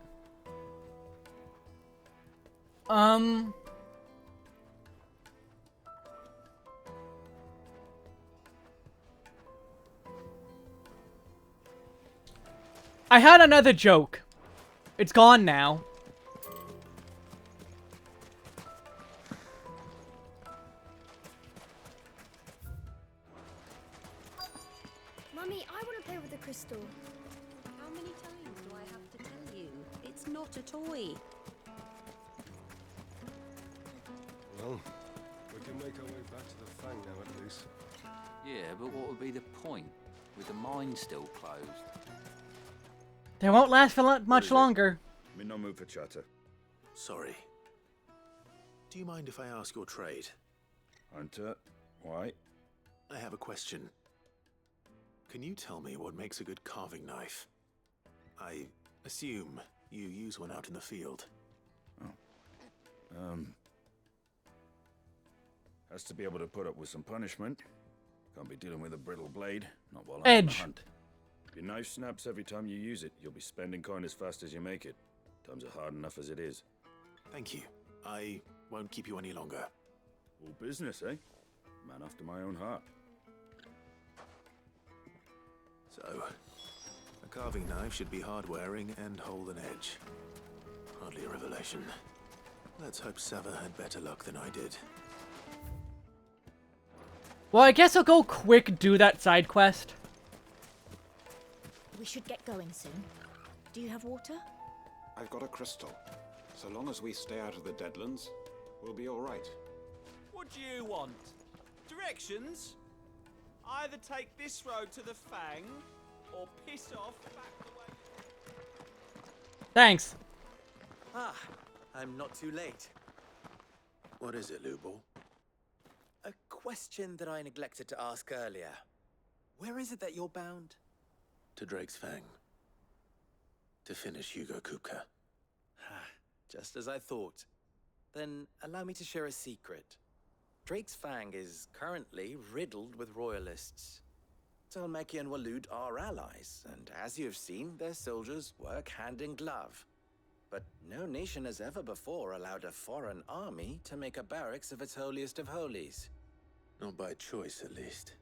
I had another joke. It's gone now. Mummy, I want to play with the crystal. How many times do I have to tell you? It's not a toy. Well, we can make our way back to the Fang now at least. Yeah, but what would be the point? With the mine still closed. They won't last for much longer. Me no move for chatter. Sorry. Do you mind if I ask your trade? Hunter, why? I have a question. Can you tell me what makes a good carving knife? I assume you use one out in the field. Has to be able to put up with some punishment. Can't be dealing with a brittle blade, not while I'm on Edge. the hunt. If your knife snaps every time you use it, you'll be spending coin as fast as you make it. Times are hard enough as it is. Thank you. I won't keep you any longer. All business, eh? Man after my own heart. So, a carving knife should be hard-wearing and hold an edge. Hardly a revelation. Let's hope Sava had better luck than I did. Well, I guess I'll go quick do that side quest. We should get going soon. Do you have water? I've got a crystal. So long as we stay out of the Deadlands, we'll be all right. What do you want? Directions? Either take this road to the Fang, or piss off back the way. Thanks. Ah, I'm not too late. What is it, Lubo? A question that I neglected to ask earlier. Where is it that you're bound? To Drake's Fang. To finish Hugo Kupka. Just as I thought. Then allow me to share a secret. Drake's Fang is currently riddled with royalists. Talmeki and Walud are allies, and as you have seen, their soldiers work hand in glove. but no nation has ever before allowed a foreign army to make a barracks of its holiest of holies. Not by choice, at least.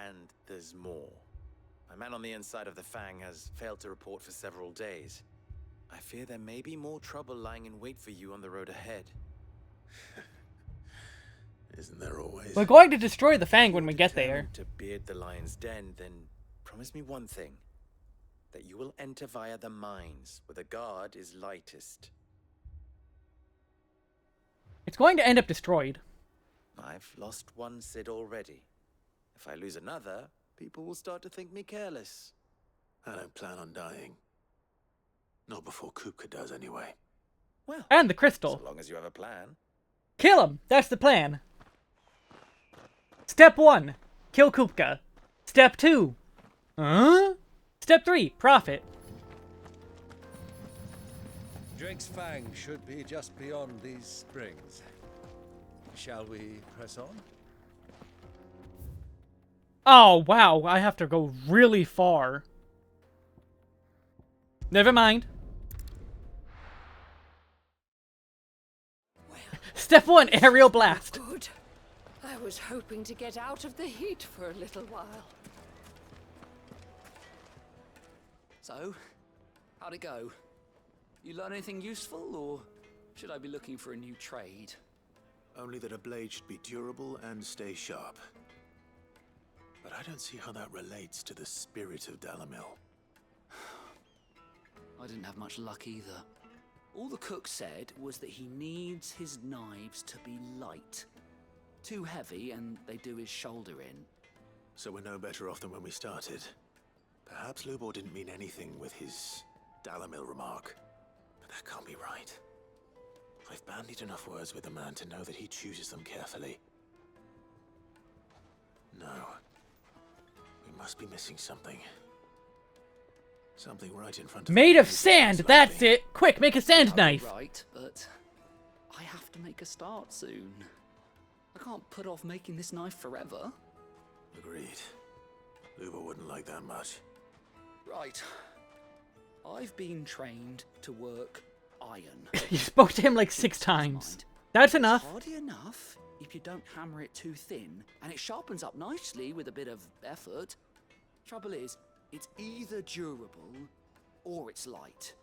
And there's more. My man on the inside of the Fang has failed to report for several days. I fear there may be more trouble lying in wait for you on the road ahead. Isn't there always? We're going to destroy the Fang when we get there. To beard the lion's den, then promise me one thing. That you will enter via the mines, where the guard is lightest. It's going to end up destroyed. I've lost one Cid already. If I lose another, people will start to think me careless. I don't plan on dying. Not before Kupka does, anyway. Well, and the crystal. So long as you have a plan. Kill him! That's the plan. Step 1. Kill Kupka. Step 2. Step 3. Profit. Drake's Fang should be just beyond these springs. Shall we press on? Oh, wow. I have to go really far. Never mind. Step 1. Aerial blast. Good. I was hoping to get out of the heat for a little while. So, how'd it go? You learn anything useful, or should I be looking for a new trade? Only that a blade should be durable and stay sharp. But I don't see how that relates to the spirit of Dalamil. I didn't have much luck either. All the cook said was that he needs his knives to be light. Too heavy and they do his shoulder in. So we're no better off than when we started. Perhaps Lubor didn't mean anything with his Dalamil remark. But that can't be right. I've bandied enough words with the man to know that he chooses them carefully. No. We must be missing something. Something right in front of Made of sand, that's it! Quick, make a sand knife! Right, but I have to make a start soon. I can't put off making this knife forever. Agreed. Lubor wouldn't like that much. Right. I've been trained to work iron. You spoke to him like 6 times. That's enough. It's hardy enough if you don't hammer it too thin, and it sharpens up nicely with a bit of effort. Trouble is, it's either durable or it's light,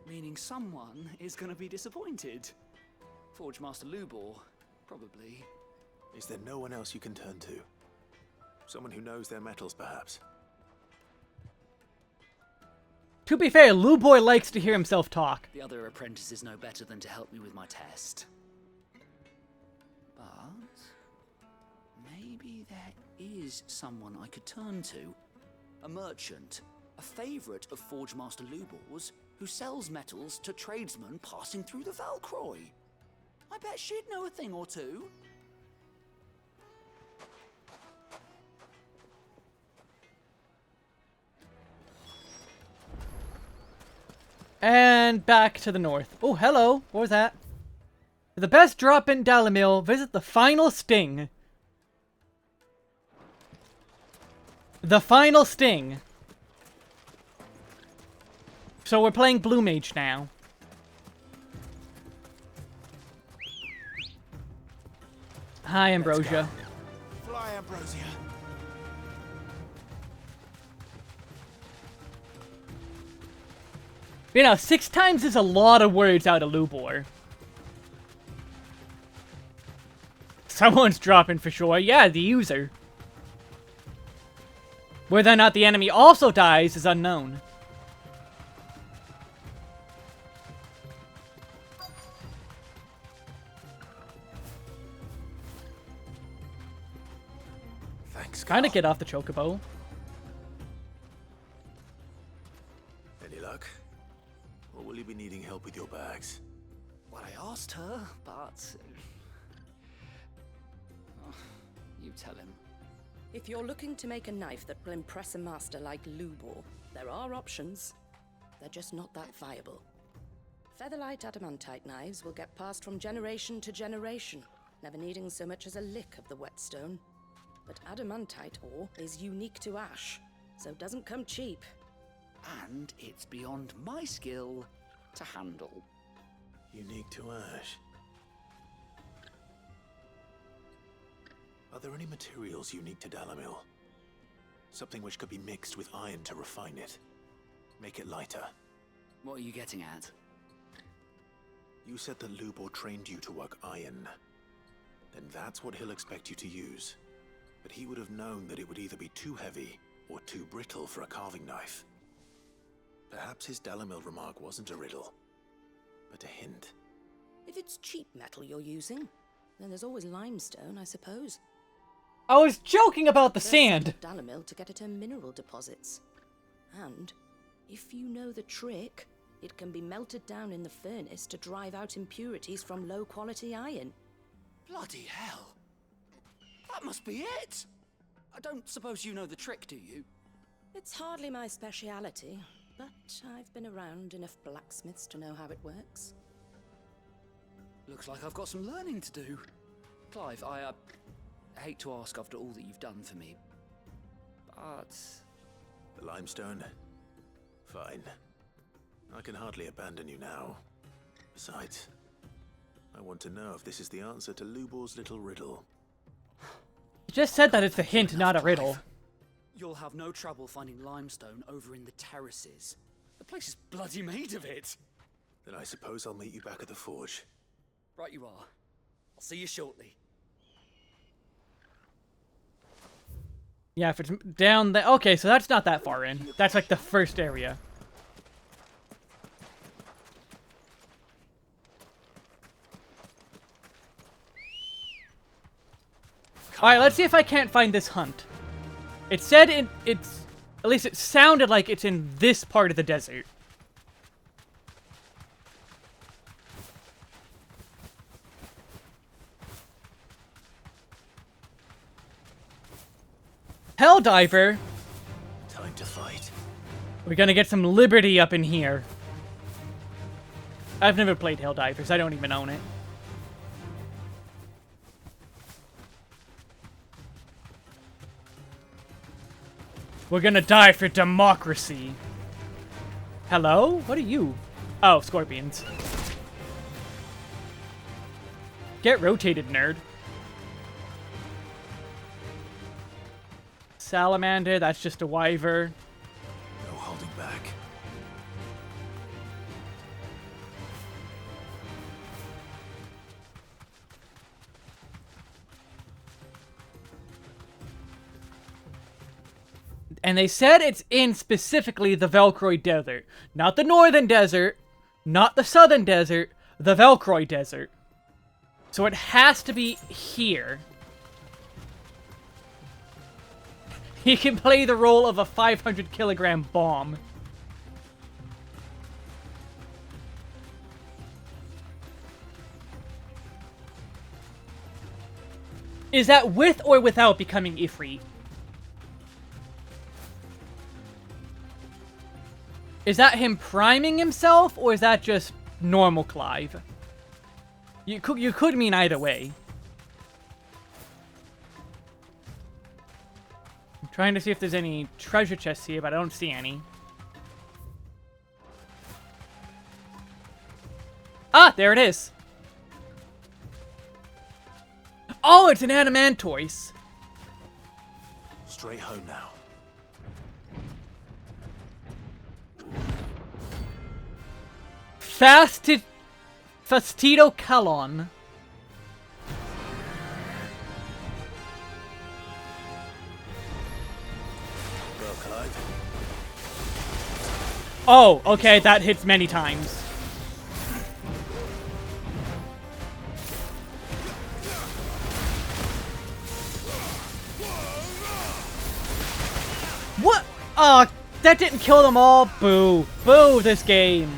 meaning someone is going to be disappointed. Forge Master Lubor, probably. Is there no one else you can turn to? Someone who knows their metals, perhaps? To be fair, Lubor likes to hear himself talk. The other apprentices know better than to help me with my test. But maybe there is someone I could turn to. A merchant, a favourite of Forge Master Lubor's, who sells metals to tradesmen passing through the Valcroy. I bet she'd know a thing or two. And back to the north. Oh, hello. What was that? For the best drop in Dalamil, visit the final sting. The final sting. So we're playing Blue Mage now. Hi, Ambrosia. Fly, Ambrosia. You know, 6 times is a lot of words out of Lubor. Someone's dropping for sure. Yeah, the user. Whether or not the enemy also dies is unknown. Thanks, Trying to get off the chocobo. Any luck? Or will you be needing help with your bags? Well, I asked her, but... Oh, you tell him. If you're looking to make a knife that will impress a master like Lubor, there are options. They're just not that viable. Featherlight adamantite knives will get passed from generation to generation, never needing so much as a lick of the whetstone. But adamantite ore is unique to ash, so it doesn't come cheap. And it's beyond my skill to handle. Unique to Ash. Are there any materials unique to Dalamil? Something which could be mixed with iron to refine it. Make it lighter. What are you getting at? You said that Lubor trained you to work iron. Then that's what he'll expect you to use. But he would have known that it would either be too heavy or too brittle for a carving knife. Perhaps his Dalamil remark wasn't a riddle, but a hint. If it's cheap metal you're using, then there's always limestone, I suppose. I was joking about the sand. Dalamil to get at her mineral deposits. And if you know the trick, it can be melted down in the furnace to drive out impurities from low-quality iron. Bloody hell! That must be it! I don't suppose you know the trick, do you? It's hardly my speciality, but I've been around enough blacksmiths to know how it works. Looks like I've got some learning to do. Clive, I hate to ask after all that you've done for me, but... The limestone? Fine. I can hardly abandon you now. Besides, I want to know if this is the answer to Lubor's little riddle. You just said that it's a hint, not a riddle. You'll have no trouble finding limestone over in the terraces. The place is bloody made of it. Then I suppose I'll meet you back at the forge. Right you are. I'll see you shortly. Yeah, if it's down there... Okay, so that's not that far in. That's like the first area. Alright, let's see if I can't find this hunt. It said it's... At least it sounded like it's in this part of the desert. Helldiver! Time to fight. We're gonna get some liberty up in here. I've never played Helldivers, I don't even own it. We're gonna die for democracy. Hello? What are you? Oh, scorpions. Get rotated, nerd. Salamander, that's just a wyvern. No holding back. And they said it's in specifically the Velcroy Desert. Not the Northern Desert, not the Southern Desert, the Velcroy Desert. So it has to be here. He can play the role of a 500-kilogram bomb. Is that with or without becoming Ifrit? Is that him priming himself, or is that just normal Clive? You could mean either way. I'm trying to see if there's any treasure chests here, but I don't see any. Ah, there it is. Oh, it's an Adamantoise. Straight home now. Fastido Calon. Well, Clive. Oh, okay, that hits many times. What? Oh, that didn't kill them all. Boo. Boo this game.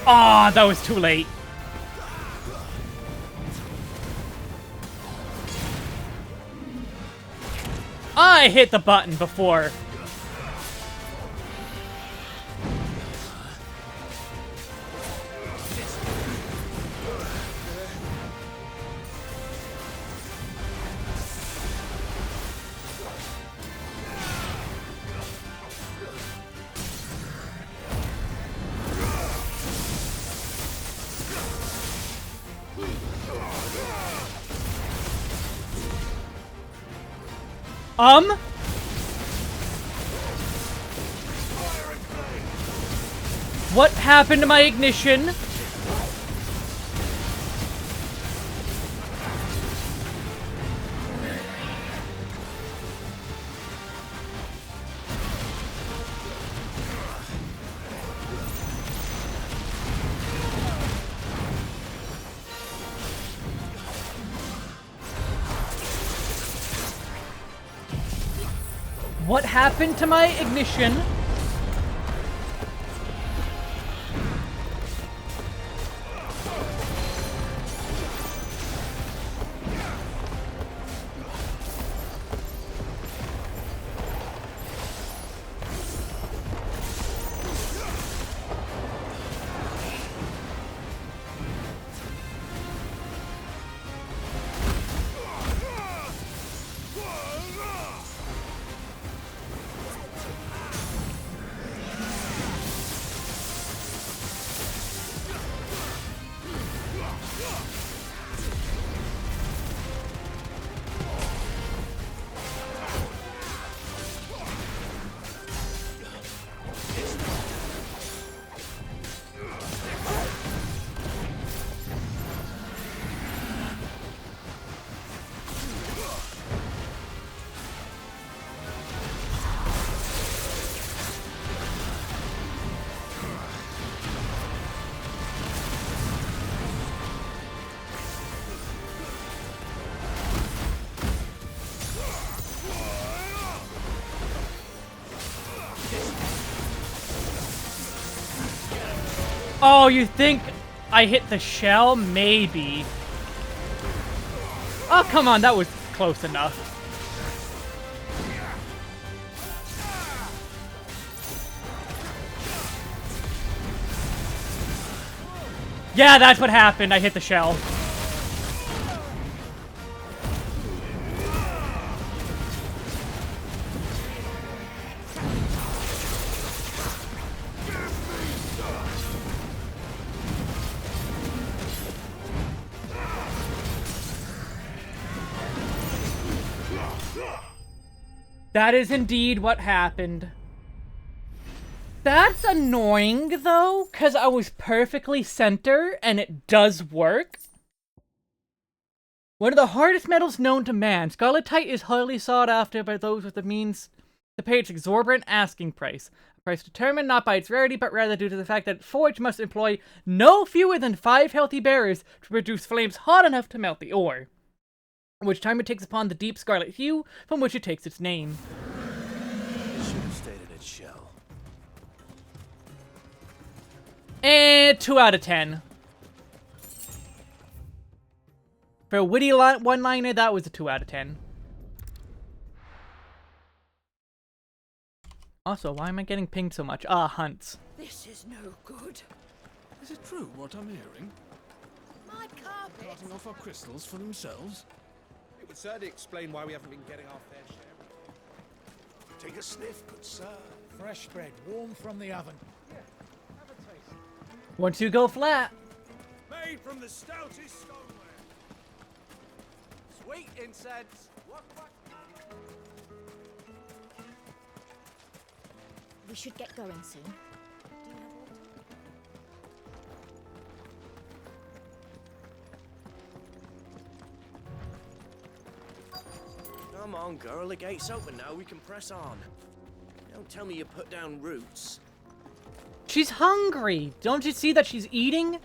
Ah, that was too late. I hit the button before. What happened to my ignition? What happened to my ignition? Oh, you think I hit the shell? Maybe. Oh, come on, that was close enough. Yeah, that's what happened. I hit the shell. That is indeed what happened. That's annoying, though, because I was perfectly center, and it does work. One of the hardest metals known to man, scarletite is highly sought after by those with the means to pay its exorbitant asking price. A price determined not by its rarity, but rather due to the fact that Forge must employ no fewer than 5 healthy bearers to produce flames hot enough to melt the ore. In which time it takes upon the deep scarlet hue from which it takes its name. It should have stayed in its shell. And 2 out of 10. For a witty one-liner, that was a 2 out of 10. Also, why am I getting pinged so much? Ah, hunts. This is no good. Is it true what I'm hearing? My carpet. Cutting off our crystals for themselves? It would certainly explain why we haven't been getting our fair share. Take a sniff, good sir. Fresh bread, warm from the oven. Yeah, have a taste. Once you go flat. Made from the stoutest stoneware. Sweet incense. What? We should get going soon. Come on, girl, the gate's open now, we can press on. Don't tell me you put down roots. She's hungry. Don't you see that she's eating?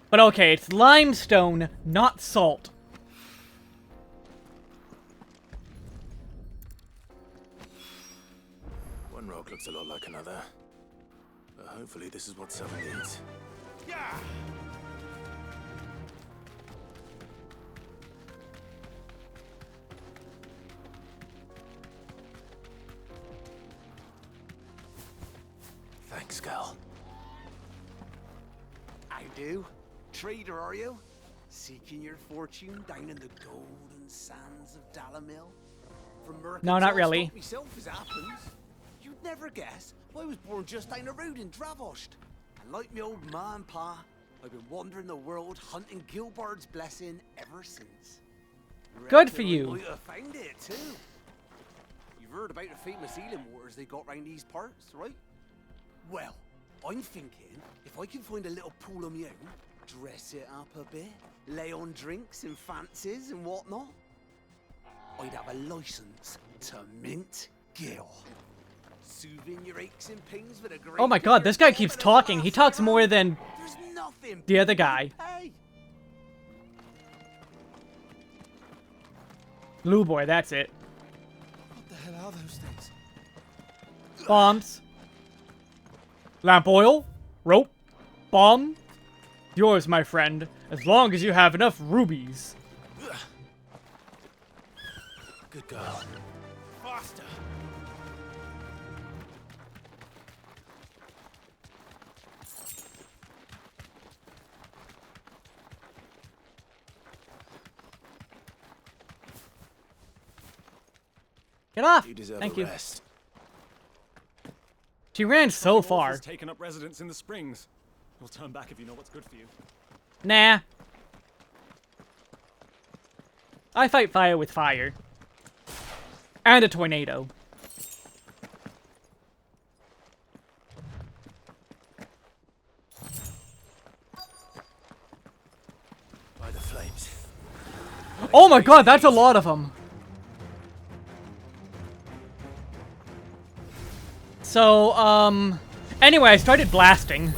But okay, it's limestone, not salt. One rock looks a lot like another. But hopefully this is what Sava needs. Yeah! Thanks, Gal. I do. Trader, are you? Seeking your fortune down in the golden sands of Dalamil? From No, not really. Myself as happens. You'd never guess. I was born just down the road in Dravost. And like me old ma and pa, I've been wandering the world hunting Gilbard's blessing ever since. Good for Reckon you. I might have found it too. You've heard about the famous healing waters they got round these parts, right? Well, I'm thinking if I can find a little pool of my own, dress it up a bit, lay on drinks and fancies and whatnot, I'd have a license to mint Gil. Soothing your aches and pains with a great Oh my god, this guy keeps talking. He talks more than the other guy. Luboy, that's it. What the hell are those things? Bombs. Lamp oil. Rope. Bomb. Yours, my friend, as long as you have enough rubies. Good girl. Faster. Get off! You deserve Thank a you. rest. She ran so Wolf far. has taken up residence in the springs. You'll turn back if you know what's good for you. Nah. I fight fire with fire. And a tornado. By the flames. Oh my god, that's a lot of them. So, anyway, I started blasting.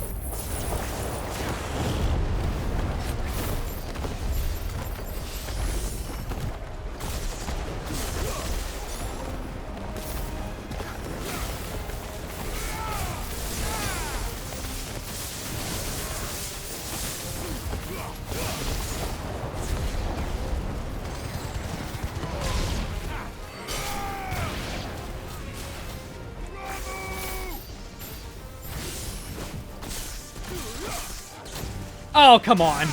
Oh, come on.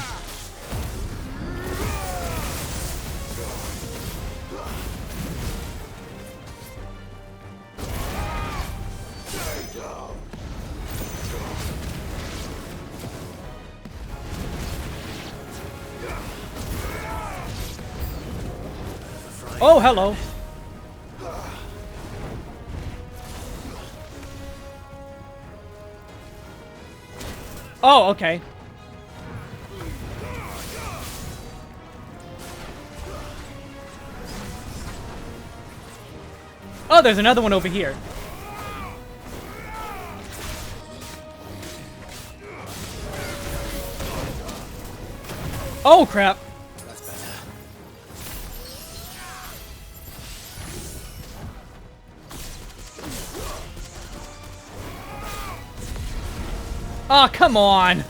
Oh, hello. Oh, okay. Oh, there's another one over here. Oh, crap. That's better. Oh, come on.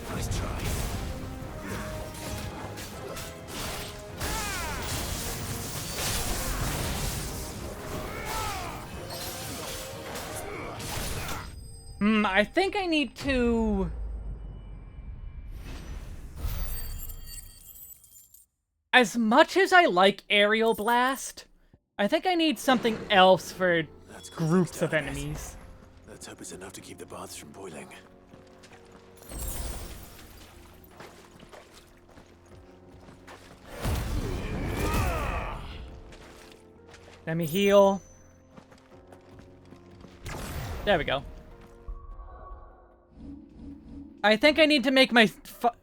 Nice try. I think I need to... As much as I like Aerial Blast, I think I need something else for groups of enemies. Let's hope it's enough to keep the baths from boiling. Let me heal. There we go. I think I need to make my...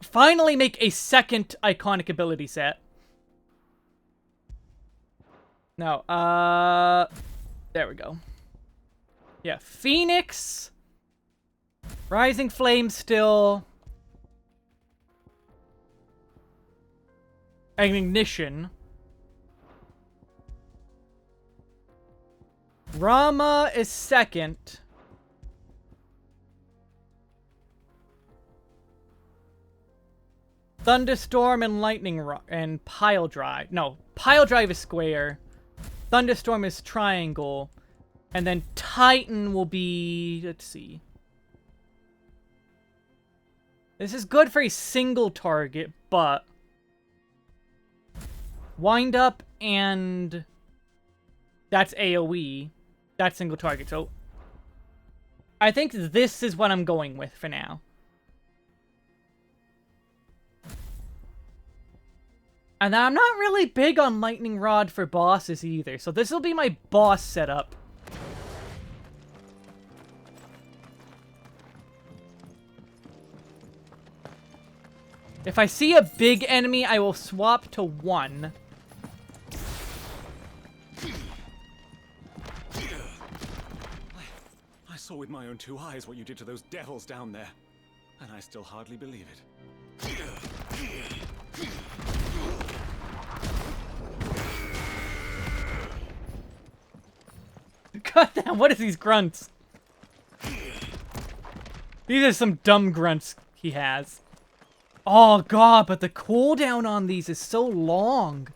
finally make a second iconic ability set. No, there we go. Yeah, Phoenix. Rising Flame still. And Ignition. Rama is second. Thunderstorm and Lightning and Pile Drive. No, Pile Drive is square. Thunderstorm is triangle. And then Titan will be... let's see. This is good for a single target, but... Wind Up and... that's AoE. That's single target, so... I think this is what I'm going with for now. And I'm not really big on Lightning Rod for bosses either, so this will be my boss setup. If I see a big enemy, I will swap to 1. I saw with my own 2 eyes what you did to those devils down there, and I still hardly believe it. God damn, what is these grunts? These are some dumb grunts he has. Oh god, but the cooldown on these is so long.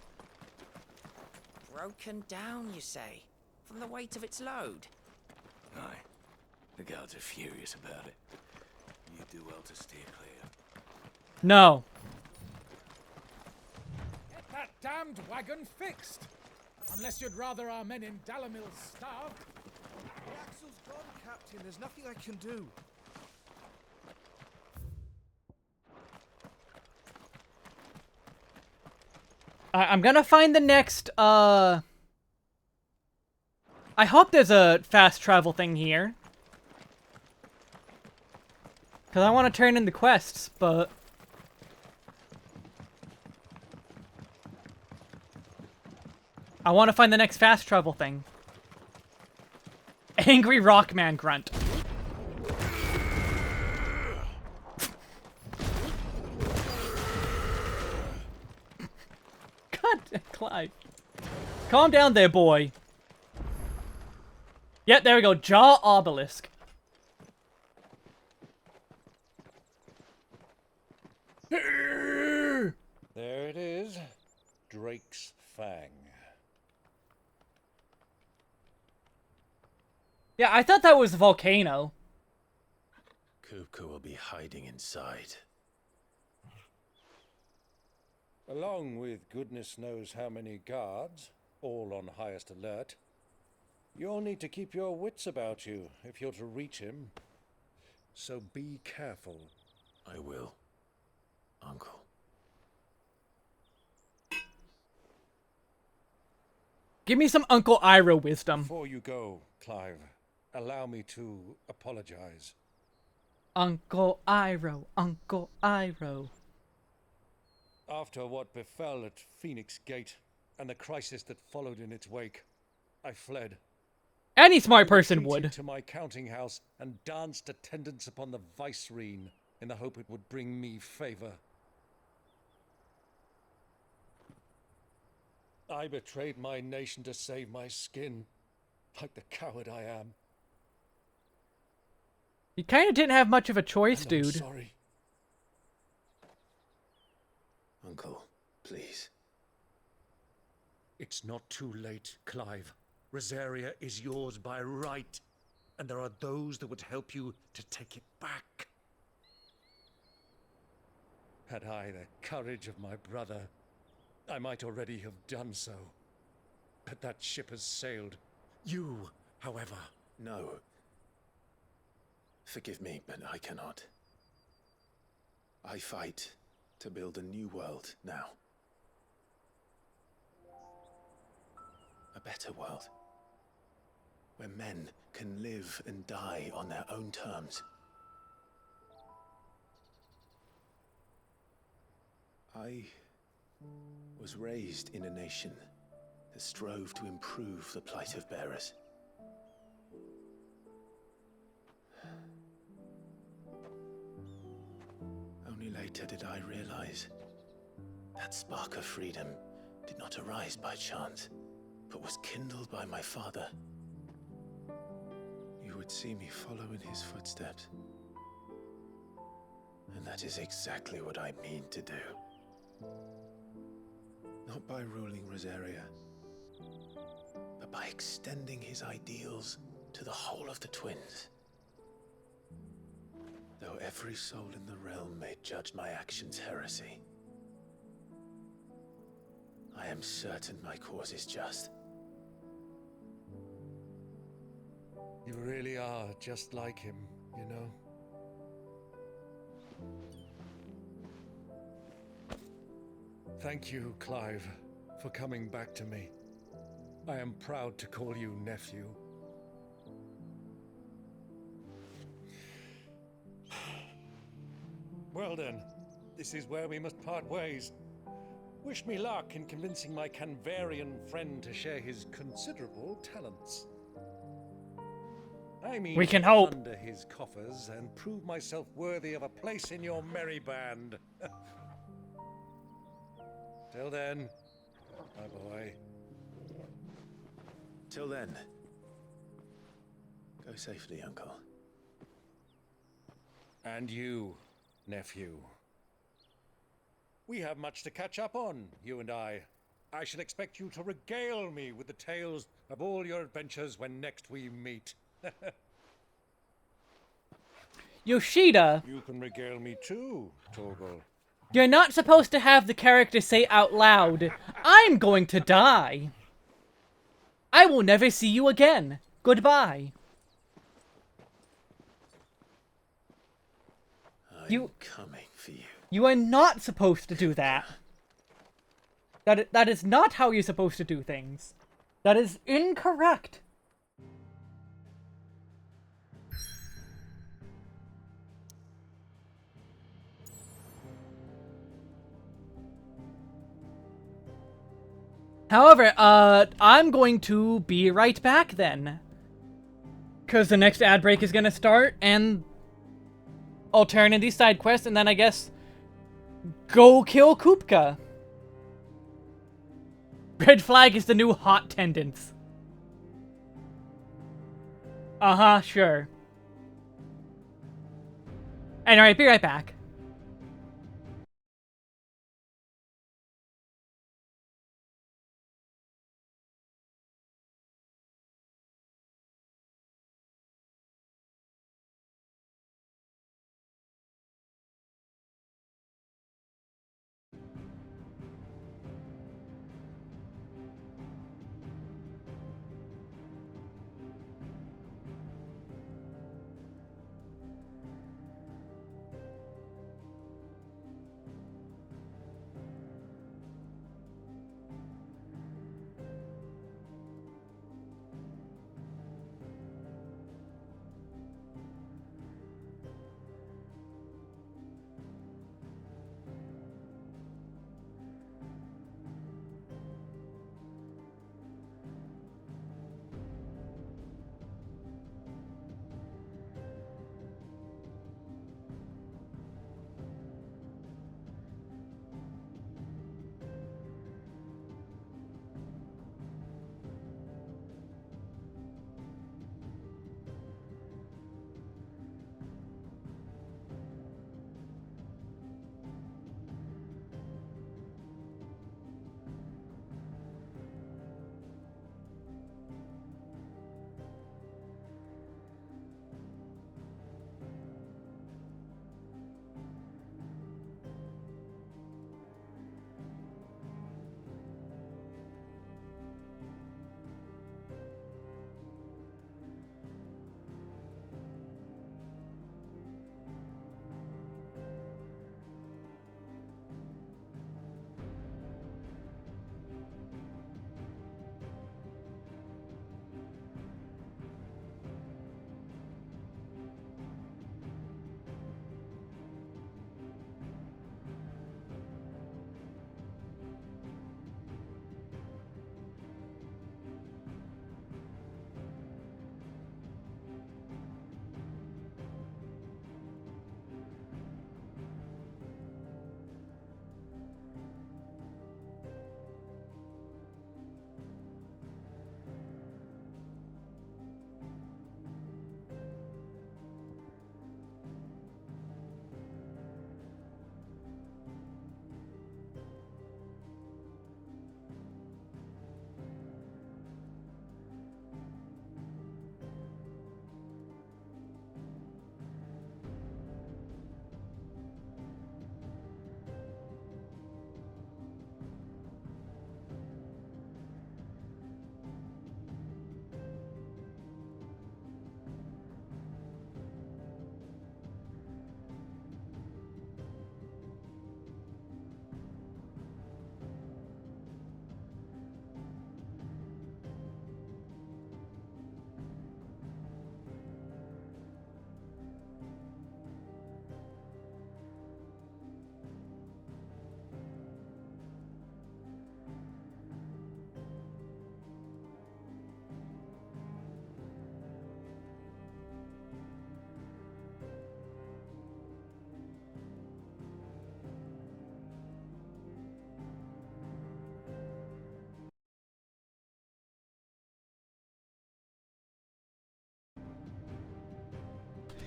Broken down, you say? From the weight of its load? Aye. The guards are furious about it. You do well to steer clear. No. Get that damned wagon fixed! Unless you'd rather our men in Dalamil starve. The axle's gone, Captain. There's nothing I can do. I'm gonna find the next, I hope there's a fast travel thing here. Because I want to turn in the quests, but... I want to find the next fast travel thing. Angry Rockman grunt. God, Clive. Calm down there, boy. Yep, there we go. Jaw Obelisk. There it is. Drake's Fang. Yeah, I thought that was a volcano. Kupka will be hiding inside. Along with goodness knows how many guards, all on highest alert, you'll need to keep your wits about you if you're to reach him. So be careful. I will, Uncle. Give me some Uncle Iroh wisdom. Before you go, Clive, allow me to apologize. Uncle Iroh, Uncle Iroh. After what befell at Phoenix Gate and the crisis that followed in its wake, I fled. Any smart person would. To my counting house and danced attendance upon the vicereine in the hope it would bring me favor. I betrayed my nation to save my skin, like the coward I am. You kind of didn't have much of a choice, dude. I'm sorry. Uncle, please. It's not too late, Clive. Rosaria is yours by right, and there are those that would help you to take it back. Had I the courage of my brother, I might already have done so. But that ship has sailed. You, however... No. Forgive me, but I cannot. I fight to build a new world now. A better world. Where men can live and die on their own terms. I was raised in a nation that strove to improve the plight of bearers. Only later did I realize that spark of freedom did not arise by chance, but was kindled by my father. You would see me follow in his footsteps. And that is exactly what I mean to do. Not by ruling Rosaria, but by extending his ideals to the whole of the twins. Though every soul in the realm may judge my actions heresy, I am certain my cause is just. You really are just like him, you know? Thank you, Clive, for coming back to me. I am proud to call you nephew. Well then, this is where we must part ways. Wish me luck in convincing my Canvarian friend to share his considerable talents. I mean, we can hope. Under his coffers and prove myself worthy of a place in your merry band. Till then, my boy. Till then, go safely, Uncle. And you, nephew. We have much to catch up on, you and I. I shall expect you to regale me with the tales of all your adventures when next we meet. Yoshida! You can regale me too, Torgal. You're not supposed to have the character say out loud, "I'm going to die. I will never see you again. Goodbye." I'm coming for you. You are not supposed to do that. That is not how you're supposed to do things. That is incorrect. However, I'm going to be right back then. Because the next ad break is going to start, and I'll turn in these side quests, and then I guess go kill Kupka. Red flag is the new hot tendance. Uh-huh, sure. Anyway, be right back.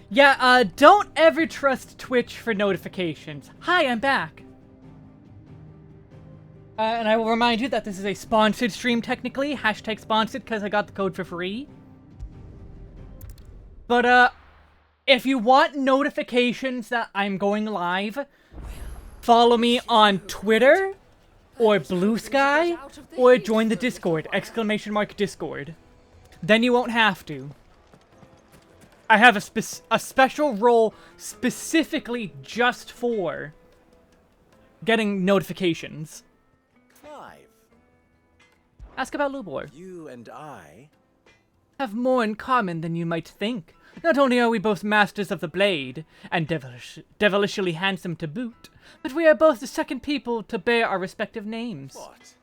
Yeah, don't ever trust Twitch for notifications. Hi, I'm back. And I will remind you that this is a sponsored stream, technically. Hashtag sponsored, because I got the code for free. But, if you want notifications that I'm going live, follow me on Twitter, or Blue Sky, or join the Discord, ! Discord. Then you won't have to. I have a special role specifically just for getting notifications. Clive. Ask about Lubor. You and I have more in common than you might think. Not only are we both masters of the blade, and devilishly handsome to boot, but we are both the second people to bear our respective names. What?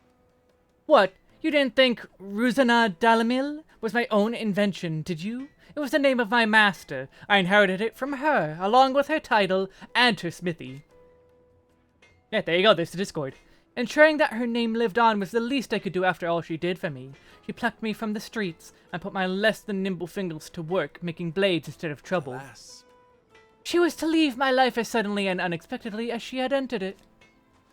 What? You didn't think Ruzana Dalamil was my own invention, did you? It was the name of my master. I inherited it from her, along with her title and her smithy. Yeah, there you go, there's the Discord. Ensuring that her name lived on was the least I could do after all she did for me. She plucked me from the streets and put my less than nimble fingers to work, making blades instead of trouble. Alas. She was to leave my life as suddenly and unexpectedly as she had entered it.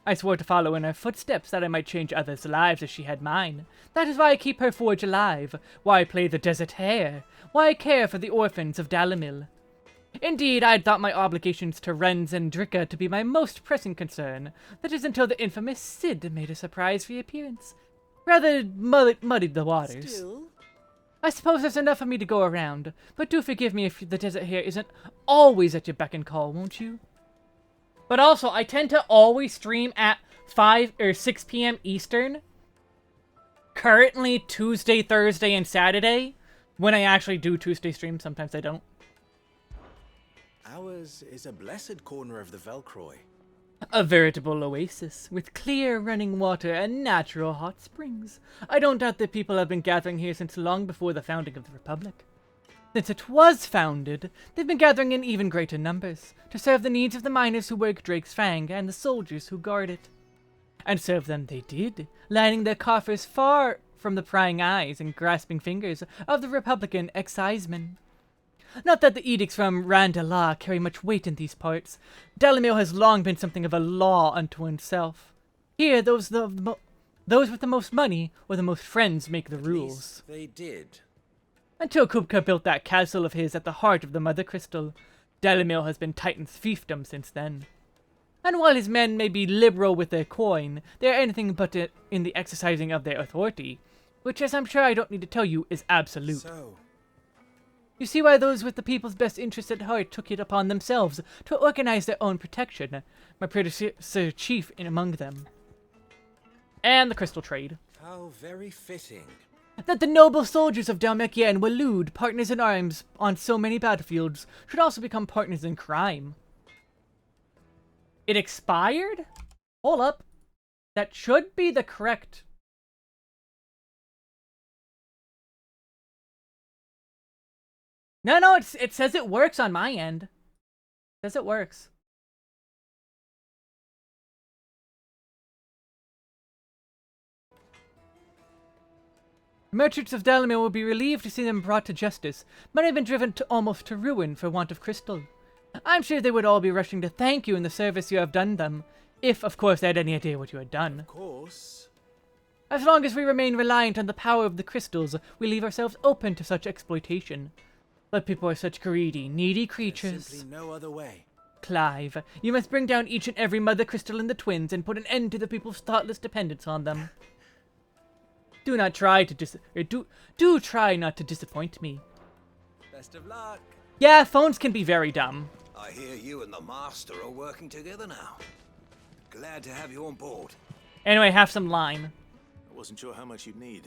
I swore to follow in her footsteps that I might change others' lives as she had mine. That is why I keep her forge alive, why I play the desert hare, why I care for the orphans of Dalamil. Indeed, I had thought my obligations to Renz and Dricka to be my most pressing concern. That is until the infamous Cid made a surprise reappearance. Rather muddied the waters. Still? I suppose there's enough for me to go around, but do forgive me if the desert hare isn't always at your beck and call, won't you? But also, I tend to always stream at 5 or 6 p.m. Eastern. Currently Tuesday, Thursday, and Saturday. When I actually do Tuesday streams, sometimes I don't. Ours is a blessed corner of the Velcroy. A veritable oasis, with clear running water and natural hot springs. I don't doubt that people have been gathering here since long before the founding of the Republic. Since it was founded, they've been gathering in even greater numbers, to serve the needs of the miners who work Drake's Fang and the soldiers who guard it. And serve them they did, lining their coffers far from the prying eyes and grasping fingers of the Republican excisemen. Not that the edicts from Randallah carry much weight in these parts. Dalamil has long been something of a law unto himself. Here, those with the most money or the most friends make the rules. They did. Until Kubka built that castle of his at the heart of the Mother Crystal, Dalamil has been Titan's fiefdom since then. And while his men may be liberal with their coin, they are anything but in the exercising of their authority, which, as I'm sure I don't need to tell you, is absolute. So, you see why those with the people's best interests at heart took it upon themselves to organize their own protection, my predecessor chief in among them. And the crystal trade. how very fitting. That the noble soldiers of Dalmekia and Walud, partners in arms on so many battlefields, should also become partners in crime. It expired? Hold up. That should be the correct... No, it says it works on my end. It says it works. Merchants of Dalamir will be relieved to see them brought to justice. Many have been driven almost to ruin for want of crystal. I'm sure they would all be rushing to thank you in the service you have done them, if, of course, they had any idea what you had done. Of course. As long as we remain reliant on the power of the crystals, we leave ourselves open to such exploitation. But people are such greedy, needy creatures. There's simply no other way. Clive, you must bring down each and every mother crystal in the twins and put an end to the people's thoughtless dependence on them. Do not try to do try not to disappoint me. Best of luck. Yeah, phones can be very dumb. I hear you and the Master are working together now. Glad to have you on board. Anyway, have some lime. I wasn't sure how much you'd need.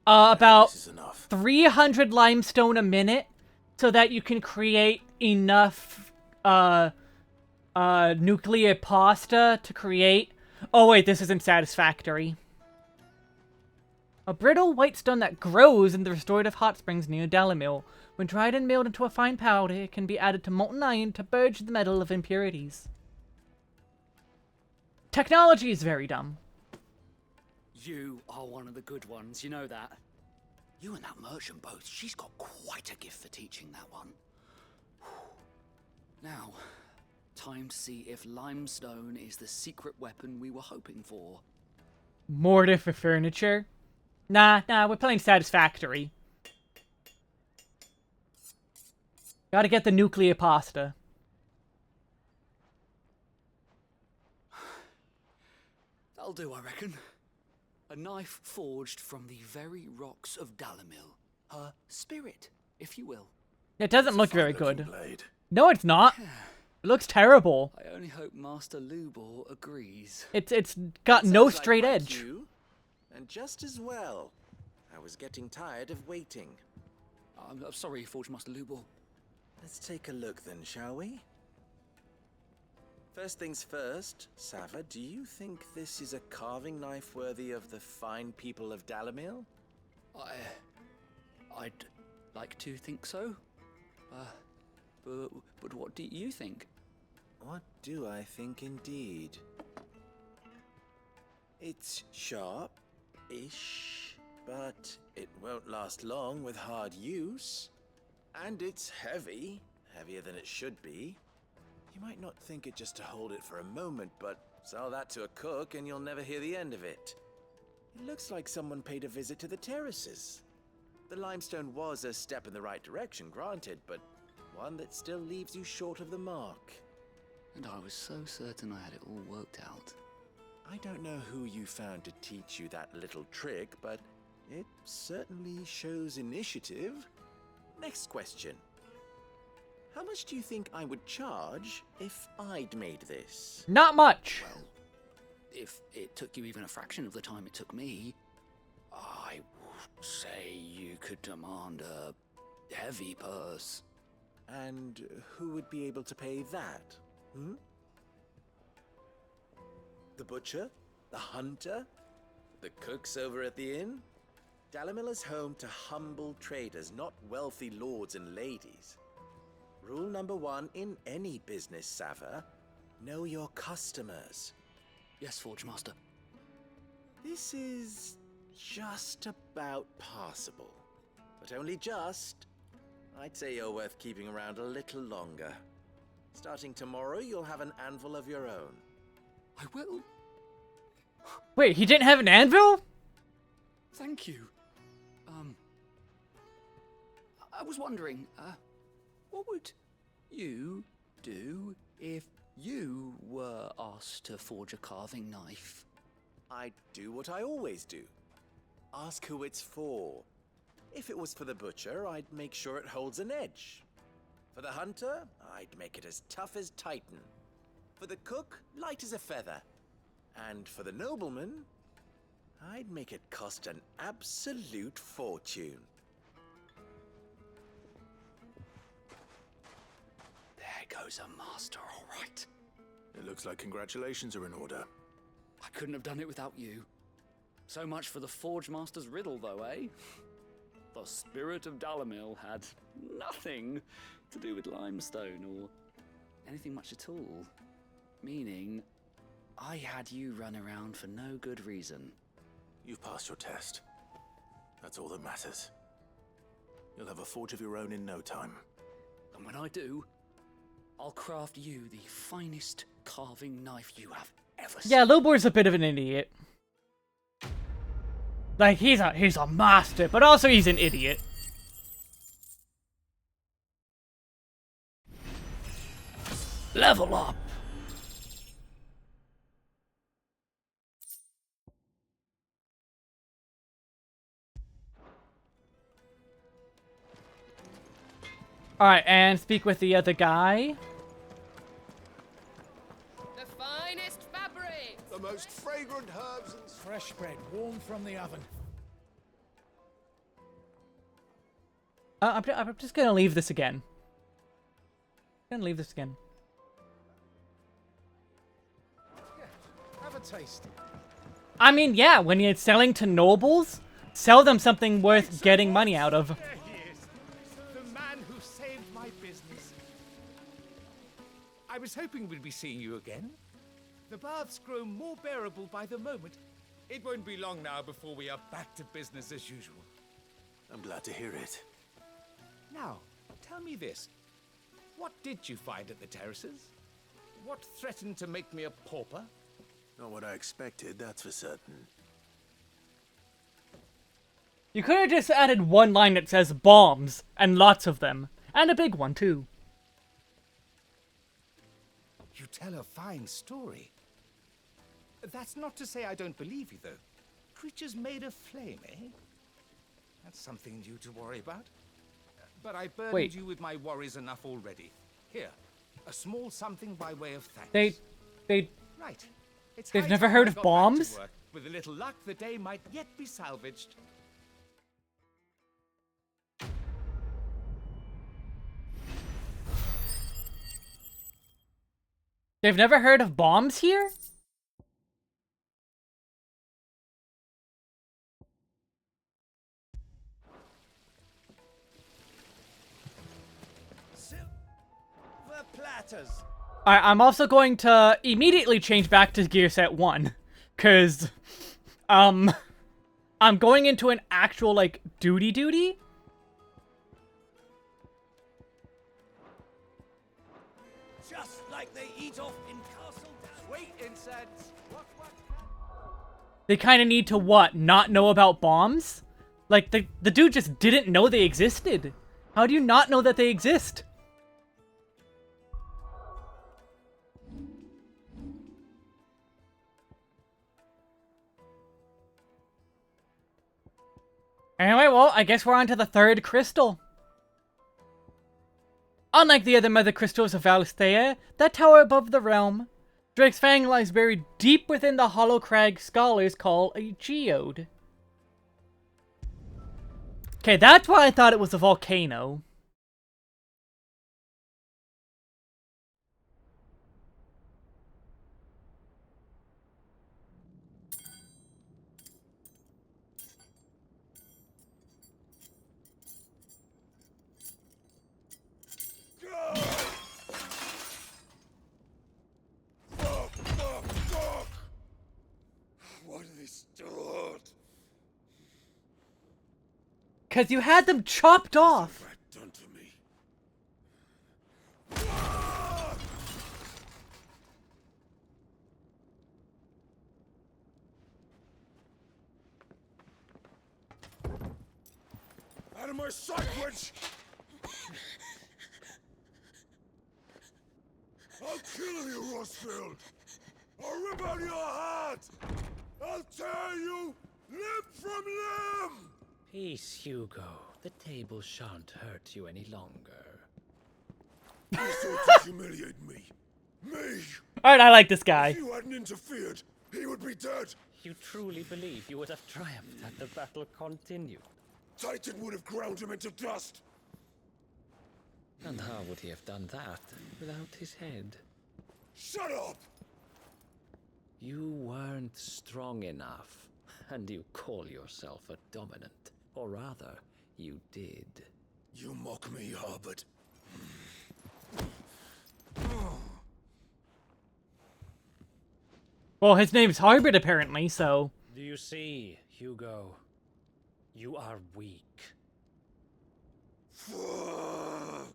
About This is enough. 300 limestone a minute, so that you can create enough nuclear pasta to create... Oh wait, this isn't satisfactory. A brittle white stone that grows in the restorative hot springs near Dalamil. When dried and milled into a fine powder, it can be added to molten iron to purge the metal of impurities. Technology is very dumb. You are one of the good ones, you know that. You and that merchant both, she's got quite a gift for teaching that one. Now, time to see if limestone is the secret weapon we were hoping for. Mortar for furniture? Nah, we're playing Satisfactory. Gotta get the nuclear pasta. That'll do, I reckon. A knife forged from the very rocks of Dalimil. Her spirit, if you will. It doesn't look very good. No, it's not. It looks terrible. I only hope Master Lubor agrees. It's got no Sounds like straight my edge. cue, and just as well. I was getting tired of waiting. I'm sorry, Forge Master Lubor. Let's take a look then, shall we? First things first, Sava, do you think this is a carving knife worthy of the fine people of Dalimil? I'd like to think so. But what do you think? What do I think indeed? It's sharp-ish, but it won't last long with hard use. And it's heavy, heavier than it should be. You might not think it just to hold it for a moment, but sell that to a cook and you'll never hear the end of it. It looks like someone paid a visit to the terraces. The limestone was a step in the right direction, granted, but one that still leaves you short of the mark. And I was so certain I had it all worked out. I don't know who you found to teach you that little trick, but it certainly shows initiative. Next question. How much do you think I would charge if I'd made this? Not much. Well, if it took you even a fraction of the time it took me, I would say you could demand a heavy purse. And who would be able to pay that? The butcher? The hunter? The cooks over at the inn? Dalimil is home to humble traders, not wealthy lords and ladies. Rule number 1 in any business, Sava, know your customers. Yes, Forge Master. This is just about passable, but only just. I'd say you're worth keeping around a little longer. Starting tomorrow, you'll have an anvil of your own. I will. Wait, he didn't have an anvil? Thank you. I was wondering, what would you do if you were asked to forge a carving knife? I'd do what I always do. Ask who it's for. If it was for the butcher, I'd make sure it holds an edge. For the hunter, I'd make it as tough as Titan. For the cook, light as a feather. And for the nobleman, I'd make it cost an absolute fortune. There goes a master, all right. It looks like congratulations are in order. I couldn't have done it without you. So much for the Forge Master's riddle, though, eh? The spirit of Dalimil had nothing to do with limestone or anything much at all. Meaning, I had you run around for no good reason. You've passed your test. That's all that matters. You'll have a forge of your own in no time. And when I do, I'll craft you the finest carving knife you have ever seen. Yeah, Lubor's a bit of an idiot. Like, he's a master, but also he's an idiot. Level up! Alright, and speak with the other guy. The finest fabric! The most fragrant herbs and... Fresh bread, warm from the oven. I'm just gonna leave this again. Have a taste. I mean, yeah, when you're selling to nobles, sell them something worth getting money out of. There he is. The man who saved my business. I was hoping we'd be seeing you again. The baths grow more bearable by the moment. It won't be long now before we are back to business as usual. I'm glad to hear it. Now, tell me this. What did you find at the terraces? What threatened to make me a pauper? Not what I expected, that's for certain. You could have just added one line that says bombs, and lots of them. And a big one, too. You tell a fine story. That's not to say I don't believe you, though. Creatures made of flame, eh? That's something new to worry about. But I burdened you with my worries enough already. Here, a small something by way of thanks. Right. It's They've high never time heard I of got back to bombs? work. With a little luck, the day might yet be salvaged. They've never heard of bombs here? Silver platters. Alright, I'm also going to immediately change back to Gear Set 1. Cause, I'm going into an actual, like, duty. Just like they eat off in Castle Sweet incense. They kind of need to, what, not know about bombs? Like, the dude just didn't know they existed. How do you not know that they exist? Anyway, well, I guess we're on to the third crystal. Unlike the other mother crystals of Valisthea, that tower above the realm, Drake's Fang lies buried deep within the hollow crag scholars call a geode. Okay, that's why I thought it was a volcano. Why do they start? Cause you had them chopped off. Done to me. Out of my sight, witch! I'll kill you, Rosfield! I'll rip out your heart! I'll tear you limb from limb! Peace, Hugo. The table shan't hurt you any longer. You sought to humiliate me. Me! Alright, I like this guy. If you hadn't interfered, he would be dead. You truly believe you would have triumphed had the battle continued? Titan would have ground him into dust. And how would he have done that without his head? Shut up! You weren't strong enough, and you call yourself a dominant. Or rather, you did. You mock me, Harbert. Well, his name's Harbert apparently, so... Do you see, Hugo? You are weak. Fuck.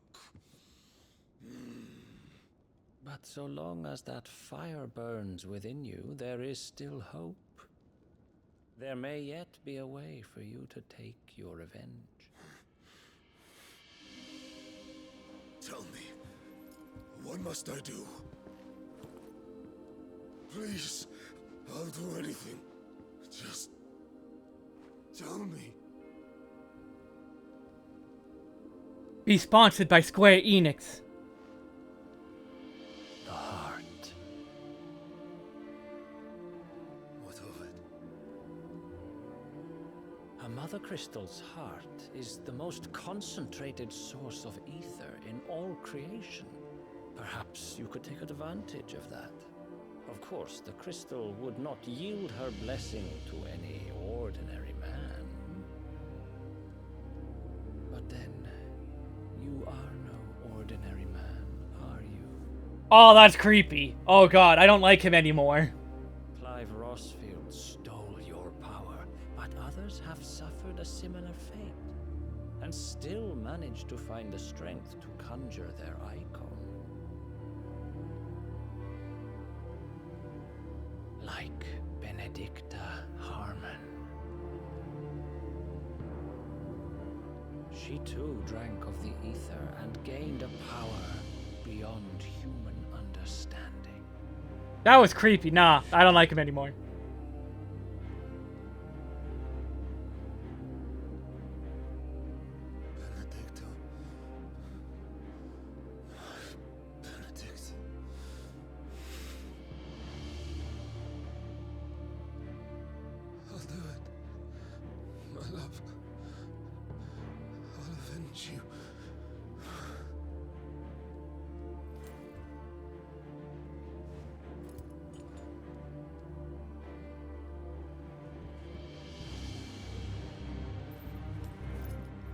But so long as that fire burns within you, there is still hope. There may yet be a way for you to take your revenge. Tell me, what must I do? Please, I'll do anything. Just tell me. Be sponsored by Square Enix. The heart. What of it? A mother crystal's heart is the most concentrated source of ether in all creation. Perhaps you could take advantage of that. Of course, the crystal would not yield her blessing to any ordinary man. But then, you are no ordinary man, are you? Oh, that's creepy. Oh god, I don't like him anymore. Clive Rosfield stole your power, but others have suffered a similar fate. and still managed to find the strength to conjure their icon. Like Benedicta Harmon. She too drank of the ether and gained a power beyond human understanding. That was creepy. Nah, I don't like him anymore. I'll do it. My love. I'll avenge you.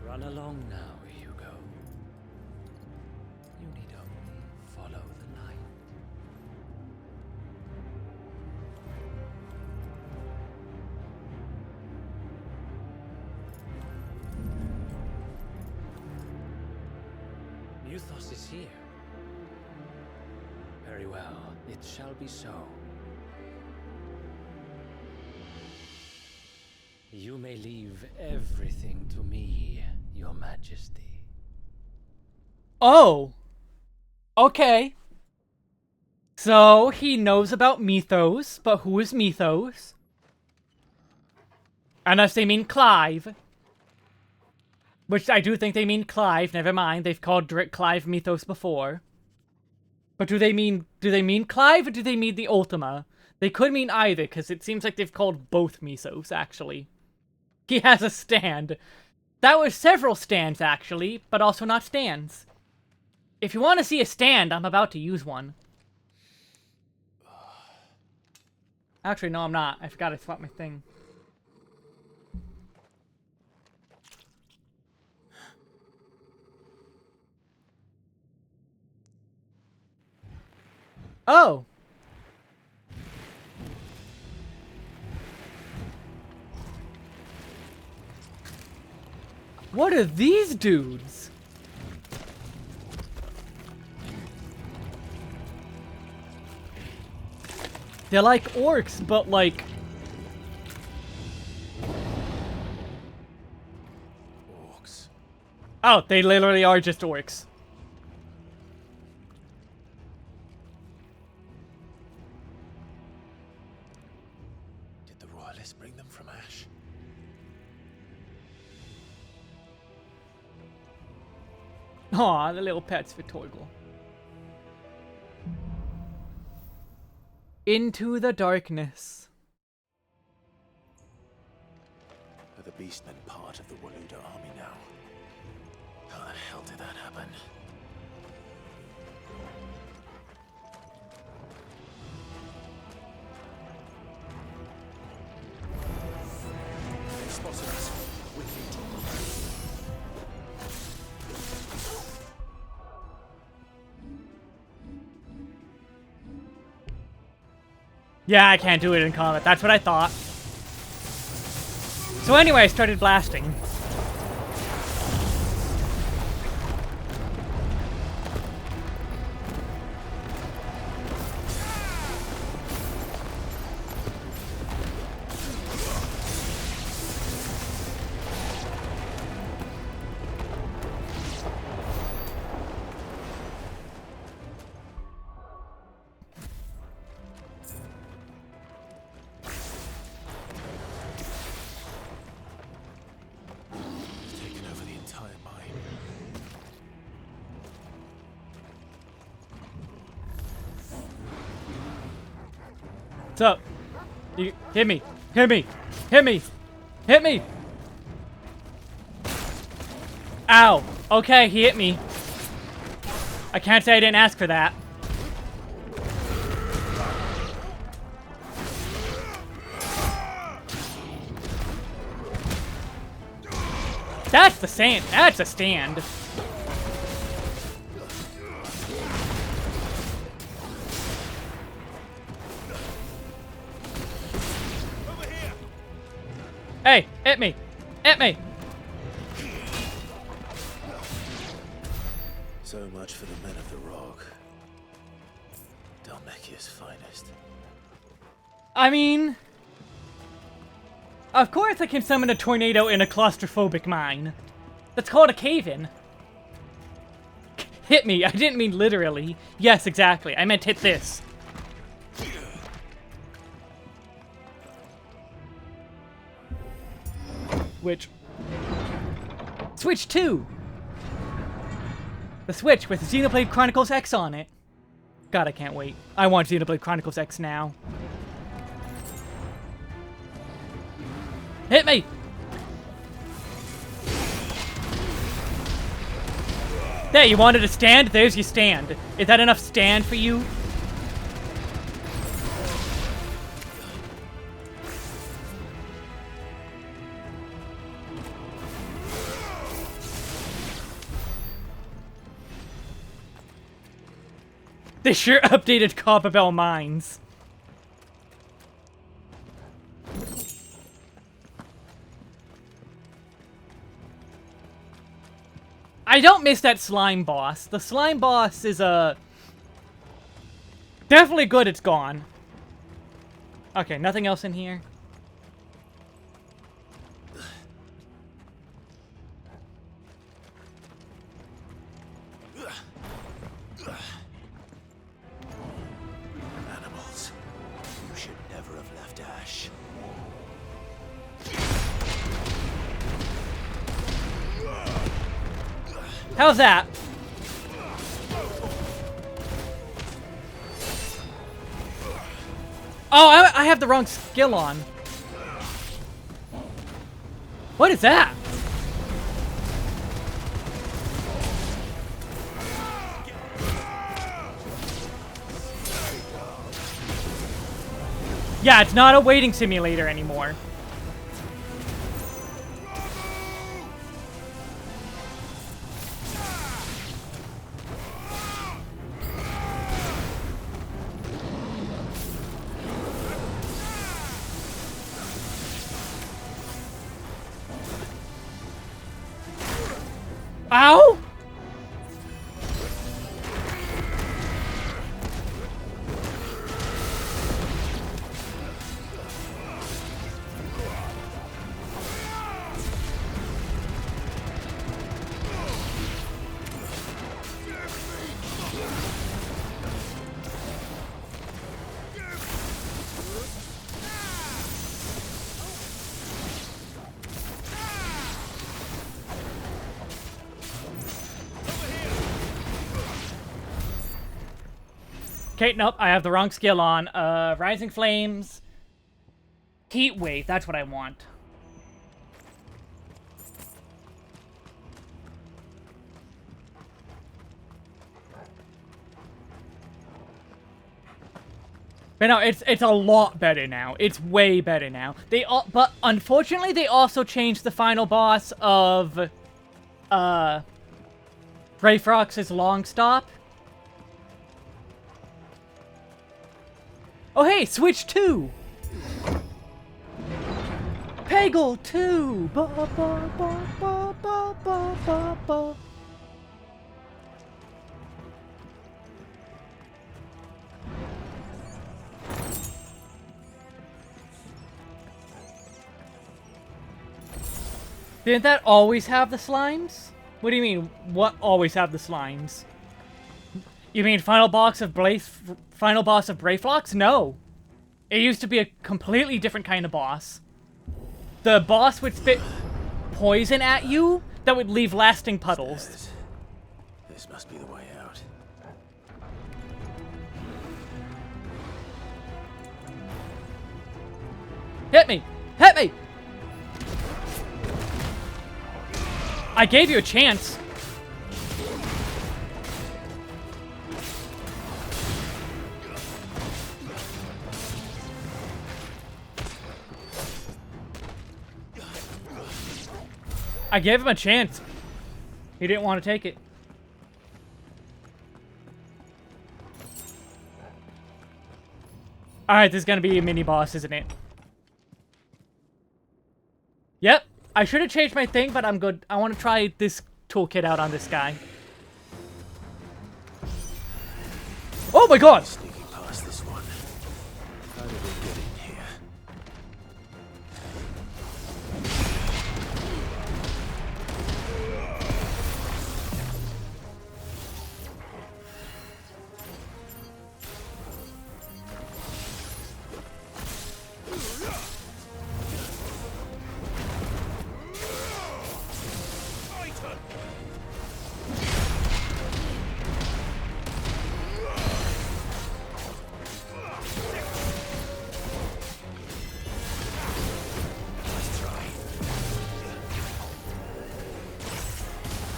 Run along now, Hugo. You need only follow the light. Muthos is here. Very well, it shall be so. You may leave everything to me, Your Majesty. Oh! Okay. So, he knows about Mythos, but who is Mythos? Unless they mean Clive. Which I do think they mean Clive, never mind. They've called Clive Mythos before. But do they mean Clive or do they mean the Ultima? They could mean either, because it seems like they've called both Mythos, actually. He has a stand. That was several stands, actually, but also not stands. If you want to see a stand, I'm about to use one. Actually, no, I'm not. I forgot to swap my thing. Oh! What are these dudes? They're like orcs, but like... Orcs. Oh, they literally are just orcs. Did the royalists bring them from Ash? Aw, the little pets for Torgal. Into the darkness. Are the beastmen part of the Waluda army now? How the hell did that happen? They spotted us. Wicked. Yeah, I can't do it in combat. That's what I thought. So anyway, I started blasting. What's up? You hit me. Hit me. Hit me. Hit me. Ow. Okay, he hit me. I can't say I didn't ask for that. That's the stand. That's a stand. Hey, hit me. Hit me. So much for the men of the Rock. Dalmekia's finest. I mean... Of course I can summon a tornado in a claustrophobic mine. That's called a cave-in. Hit me, I didn't mean literally. Yes, exactly, I meant hit this. Which... Switch 2! The Switch with Xenoblade Chronicles X on it. God, I can't wait. I want Xenoblade Chronicles X now. Hit me! There, you wanted a stand? There's your stand. Is that enough stand for you? They sure updated Copper Bell Mines. I don't miss that slime boss. The slime boss is definitely good it's gone. Okay, nothing else in here. Animals. You should never have left Ash. How's that? Oh, I have the wrong skill on. What is that? Yeah, it's not a waiting simulator anymore. Ow! Okay, nope, I have the wrong skill on. Rising Flames. Heat Wave, that's what I want. But no, it's a lot better now. It's way better now. But unfortunately, they also changed the final boss of Brayfrox's Long Stop. Oh hey, Switch 2! Peggle 2! Ba ba ba ba ba ba ba ba. Didn't that always have the slimes? What do you mean, what always have the slimes? You mean final boss of Brayfrox? No. It used to be a completely different kind of boss. The boss would spit poison at you that would leave lasting puddles. This must be the way out. Hit me! Hit me! I gave you a chance. I gave him a chance. He didn't want to take it. Alright, this is gonna be a mini boss, isn't it? Yep. I should have changed my thing, but I'm good. I want to try this toolkit out on this guy. Oh my god! Sneaking past this one. How did we get in here?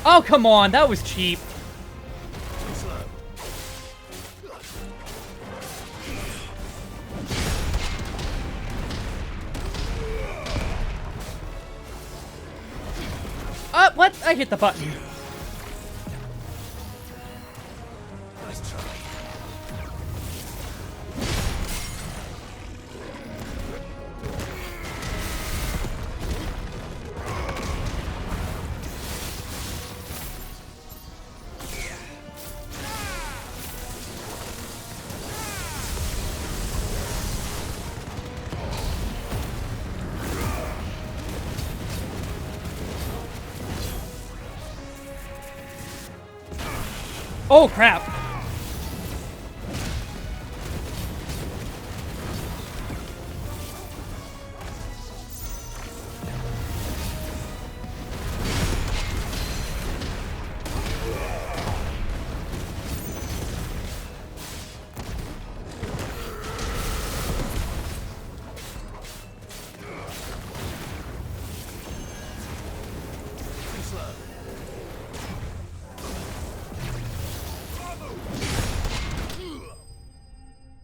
Oh, come on, that was cheap. What? I hit the button. Nice try. Oh, crap.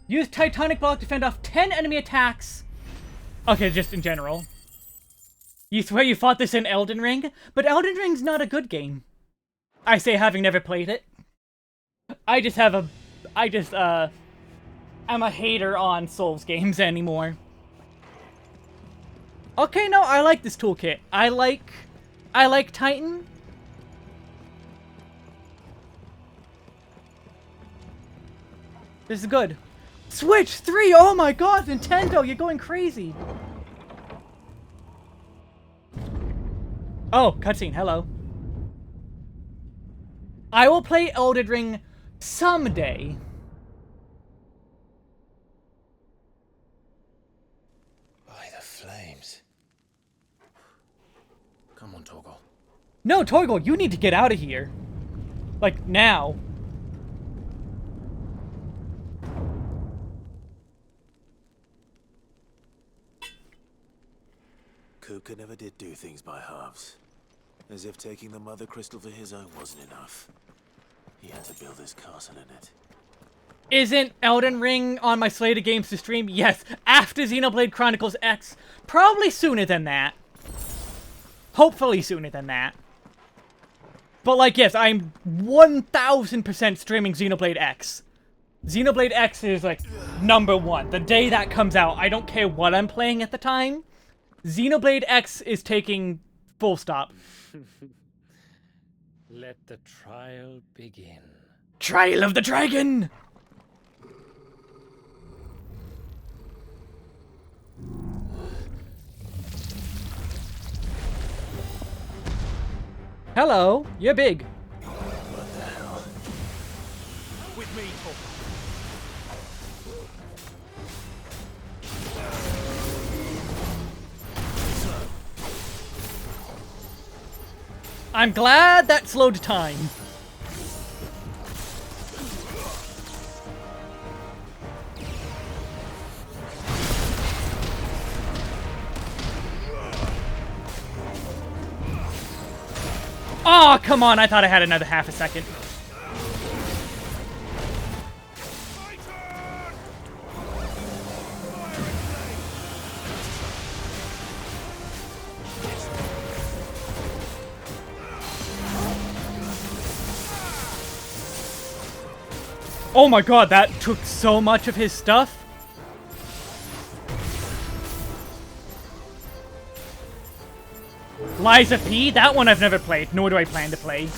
Use Titanic Block to fend off 10 enemy attacks. Okay, just in general. You swear you fought this in Elden Ring? But Elden Ring's not a good game. I say having never played it. I'm a hater on Souls games anymore. Okay, no, I like this toolkit. I like Titan. This is good. Switch 3! Oh my god, Nintendo, you're going crazy! Oh, cutscene, hello. I will play Elden Ring someday. By the flames. Come on, Torgal. No, Torgal, you need to get out of here. Like, now. Kuka never did do things by halves. As if taking the Mother Crystal for his own wasn't enough. He had to build his castle in it. Isn't Elden Ring on my slate of games to stream? Yes, after Xenoblade Chronicles X. Probably sooner than that. Hopefully sooner than that. But like, yes, I'm 1000% streaming Xenoblade X. Xenoblade X is like #1. The day that comes out, I don't care what I'm playing at the time. Xenoblade X is taking full stop. Let the trial begin. Trial of the Dragon! Hello, you're big. What the hell? With me, Torgal. I'm glad that slowed time. Oh, come on, I thought I had another half a second. Oh my god, that took so much of his stuff. Liza P? That one I've never played, nor do I plan to play.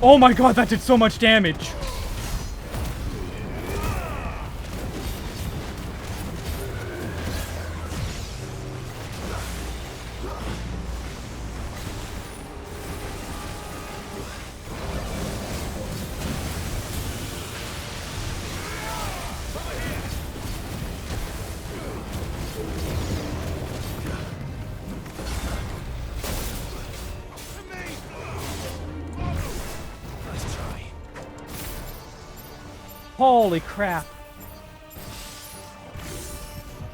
Oh my god, that did so much damage. Holy crap.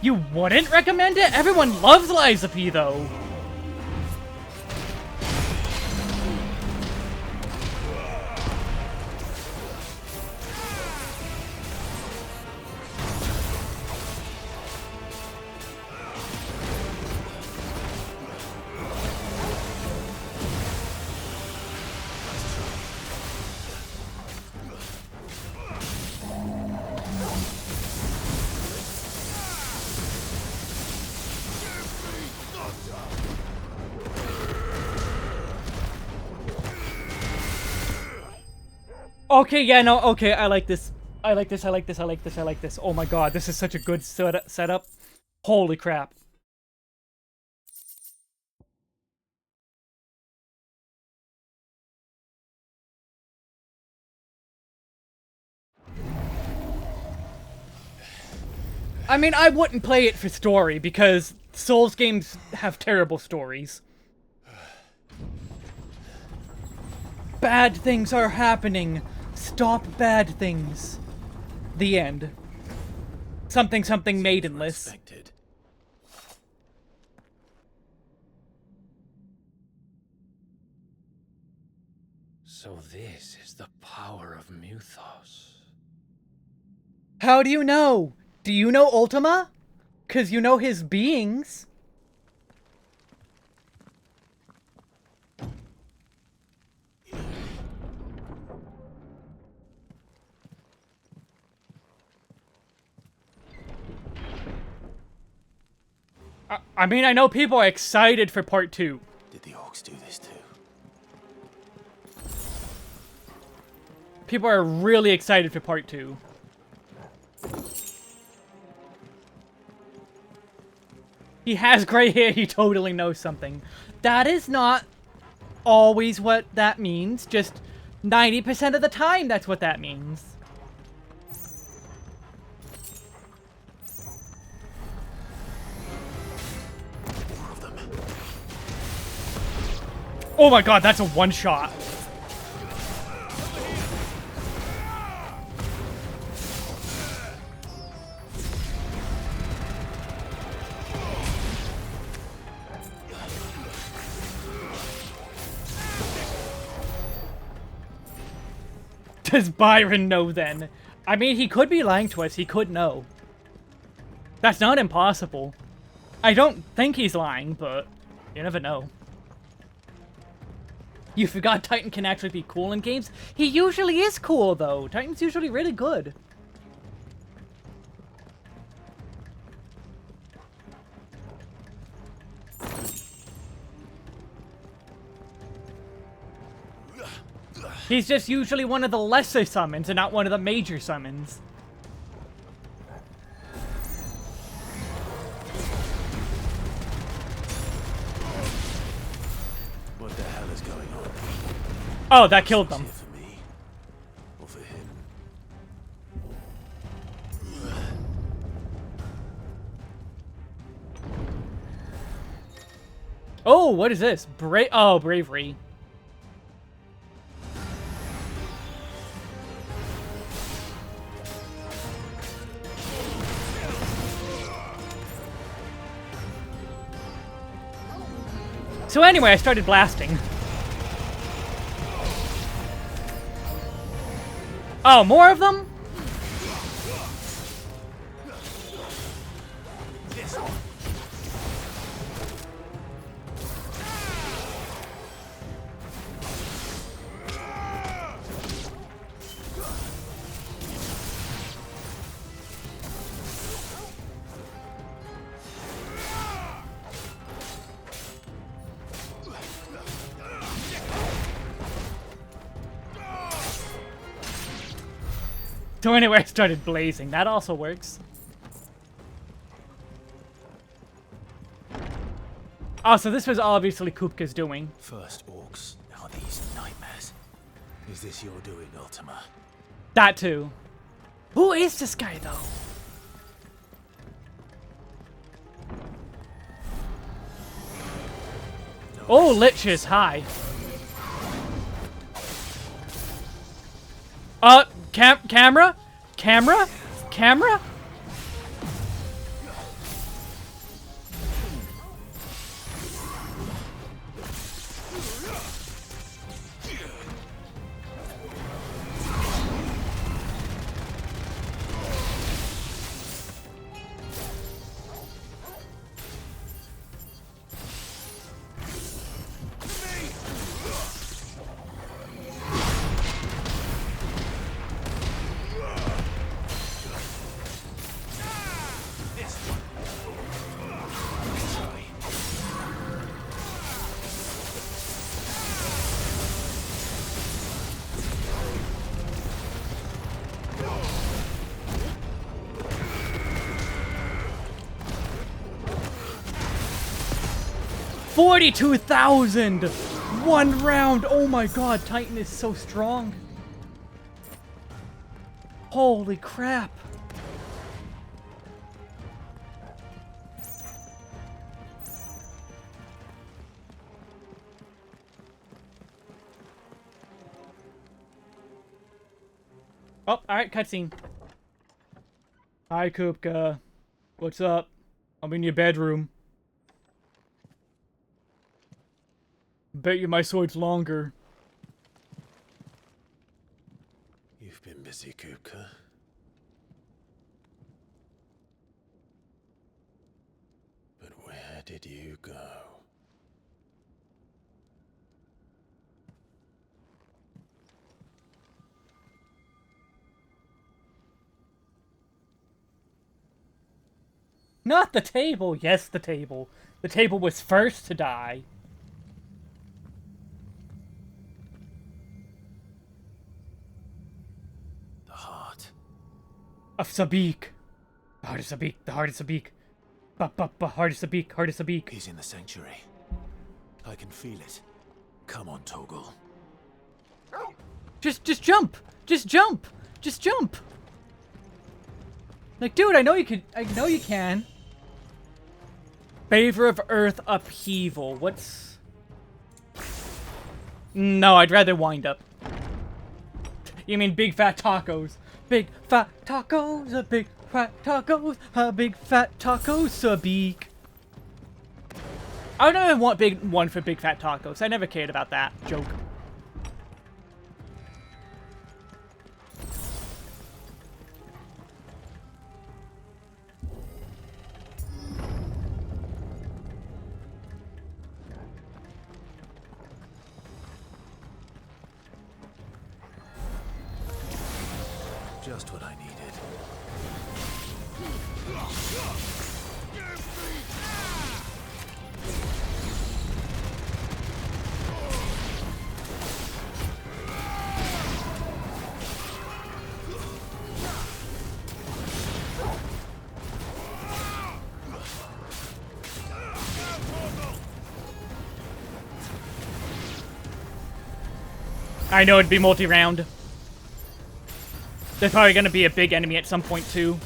You wouldn't recommend it? Everyone loves Liza P though. Okay, yeah, no, okay, I like this. I like this, I like this, I like this, I like this. Oh my god, this is such a good setup. Holy crap. I mean, I wouldn't play it for story, because Souls games have terrible stories. Bad things are happening. Stop bad things. The end. Something something maidenless. So this is the power of Mythos. How do you know? Do you know Ultima? 'Cause you know his beings. I mean, I know people are excited for part 2. Did the orcs do this too? People are really excited for part 2. He has gray hair, he totally knows something. That is not always what that means, just 90% of the time that's what that means. Oh my god, that's a one-shot. Does Byron know then? I mean, he could be lying to us. He could know. That's not impossible. I don't think he's lying, but you never know. You forgot Titan can actually be cool in games? He usually is cool, though. Titan's usually really good. He's just usually one of the lesser summons and not one of the major summons. What the hell is going on? Oh, that killed them. For me, or for him? Oh, what is this? Bravery. So anyway, I started blasting. Oh, more of them? So anyway, I started blazing. That also works. Oh, so this was obviously Kupka's doing. First orcs, now these nightmares. Is this your doing, Ultima? That too. Who is this guy, though? Oh, Lich is high. Camera? Camera? Camera? $42,000! One round! Oh my god, Titan is so strong. Holy crap. Oh, alright, cutscene. Hi, Kupka. What's up? I'm in your bedroom. Bet you my sword's longer. You've been busy, Kupka. But where did you go? Not the table! Yes, the table. The table was first to die. The heart. Of Sabik. The heart of Sabik. The heart of Sabik. Heart of Sabik. Heart of Sabik. He's in the sanctuary. I can feel it. Come on, Torgal. Just jump! Just jump! Just jump! Like, dude, I know you could. I know you can. Favor of Earth upheaval. What's... No, I'd rather wind up. You mean big fat tacos? Big fat tacos, a big fat tacos, a big fat tacos, Sabik. I don't even want one for big fat tacos. I never cared about that joke. Just what I needed. I know it'd be multi-round. There's probably gonna be a big enemy at some point too.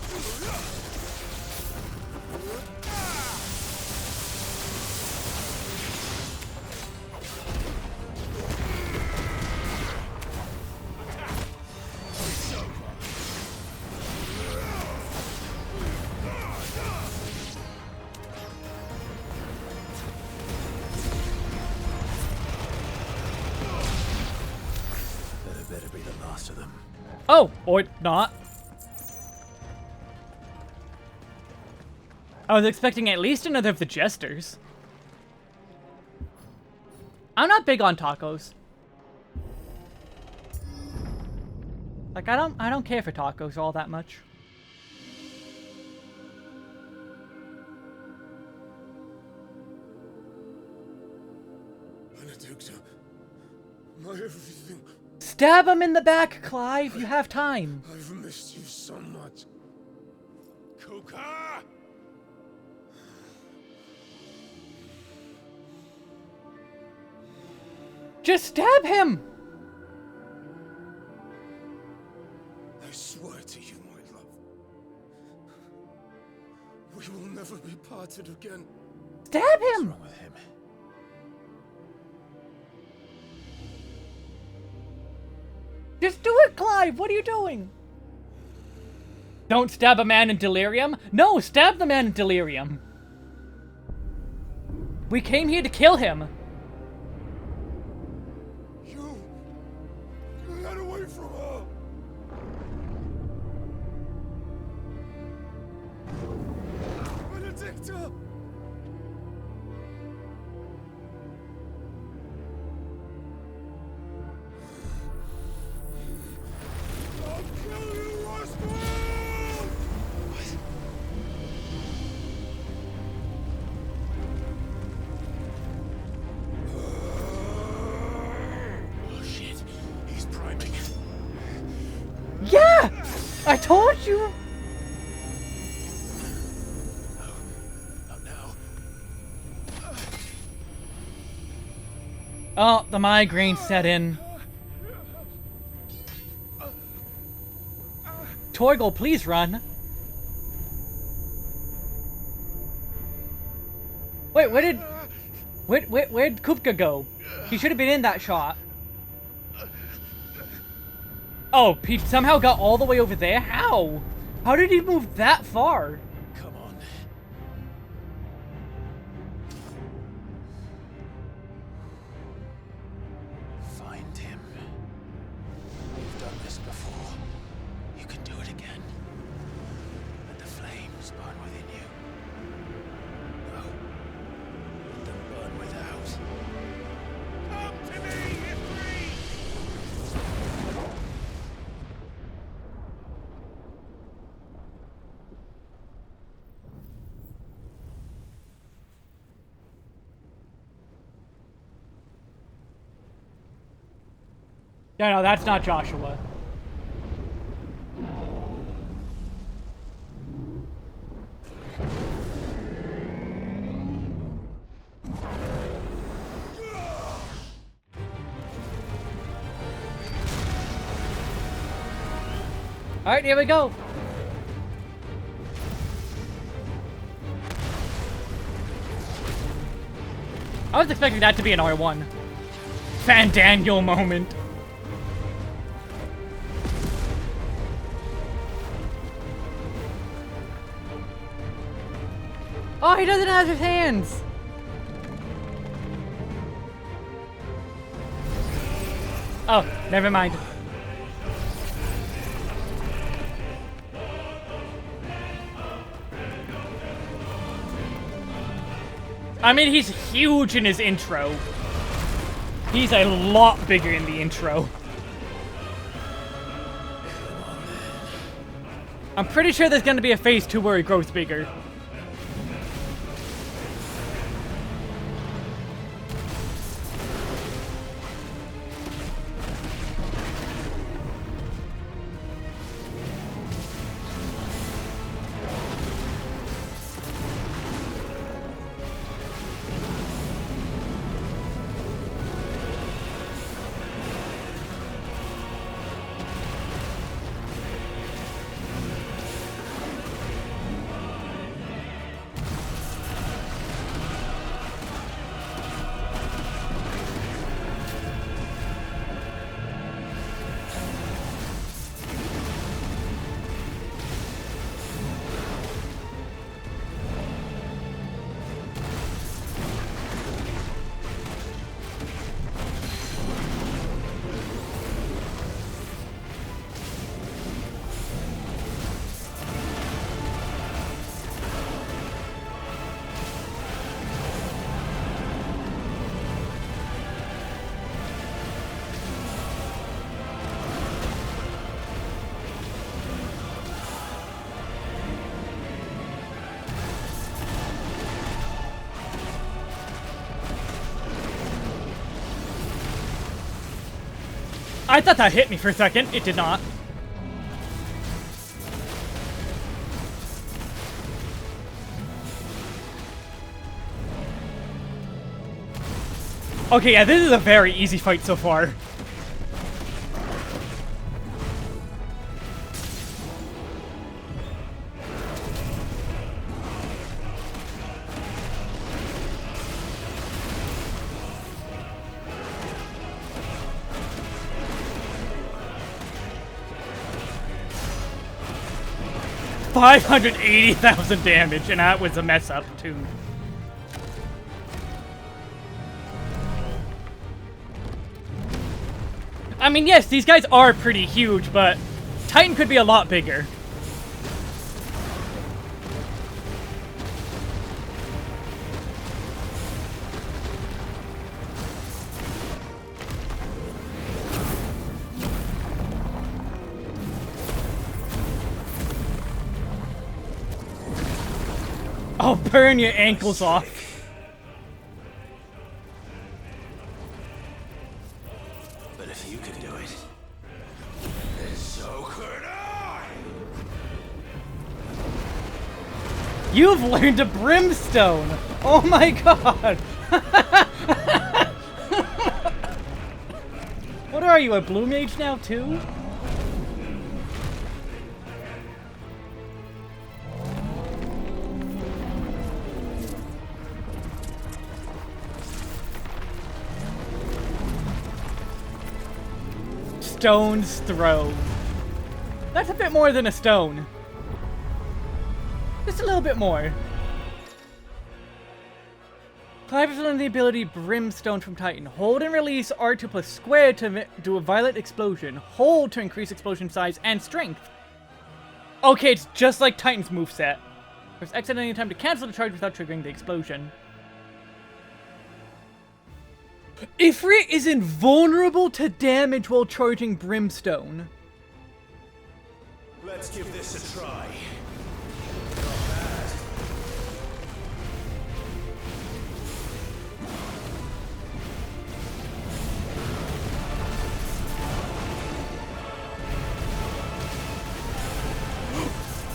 That better be the last of them. Oh, or not. I was expecting at least another of the jesters. I'm not big on tacos. Like, I don't care for tacos all that much. Benedicta, my everything. Stab him in the back, Clive. You have time. I've missed you so much. Kuka! Just stab him. I swear to you, my love. We will never be parted again. Stab him. What's wrong with him? Just do it, Clive! What are you doing? Don't stab a man in delirium? No, stab the man in delirium! We came here to kill him! You get away from her! Benedicta! Yeah! I told you! Oh, the migraine set in. Torgal, please run. Wait, where'd Kupka go? He should have been in that shot. Oh, he somehow got all the way over there? How? How did he move that far? Come on. Find him. You've done this before. You can do it again. Let the flames burn within you. No. Let them burn without. Come to me, Ifrit! No, that's not Joshua. Alright, here we go. I was expecting that to be an R1. Fan-Daniel moment. Oh, he doesn't have his hands! Oh, never mind. I mean, he's huge in his intro. He's a lot bigger in the intro. I'm pretty sure there's gonna be a phase 2 where he grows bigger. I thought that hit me for a second. It did not. Okay, yeah, this is a very easy fight so far. $580,000 damage, and that was a mess up too. I mean, yes, these guys are pretty huge, but Titan could be a lot bigger. Oh, burn your ankles off. But if you could do it, then so could I! You've learned a brimstone! Oh my god! What are you, a blue mage now too? Stone's throw. That's a bit more than a stone. Just a little bit more. Clive has learned the ability Brimstone from Titan. Hold and release R2 plus square to do a violent explosion. Hold to increase explosion size and strength. Okay, it's just like Titan's moveset. Press X at any time to cancel the charge without triggering the explosion. Ifrit is invulnerable to damage while charging Brimstone. Let's give this a try.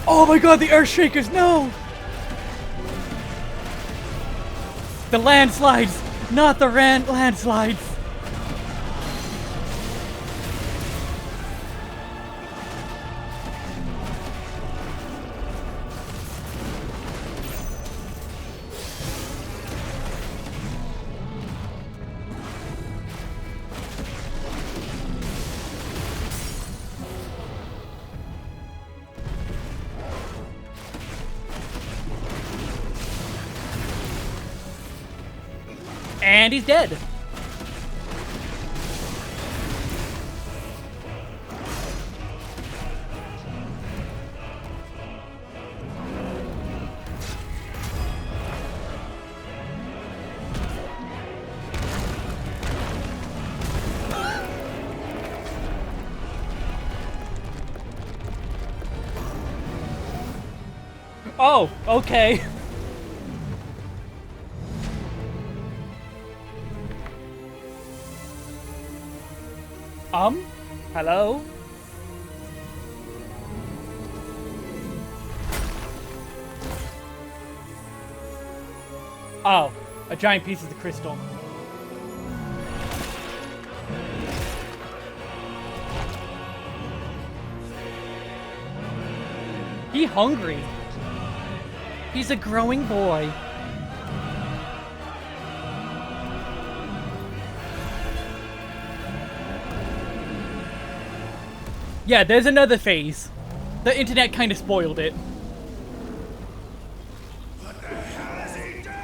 Oh my god, the Earth Shakers, no! The landslides, not the landslides. And he's dead. Oh, okay. Hello? Oh, a giant piece of the crystal. He's hungry. He's a growing boy. Yeah, there's another phase. The internet kind of spoiled it. What the hell has he done?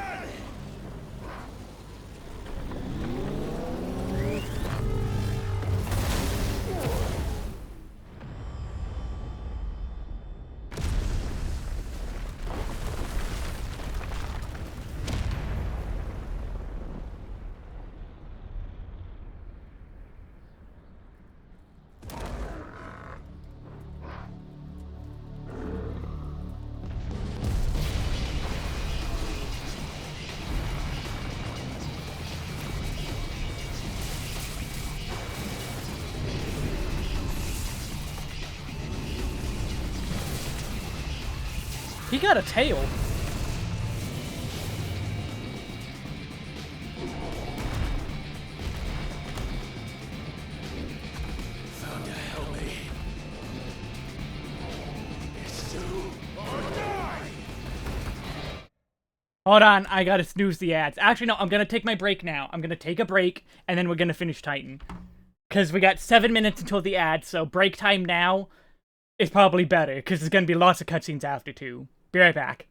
He got a tail. Thunder, help me. It's so... Hold on, I gotta snooze the ads. Actually, no, I'm gonna take my break now. I'm gonna take a break, and then we're gonna finish Titan. Because we got 7 minutes until the ads, so break time now is probably better, because there's gonna be lots of cutscenes after, too. Be right back.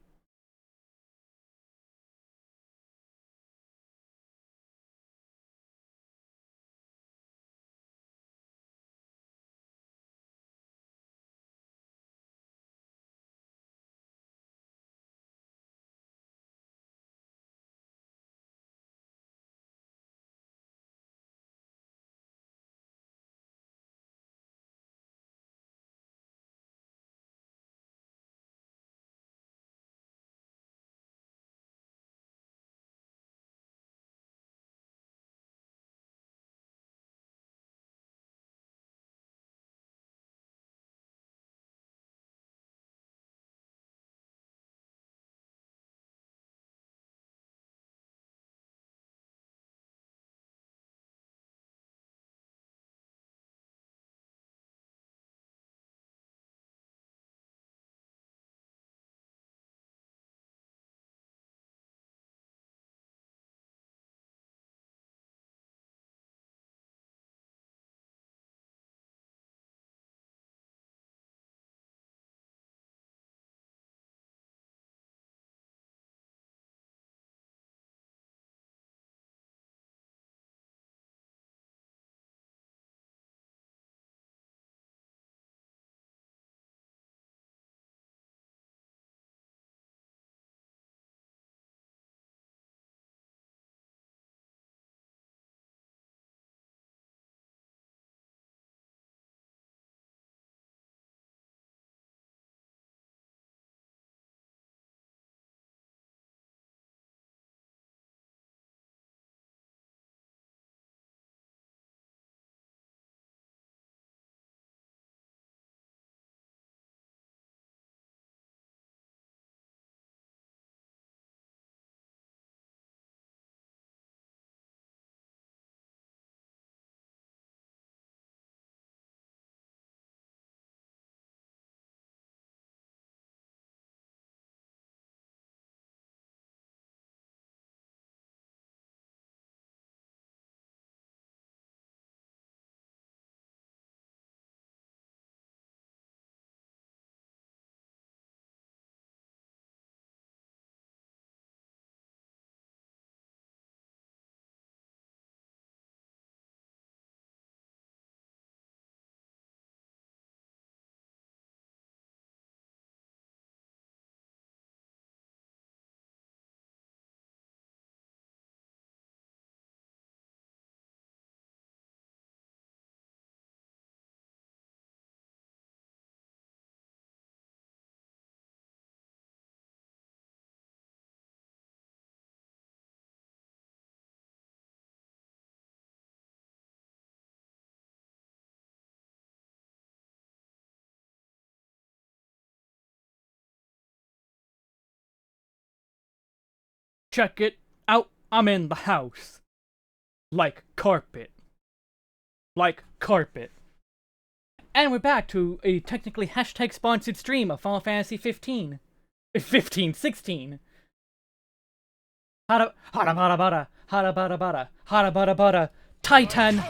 Check it out, I'm in the house. Like carpet. Like carpet. And we're back to a technically hashtag sponsored stream of Final Fantasy 15. 16. Hada bada bada, Titan!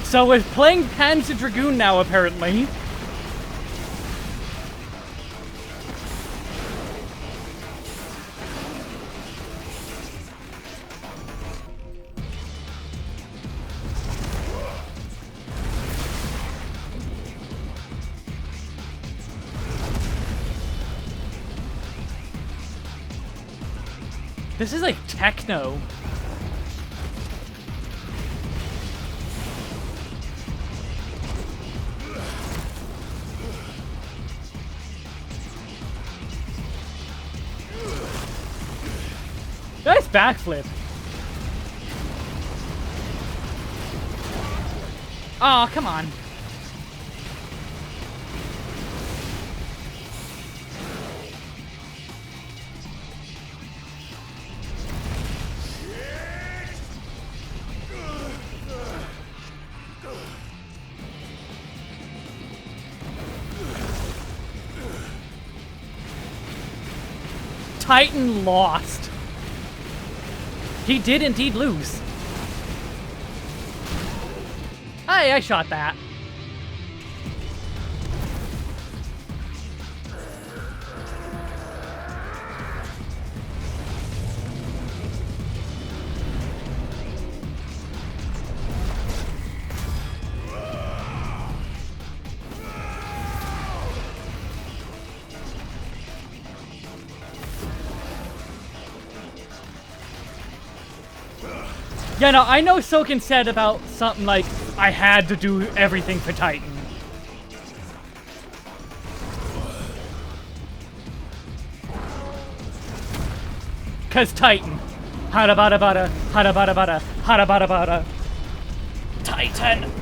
So we're playing Panzer Dragoon now, apparently. This is like techno. Nice backflip. Oh, come on. Titan lost. He did indeed lose. Hey, I shot that. Yeah, no, I know Soken said about something like, I had to do everything for Titan. Cause Titan. Hada bada bada, hada bada bada, hada bada bada. Titan!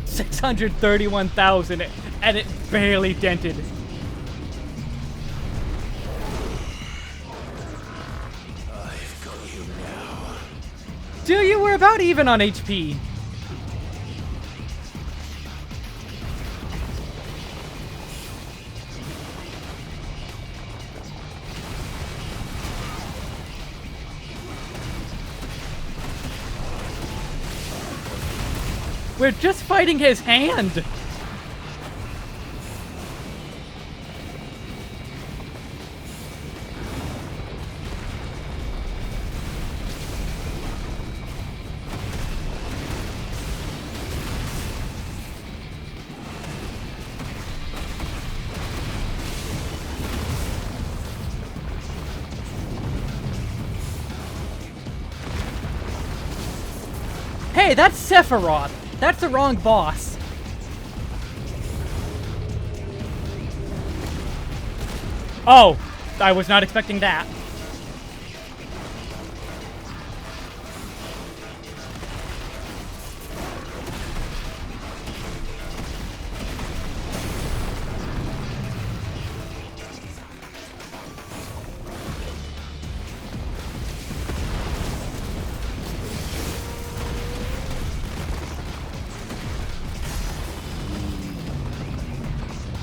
$631,000 and it barely dented. Do you? We're about even on HP. We're just fighting his hand. Hey, that's Sephiroth. That's the wrong boss. Oh, I was not expecting that.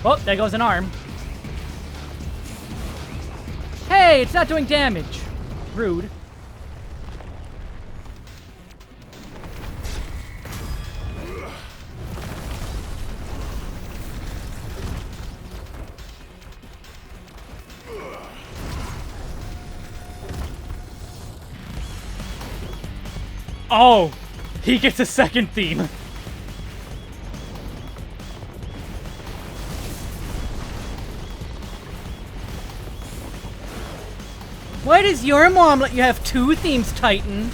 Oh, there goes an arm. Hey, it's not doing damage. Rude. Oh, he gets a second theme. Why does your mom let you have two themes, Titan?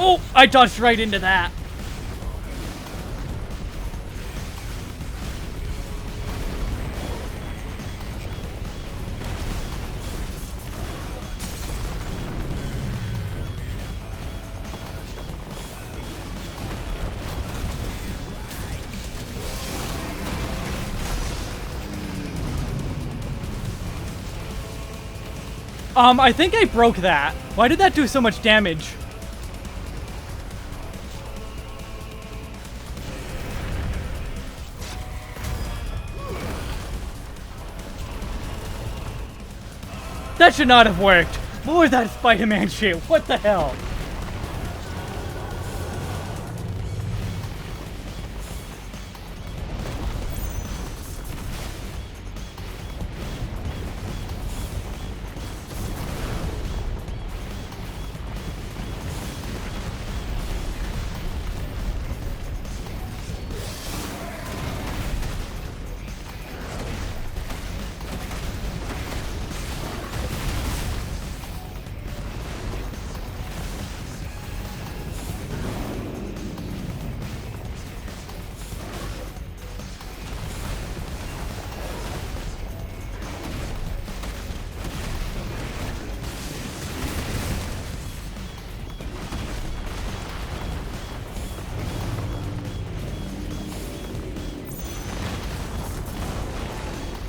Oh, I dodged right into that. I think I broke that. Why did that do so much damage? That should not have worked. What was that Spider-Man shit? What the hell?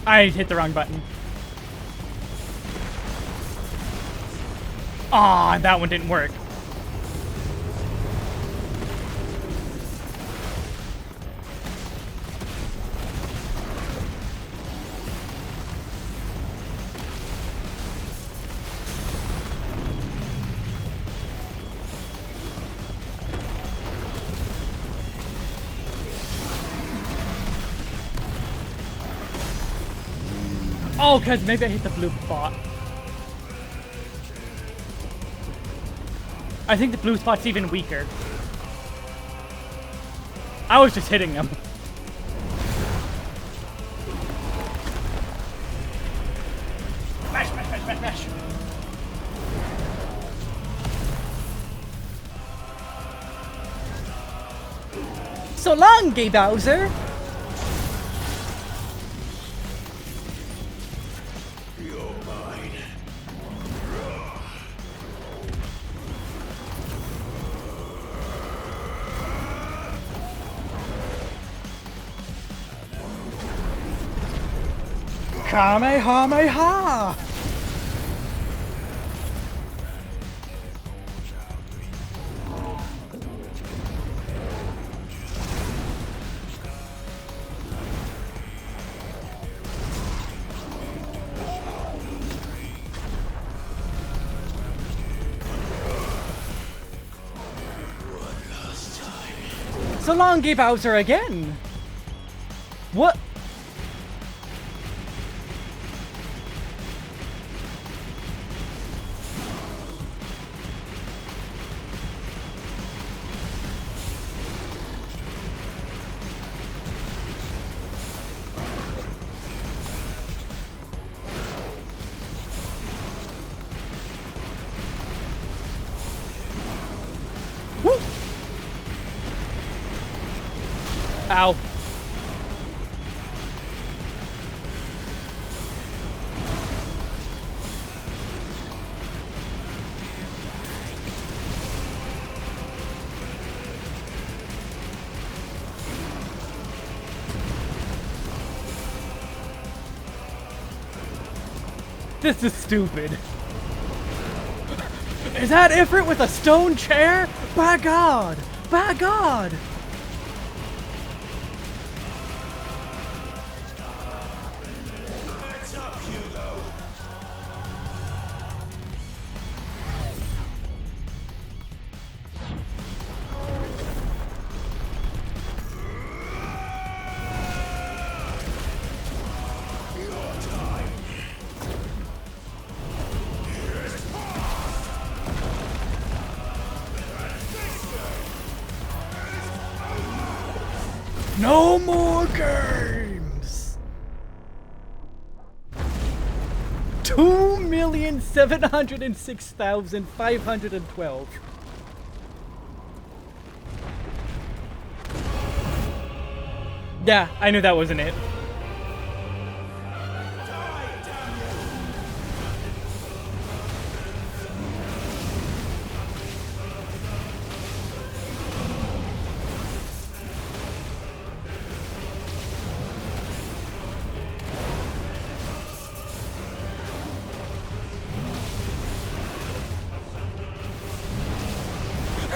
I hit the wrong button. Ah, that one didn't work. Oh, because maybe I hit the blue spot. I think the blue spot's even weaker. I was just hitting them. Smash, smash, smash, smash, smash. So long, Gay Bowser! Kamehameha! So long, Gay Bowser again! What? Ow. This is stupid. Is that Ifrit with a stone chair? By God! By God! No more games! 2,706,512. Yeah, I knew that wasn't it.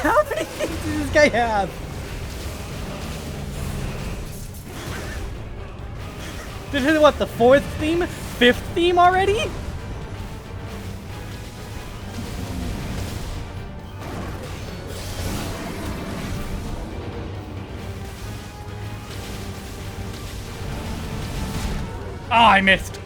How many things does this guy have? This is what, the 4th theme? 5th theme already? Ah, I missed.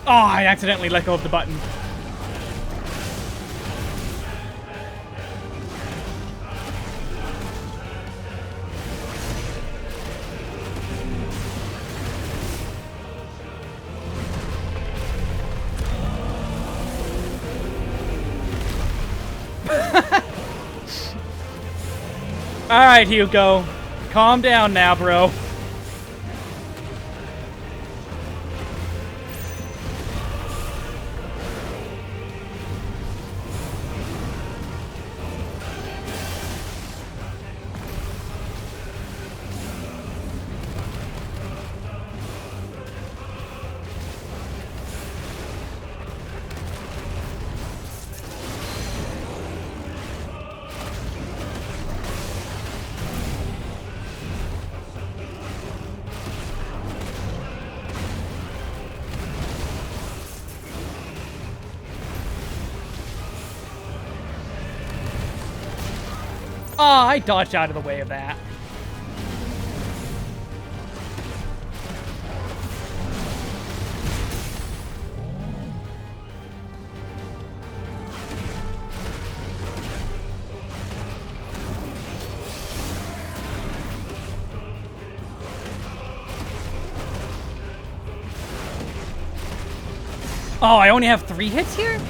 Oh, I accidentally let go of the button. Alright, Hugo. Calm down now, bro. Oh, I dodged out of the way of that. Oh, I only have 3 hits here?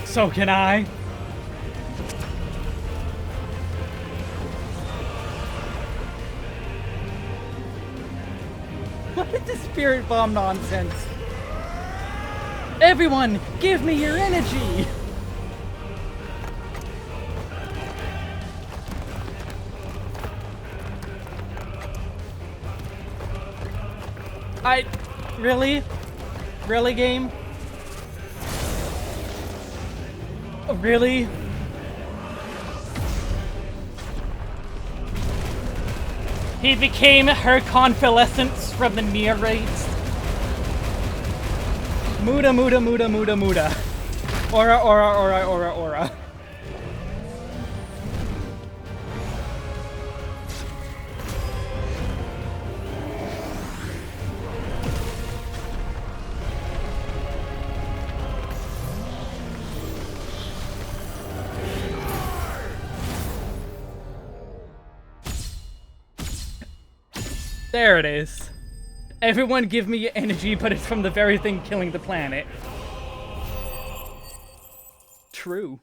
So can I. What is this spirit bomb nonsense? Everyone, give me your energy! Really? Really, game? Really? He became her convalescence from the near rates. Muda, muda, muda, muda, muda. Aura, aura, aura, aura, aura. There it is. Everyone give me energy, but it's from the very thing killing the planet. True.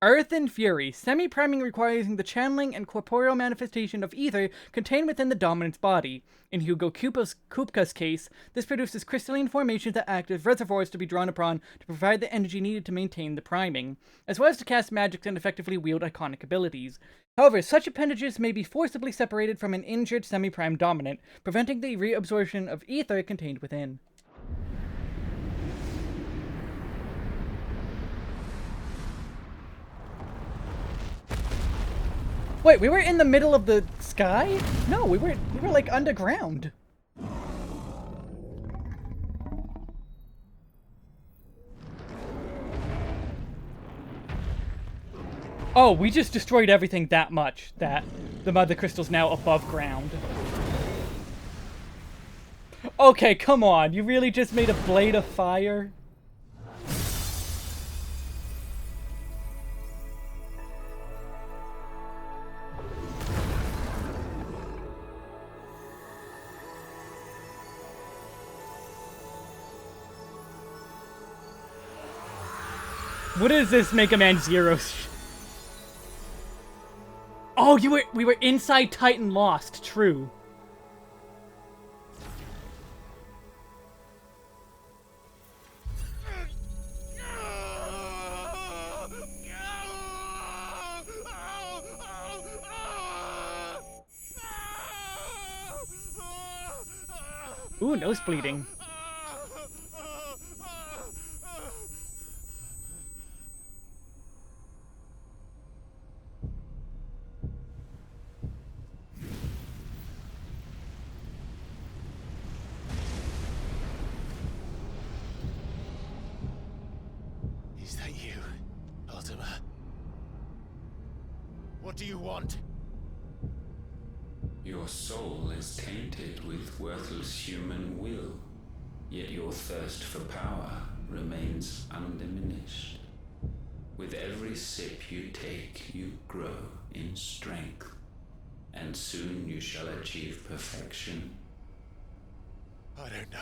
Earth and Fury. Semi-priming requiring the channeling and corporeal manifestation of ether contained within the dominant's body. In Hugo Kupka's case, this produces crystalline formations that act as reservoirs to be drawn upon to provide the energy needed to maintain the priming, as well as to cast magics and effectively wield iconic abilities. However, such appendages may be forcibly separated from an injured semi-prime dominant, preventing the reabsorption of ether contained within. Wait, we were in the middle of the sky? No, we were like underground. Oh, we just destroyed everything that much that the Mother Crystal's now above ground. Okay, come on. You really just made a blade of fire? What is this Mega Man Zero? Oh, we were inside Titan Lost, true. Ooh, nose bleeding. Is that you, Ultima? What do you want? Your soul is tainted with worthless human will, yet your thirst for power remains undiminished. With every sip you take, you grow in strength, and soon you shall achieve perfection. I don't know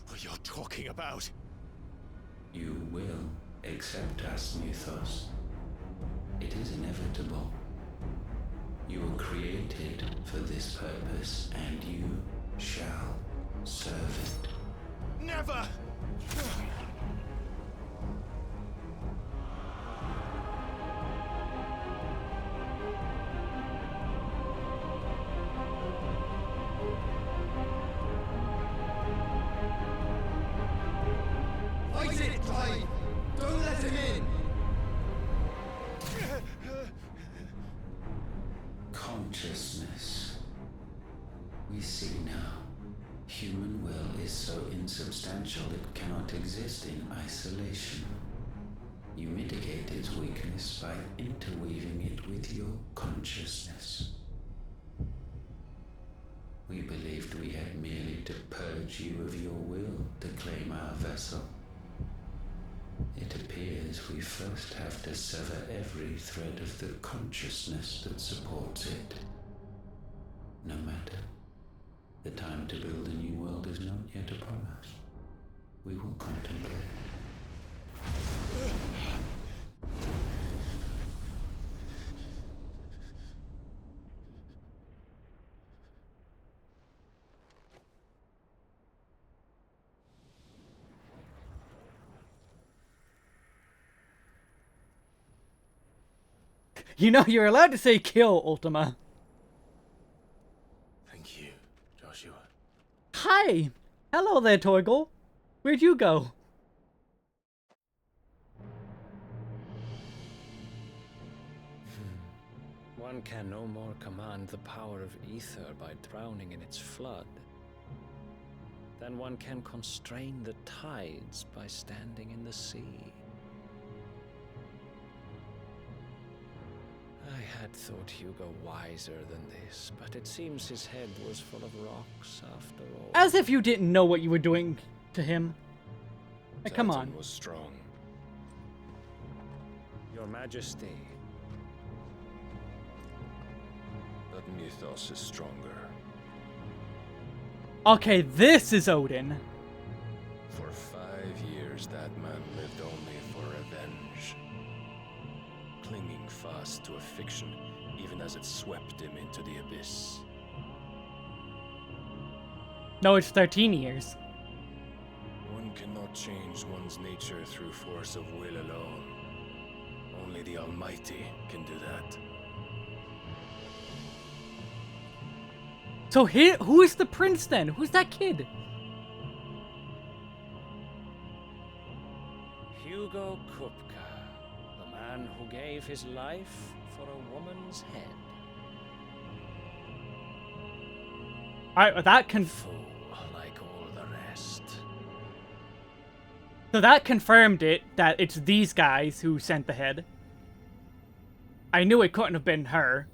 what you're talking about. You will accept us, Mythos. It is inevitable. You were created for this purpose, and you shall serve it. Never! Fight it, Clive! Don't let him in! Consciousness. We see now. Human will is so insubstantial it cannot exist in isolation. You mitigate its weakness by interweaving it with your consciousness. We believed we had merely to purge you of your will to claim our vessel. It appears we first have to sever every thread of the consciousness that supports it. No matter. The time to build a new world is not yet upon us. We will contemplate. You know, you're allowed to say kill, Ultima. Thank you, Joshua. Hi! Hello there, Torgal. Where'd you go? One can no more command the power of ether by drowning in its flood than one can constrain the tides by standing in the sea. I had thought Hugo wiser than this, but it seems his head was full of rocks after all. As if you didn't know what you were doing to him. Hey, come on. Was strong. Your Majesty. But Mythos is stronger. Okay, this is Odin. For 5 years, that man lived only for revenge. Clinging fast to a fiction, even as it swept him into the abyss. No, it's 13 years. One cannot change one's nature through force of will alone. Only the Almighty can do that. So who is the prince then? Who's that kid? Hugo Kupka, the man who gave his life for a woman's head. Alright, well, that Fool like all the rest. So that confirmed it, that it's these guys who sent the head. I knew it couldn't have been her.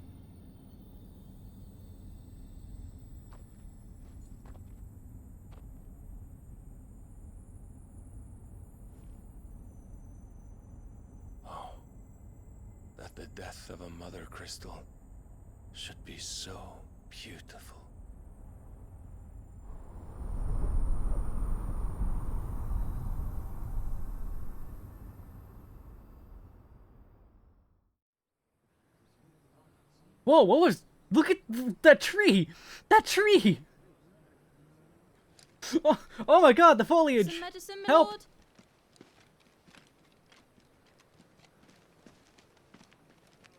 death of a mother crystal should be so beautiful. Whoa, what was... Look at that tree! That tree! Oh my god, the foliage! Some medicine, my Help! lord?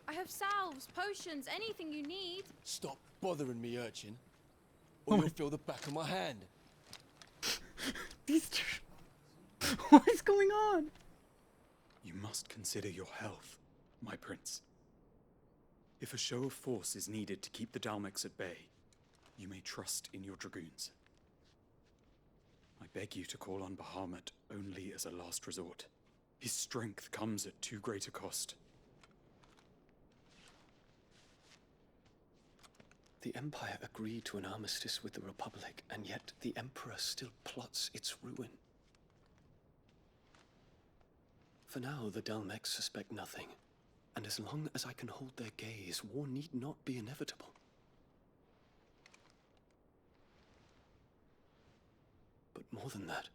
I have salves, potions, anything you need. Stop bothering me, urchin, Oh or my- you'll feel the back of my hand. These... What is going on? You must consider your health, my prince. If a show of force is needed to keep the Dalmex at bay, you may trust in your dragoons. I beg you to call on Bahamut only as a last resort. His strength comes at too great a cost. The Empire agreed to an armistice with the Republic, and yet the Emperor still plots its ruin. For now, the Dalmex suspect nothing, and as long as I can hold their gaze, war need not be inevitable. But more than that,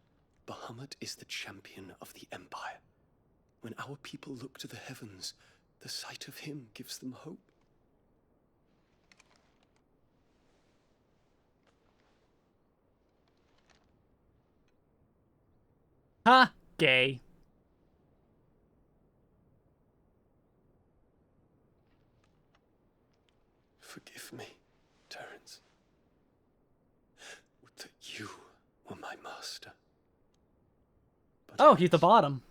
Bahamut is the champion of the Empire. When our people look to the heavens, the sight of him gives them hope. Ha! Gay. Forgive me, Terence. Would that you were my master. Oh, he's the bottom.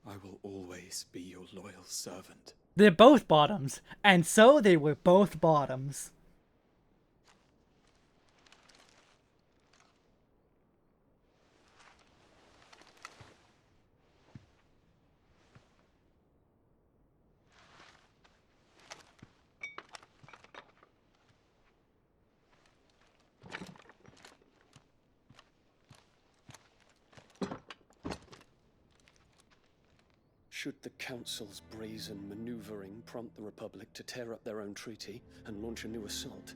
I will always be your loyal servant. They're both bottoms, and so they were both bottoms. Should the Council's brazen maneuvering prompt the Republic to tear up their own treaty and launch a new assault,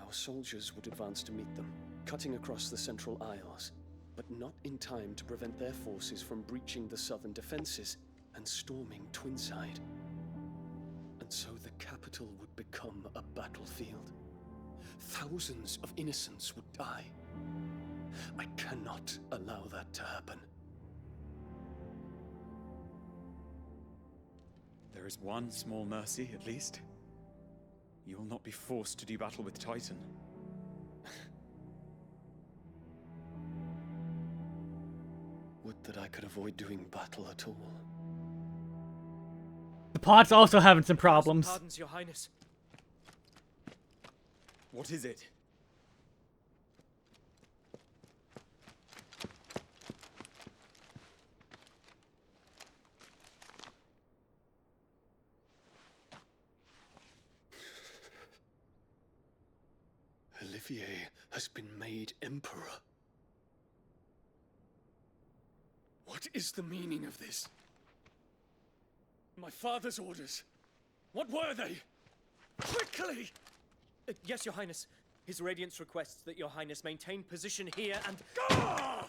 our soldiers would advance to meet them, cutting across the Central Isles, but not in time to prevent their forces from breaching the southern defenses and storming Twinside. And so the capital would become a battlefield. Thousands of innocents would die. I cannot allow that to happen. There is one small mercy, at least. You will not be forced to do battle with Titan. Would that I could avoid doing battle at all. The pot's also having some problems. Pardons, Your Highness. What is it? Olivier has been made Emperor. What is the meaning of this? My father's orders. What were they? Quickly! Yes, Your Highness. His Radiance requests that Your Highness maintain position here and... Gah!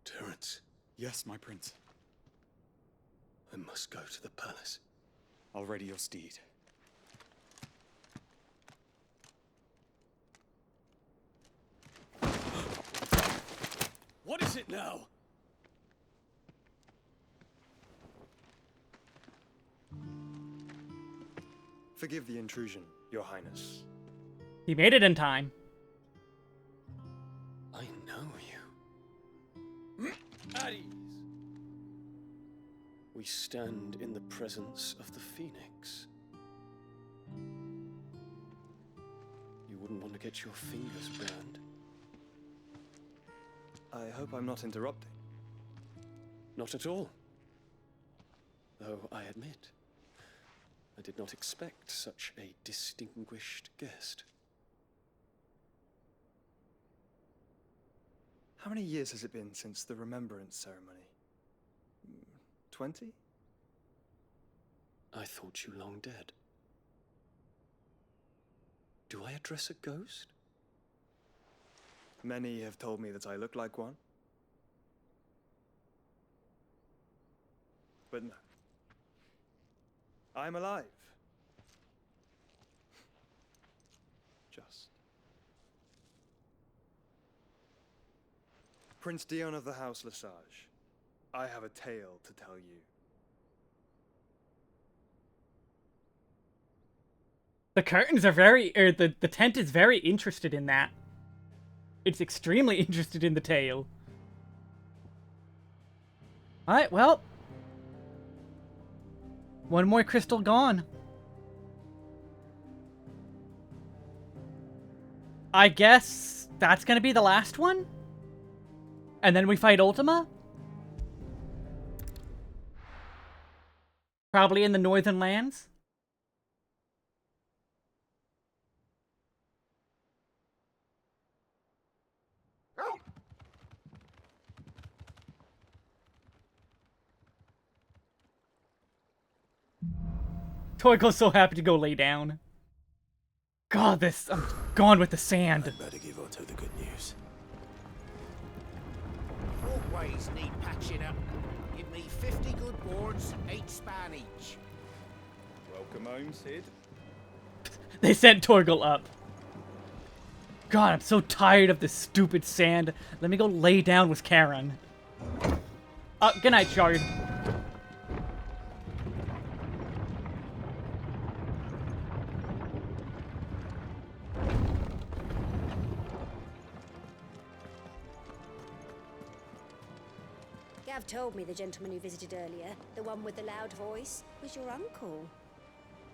Terence. Yes, my prince. I must go to the palace. I'll ready your steed. What is it now? Forgive the intrusion, Your Highness. He made it in time. I know you. At ease. We stand in the presence of the Phoenix. You wouldn't want to get your fingers burned. I hope I'm not interrupting. Not at all. Though I admit, I did not expect such a distinguished guest. How many years has it been since the Remembrance ceremony? 20? I thought you long dead. Do I address a ghost? Many have told me that I look like one. But no. I'm alive. Just. Prince Dion of the House Lesage, I have a tale to tell you. The curtains are the tent is very interested in that. It's extremely interested in the tale. Alright, well. One more crystal gone. I guess that's gonna be the last one? And then we fight Ultima? Probably in the Northern Lands? Torgal's so happy to go lay down. God, I'm gone with the sand. I'd better give Otto the good news. Walkways need patching up. Give me 50 good boards, 8 span each. Welcome home, Sid. They sent Torgal up. God, I'm so tired of this stupid sand. Let me go lay down with Karen. Good night, Shard. Gav told me the gentleman who visited earlier, the one with the loud voice, was your uncle.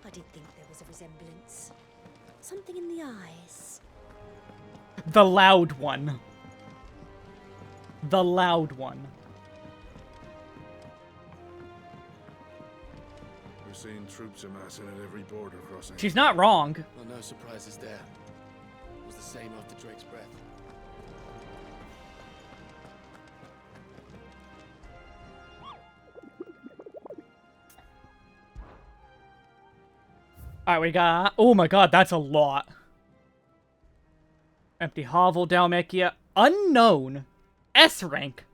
I did think there was a resemblance. Something in the eyes. The loud one. The loud one. We're seeing troops amassing at every border crossing. She's not wrong. Well, no surprises there. It was the same after Drake's breath. Alright, we got... Oh my god, that's a lot. Empty hovel, Dalmekia. Unknown. S rank.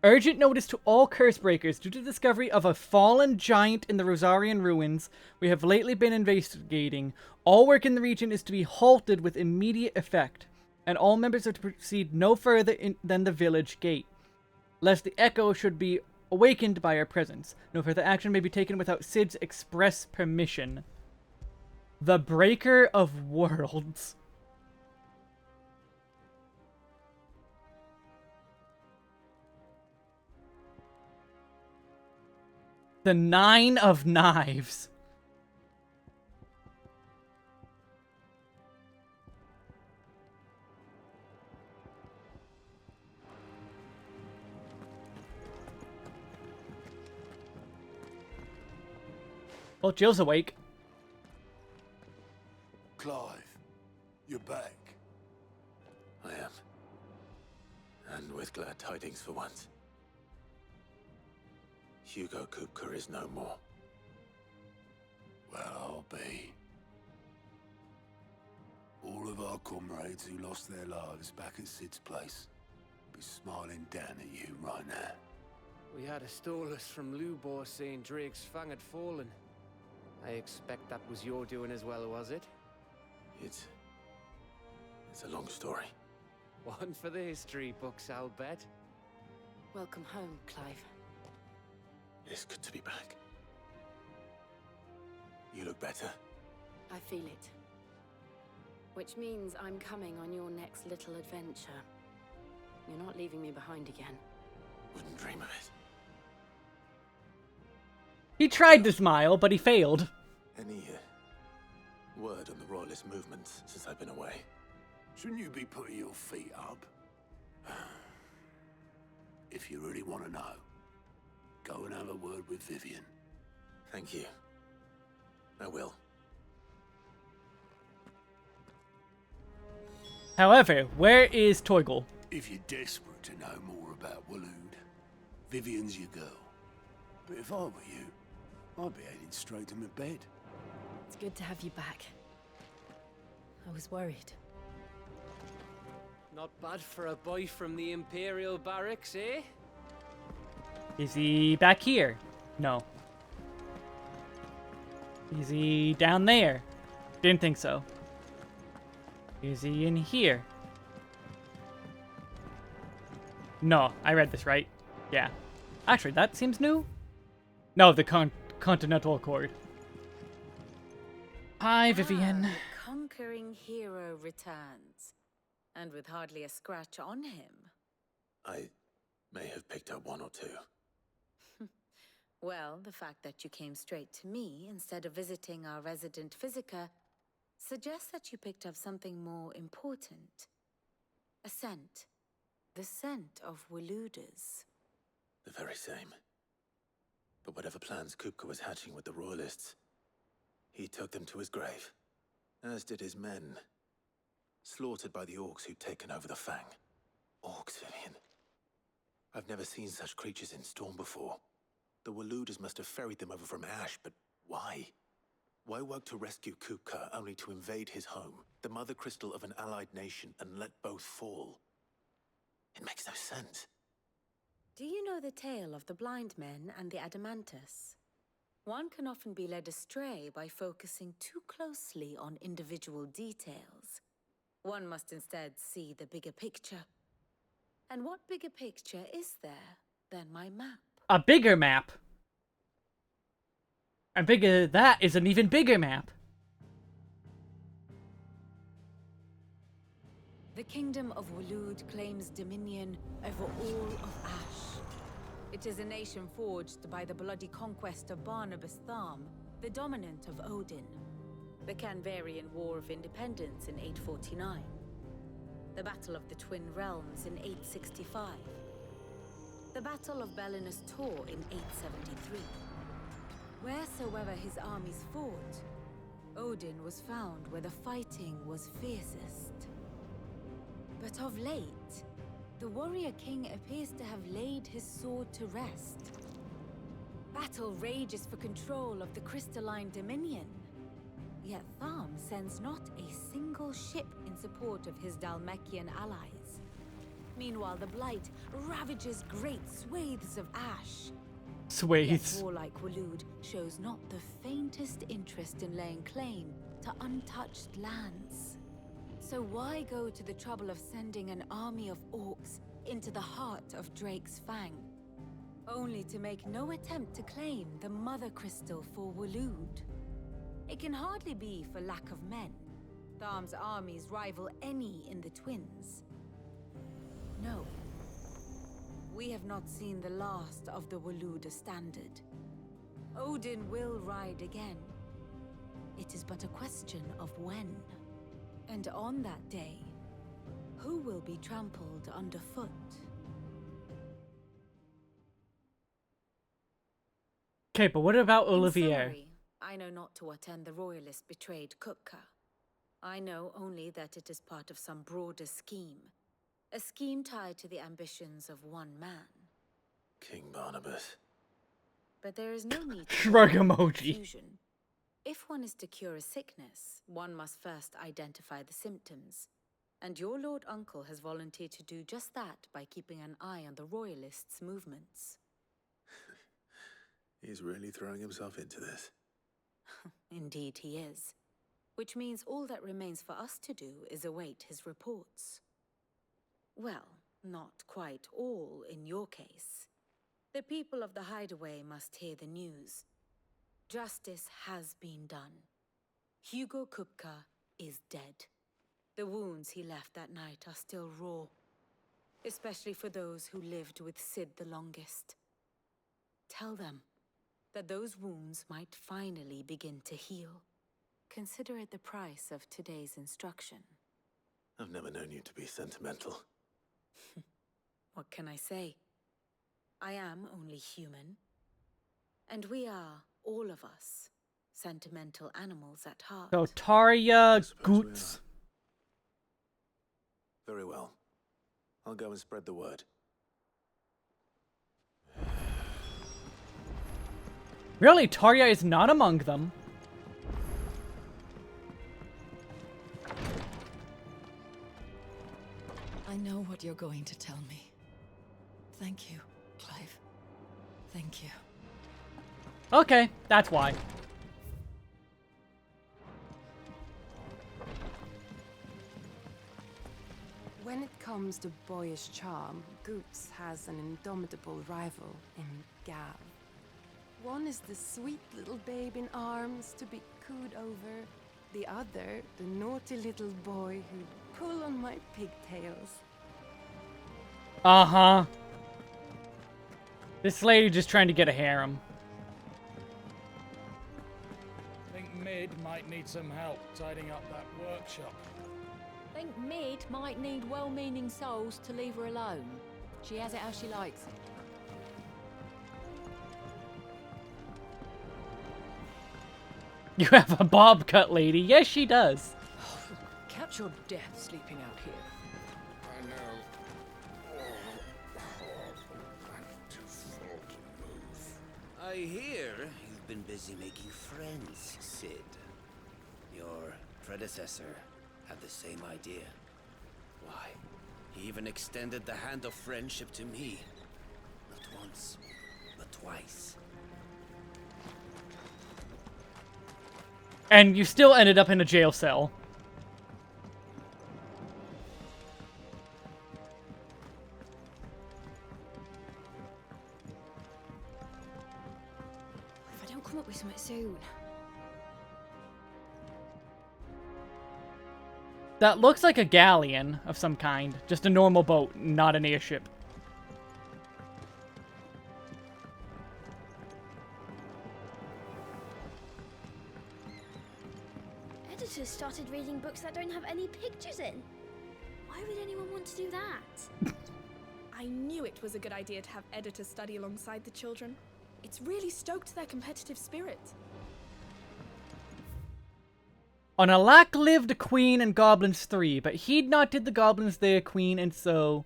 Urgent notice to all curse breakers. Due to the discovery of a fallen giant in the Rosarian ruins we have lately been investigating, all work in the region is to be halted with immediate effect, and all members are to proceed no further than the village gate, lest the echo should be awakened by our presence. No further action may be taken without Sid's express permission. The Breaker of Worlds. The Nine of Knives. Well, Jill's awake. Clive, you're back. I am. And with glad tidings for once. Hugo Kupka is no more. Well, I'll be. All of our comrades who lost their lives back at Sid's place be smiling down at you right now. We had a stolus from Lubor saying Drake's fang had fallen. I expect that was your doing as well, was it? It's a long story. One for the history books, I'll bet. Welcome home, Clive. It's good to be back. You look better. I feel it. Which means I'm coming on your next little adventure. You're not leaving me behind again. Wouldn't dream of it. He tried to smile, but he failed. Any word on the Royalist movement since I've been away? Shouldn't you be putting your feet up? If you really want to know, Go and have a word with Vivian. Thank you. I will. However, where is Torgal? If you're desperate to know more about Waloed, Vivian's your girl. But if I were you, I'd be heading straight to my bed. It's good to have you back. I was worried. Not bad for a boy from the Imperial Barracks, eh? Is he back here? No. Is he down there? Didn't think so. Is he in here? No, I read this right. Yeah. Actually, that seems new. No, the Continental Accord. Hi, Vivian. The conquering hero returns, and with hardly a scratch on him. I may have picked up one or two. Well, the fact that you came straight to me instead of visiting our resident physiker suggests that you picked up something more important. A scent. The scent of Waloeders. The very same. But whatever plans Kupka was hatching with the Royalists, he took them to his grave. As did his men. Slaughtered by the orcs who'd taken over the Fang. Orcs, Vivian. I've never seen such creatures in Storm before. The Waloeders must have ferried them over from Ash, but why? Why work to rescue Kupka only to invade his home, the mother crystal of an allied nation, and let both fall? It makes no sense. Do you know the tale of the blind men and the Adamantus? One can often be led astray by focusing too closely on individual details. One must instead see the bigger picture. And what bigger picture is there than my map? A bigger map. And bigger that is an even bigger map. The kingdom of Waloed claims dominion over all of Ash. It is a nation forged by the bloody conquest of Barnabas Tharm, the dominant of Odin. The Canvarian War of Independence in 849. The Battle of the Twin Realms in 865. The Battle of Belinus Tor in 873. Wheresoever his armies fought, Odin was found where the fighting was fiercest. But of late, the warrior king appears to have laid his sword to rest. Battle rages for control of the crystalline dominion. Yet Tharm sends not a single ship in support of his Dhalmekian allies. Meanwhile, the Blight ravages great swathes of Ash. Swathes. Yet warlike Waloed shows not the faintest interest in laying claim to untouched lands. So why go to the trouble of sending an army of orcs into the heart of Drake's Fang, only to make no attempt to claim the Mother Crystal for Waloed? It can hardly be for lack of men. Tharm's armies rival any in the Twins. No. We have not seen the last of the Waloeder standard. Odin will ride again. It is but a question of when. And on that day, who will be trampled underfoot? Okay, but what about In Olivier? summary, I know not to what end the Royalists betrayed Kupka. I know only that it is part of some broader scheme. A scheme tied to the ambitions of one man. King Barnabas. But there is no need to Shrug go into emoji. confusion. If one is to cure a sickness, one must first identify the symptoms. And your Lord Uncle has volunteered to do just that by keeping an eye on the Royalists' movements. He's really throwing himself into this. Indeed he is. Which means all that remains for us to do is await his reports. Well, not quite all in your case. The people of the Hideaway must hear the news. Justice has been done. Hugo Kupka is dead. The wounds he left that night are still raw, especially for those who lived with Sid the longest. Tell them that those wounds might finally begin to heal. Consider it the price of today's instruction. I've never known you to be sentimental. What can I say? I am only human, And we are, all of us, sentimental animals at heart. So Tarja Goots. Very well. I'll go and spread the word. Really, Tarja is not among them. I know what you're going to tell me. Thank you, Clive. Thank you. Okay, that's why. When it comes to boyish charm, Goots has an indomitable rival in Gav. One is the sweet little babe in arms to be cooed over. The other, the naughty little boy who'd pull on my pigtails. Uh-huh. This lady just trying to get a harem. Think Mid might need some help tidying up that workshop. Think Mid might need well-meaning souls to leave her alone. She has it how she likes it. You have a bob cut lady. Yes, she does. Catch your death sleeping out here. I know. I'm too full to move. I hear you've been busy making friends, Sid. Your predecessor had the same idea. Why, he even extended the hand of friendship to me. Not once, but twice. And you still ended up in a jail cell. If I don't come up with something soon. That looks like a galleon of some kind. Just a normal boat, not an airship. Editors started reading books that don't have any pictures in. Why would anyone want to do that? I knew it was a good idea to have editors study alongside the children. It's really stoked their competitive spirit. On a lack lived Queen and Goblins 3, but heed not did the goblins their queen, and so,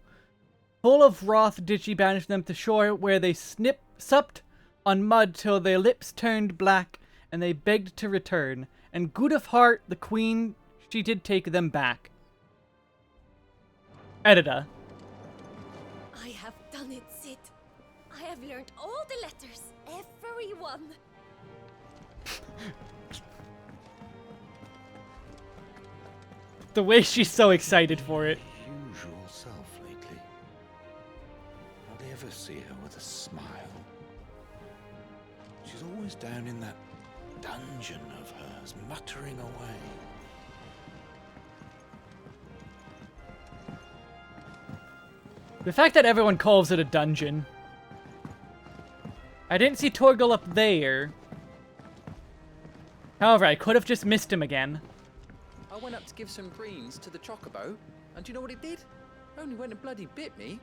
full of wrath did she banish them to shore, where they supped on mud till their lips turned black, and they begged to return. And good of heart, the queen, she did take them back. Editor. I have done it, Sid. I have learned all the letters. Every one. The way she's so excited for it. Usual self lately. Hardly ever see her with a smile. She's always down in that dungeon of hers, muttering away. The fact that everyone calls it a dungeon. I didn't see Torgal up there. However, I could have just missed him again. I went up to give some greens to the chocobo, and do you know what it did? Only went and bloody bit me.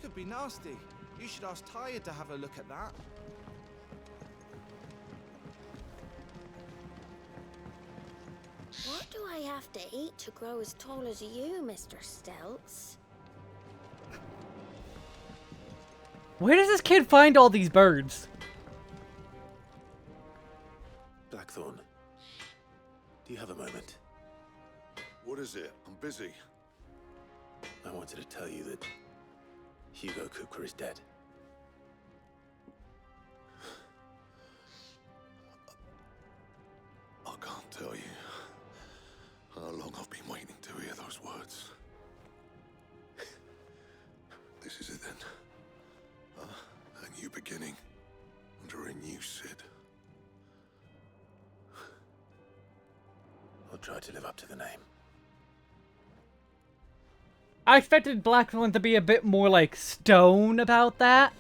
Could be nasty. You should ask Tyre to have a look at that. What do I have to eat to grow as tall as you, Mr. Stelz? Where does this kid find all these birds? Blackthorn, do you have a moment? What is it? I'm busy. I wanted to tell you that Hugo Kupka is dead. I can't tell you how long I've been waiting to hear those words. This is it then. A new beginning under a new Sid. I'll try to live up to the name. I expected Blackthorn to be a bit more like stone about that.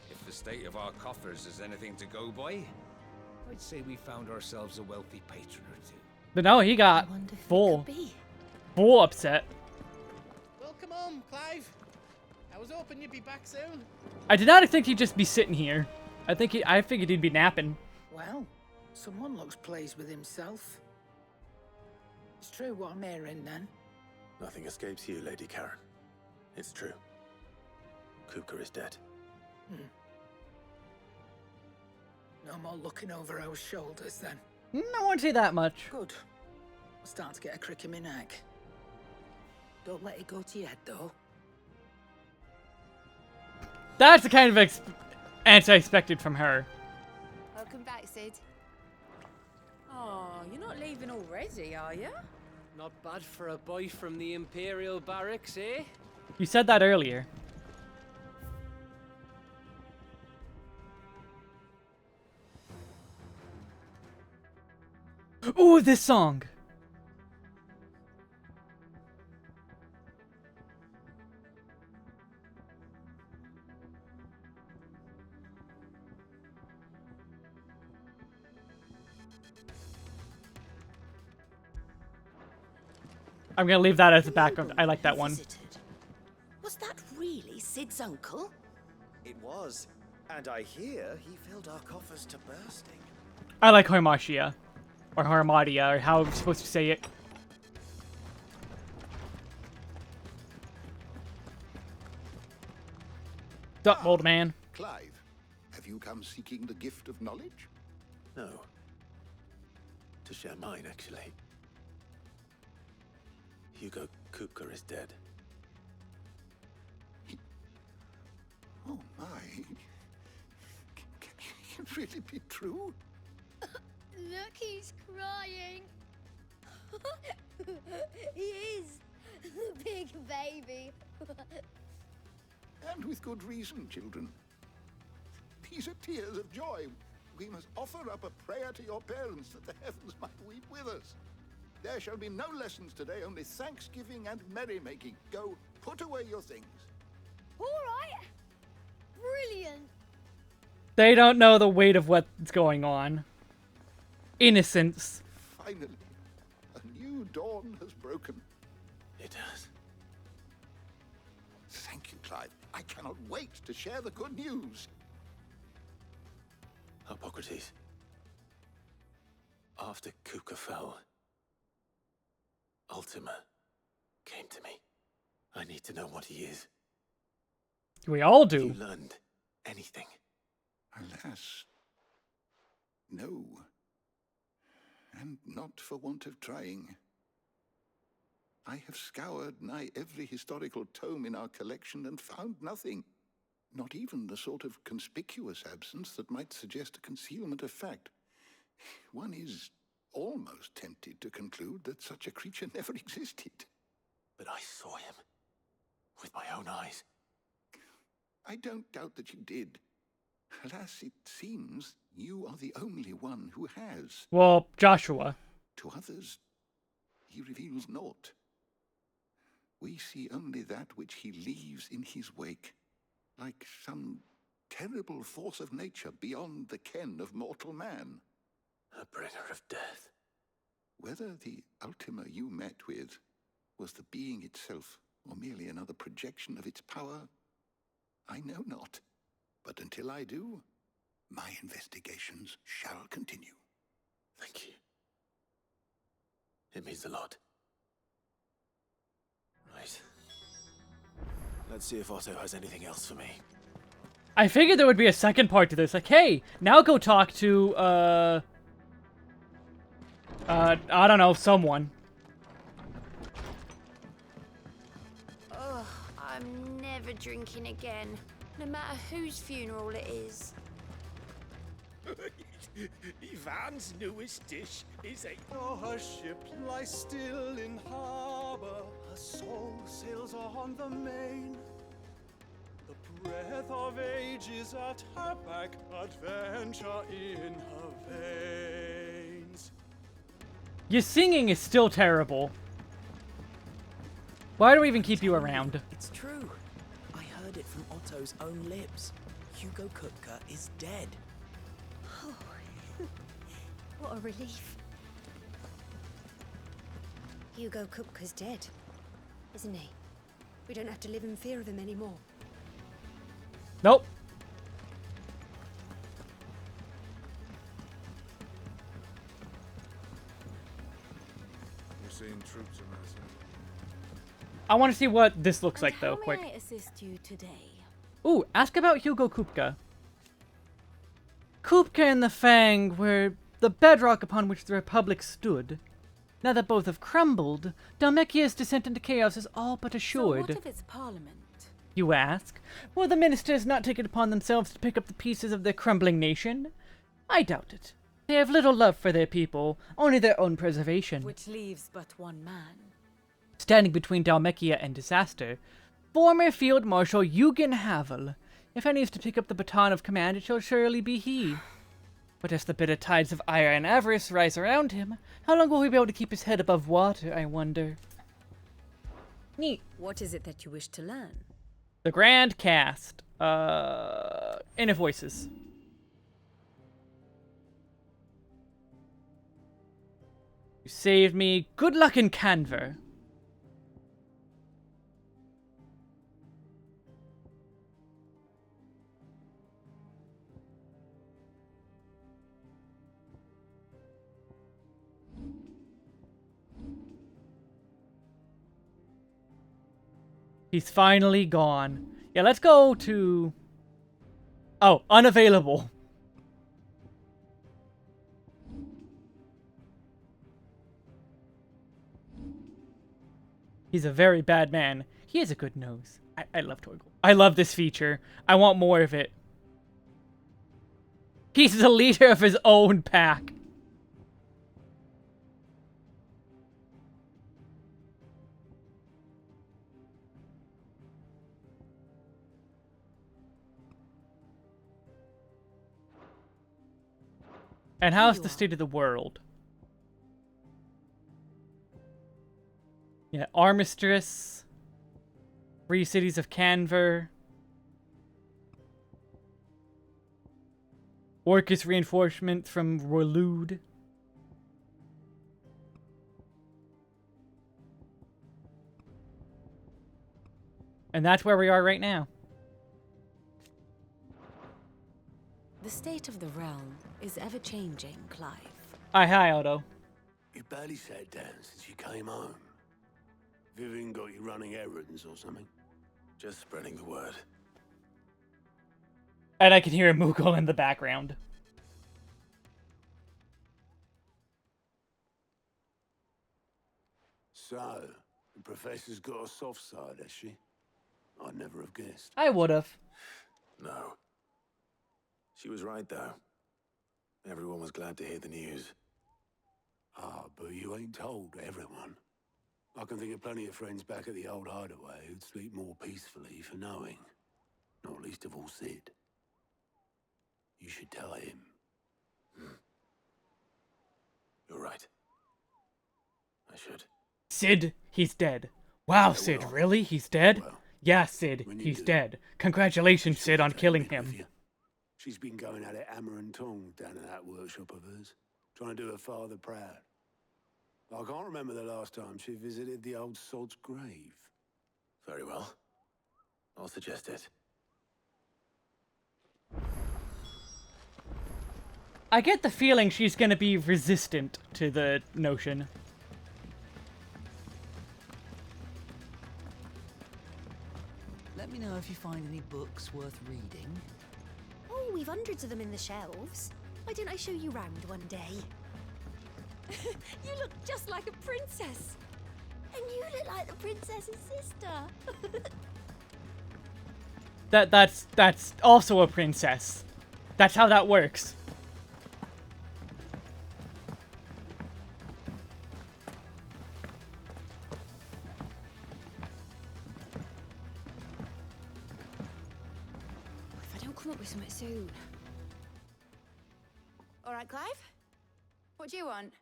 If the state of our coffers is anything to go by, I'd say we found ourselves a wealthy patron or two. But no, he got full upset. Welcome home, Clive. I was hoping you'd be back soon. I did not think he'd just be sitting here. I figured he'd be napping. Well, someone looks pleased with himself. It's true what I'm hearing, then. Nothing escapes you, Lady Karen. It's true. Kupka is dead. No more looking over our shoulders, then. I won't say that much. Good. I'm starting to get a crick in my neck. Don't let it go to your head, though. That's the kind of answer I expected from her. Welcome back, Sid. Oh, you're not leaving already, are you? Not bad for a boy from the Imperial Barracks, eh? You said that earlier. Ooh, this song. I'm gonna leave that as a background. I like that one. Was that really Sid's uncle? It was, and I hear he filled our coffers to bursting. I like Harmatia. Or Harmadia, or how I'm supposed to say it. Duck, old man. Clive, have you come seeking the gift of knowledge? No. To share mine, actually. Hugo Kupka is dead. Oh my. Can it really be true? Look, he's crying. He is. The big baby. And with good reason, children. These are tears of joy. We must offer up a prayer to your parents that the heavens might weep with us. There shall be no lessons today, only thanksgiving and merrymaking. Go, put away your things. All right. Brilliant. They don't know the weight of what's going on. Innocence. Finally, a new dawn has broken. It has. Thank you, Clive. I cannot wait to share the good news. Hippocrates. After Kupka fell, Ultima came to me. I need to know what he is. We all do. You learned anything? Alas, no. And not for want of trying. I have scoured nigh every historical tome in our collection and found nothing. Not even the sort of conspicuous absence that might suggest a concealment of fact. One is almost tempted to conclude that such a creature never existed. But I saw him. With my own eyes. I don't doubt that you did. Alas, it seems you are the only one who has. Well, Joshua. To others, he reveals naught. We see only that which he leaves in his wake, like some terrible force of nature beyond the ken of mortal man. A bringer of death. Whether the Ultima you met with was the being itself, or merely another projection of its power, I know not. But until I do, my investigations shall continue. Thank you. It means a lot. Right. Let's see if Otto has anything else for me. I figured there would be a second part to this. Like, hey, now go talk to, I don't know, someone. Oh, I'm never drinking again, no matter whose funeral it is. Ivan's newest dish is a... Oh, her ship lies still in harbor. Her soul sails on the main. The breath of age is at her back, adventure in her veins. Your singing is still terrible. Why do we even keep you around? It's true. I heard it from Otto's own lips. Hugo Kupka is dead. Oh, what a relief. Hugo Kupka's dead, isn't he? We don't have to live in fear of him anymore. Nope. seeing troops amassing. I want to see what this looks like, though, How quick. may I assist you today? Ooh, ask about Hugo Kupka. Kupka and the Fang were the bedrock upon which the Republic stood. Now that both have crumbled, Dhalmekia's descent into chaos is all but assured. So what of its parliament? You ask? Will the ministers not take it upon themselves to pick up the pieces of their crumbling nation? I doubt it. They have little love for their people, only their own preservation. Which leaves but one man. Standing between Dhalmekia and disaster, former Field Marshal Eugen Havel. If any is to pick up the baton of command, it shall surely be he. But as the bitter tides of ire and avarice rise around him, how long will he be able to keep his head above water, I wonder? Neat. What is it that you wish to learn? The Grand Cast. Inner Voices. You saved me. Good luck in Canver. He's finally gone. Yeah, let's go to... Oh, unavailable. He's a very bad man. He has a good nose. I love Torgal. I love this feature. I want more of it. He's the leader of his own pack. And how's the state of the world? Yeah, Armistice. Free cities of Canver. Orcus reinforcement from Waloed. And that's where we are right now. The state of the realm is ever-changing, Clive. Hi, Otto. You barely sat down since you came home. Vivian got you running errands or something? Just spreading the word. And I can hear a Moogle in the background. So, the professor's got a soft side, has she? I'd never have guessed. I would've. No. She was right, though. Everyone was glad to hear the news. Ah, but you ain't told everyone. I can think of plenty of friends back at the old hideaway who'd sleep more peacefully for knowing. Not least of all Sid. You should tell him. You're right. I should. Sid, he's dead. Wow, Sid, really? He's dead? Yeah, Sid, he's dead. Congratulations, Sid, on killing him. She's been going at it hammer and tongs down at that workshop of hers, trying to do her father proud. I can't remember the last time she visited the old sod's grave. Very well. I'll suggest it. I get the feeling she's gonna be resistant to the notion. Let me know if you find any books worth reading. Oh, we've hundreds of them in the shelves. Why don't I show you round one day? You look just like a princess. And you look like the princess's sister. That's also a princess. That's how that works. If I don't come up with something soon. All right, Clive? What do you want?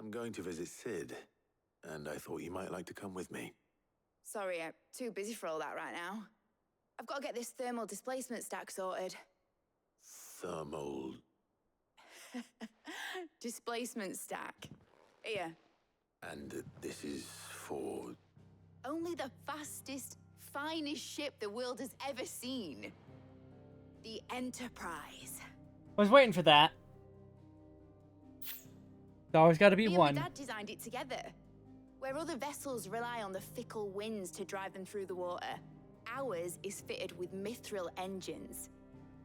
I'm going to visit Sid, and I thought you might like to come with me. Sorry, I'm too busy for all that right now. I've got to get this thermal displacement stack sorted. Thermal... Displacement stack. Here. And this is for... Only the fastest, finest ship the world has ever seen. The Enterprise. I was waiting for that. There's always got to be Me one. and my dad designed it together. Where other vessels rely on the fickle winds to drive them through the water, ours is fitted with mithril engines.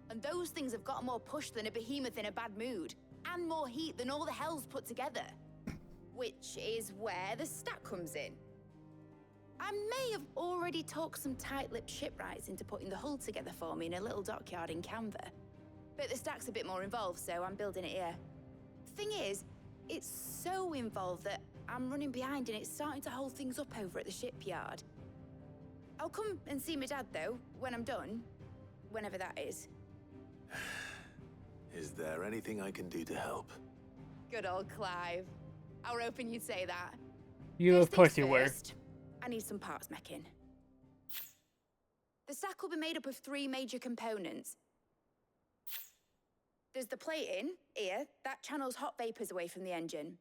And those things have got more push than a behemoth in a bad mood, and more heat than all the hells put together. Which is where the stack comes in. I may have already talked some tight-lipped shipwrights into putting the hull together for me in a little dockyard in Canva. But the stack's a bit more involved, so I'm building it here. Thing is, it's so involved that I'm running behind and it's starting to hold things up over at the shipyard. I'll come and see my dad, though, when I'm done. Whenever that is. Is there anything I can do to help? Good old Clive. I were hoping you'd say that. You, of course you were. I need some parts mecking. The stack will be made up of 3 major components. There's the plating, here, that channels hot vapors away from the engine.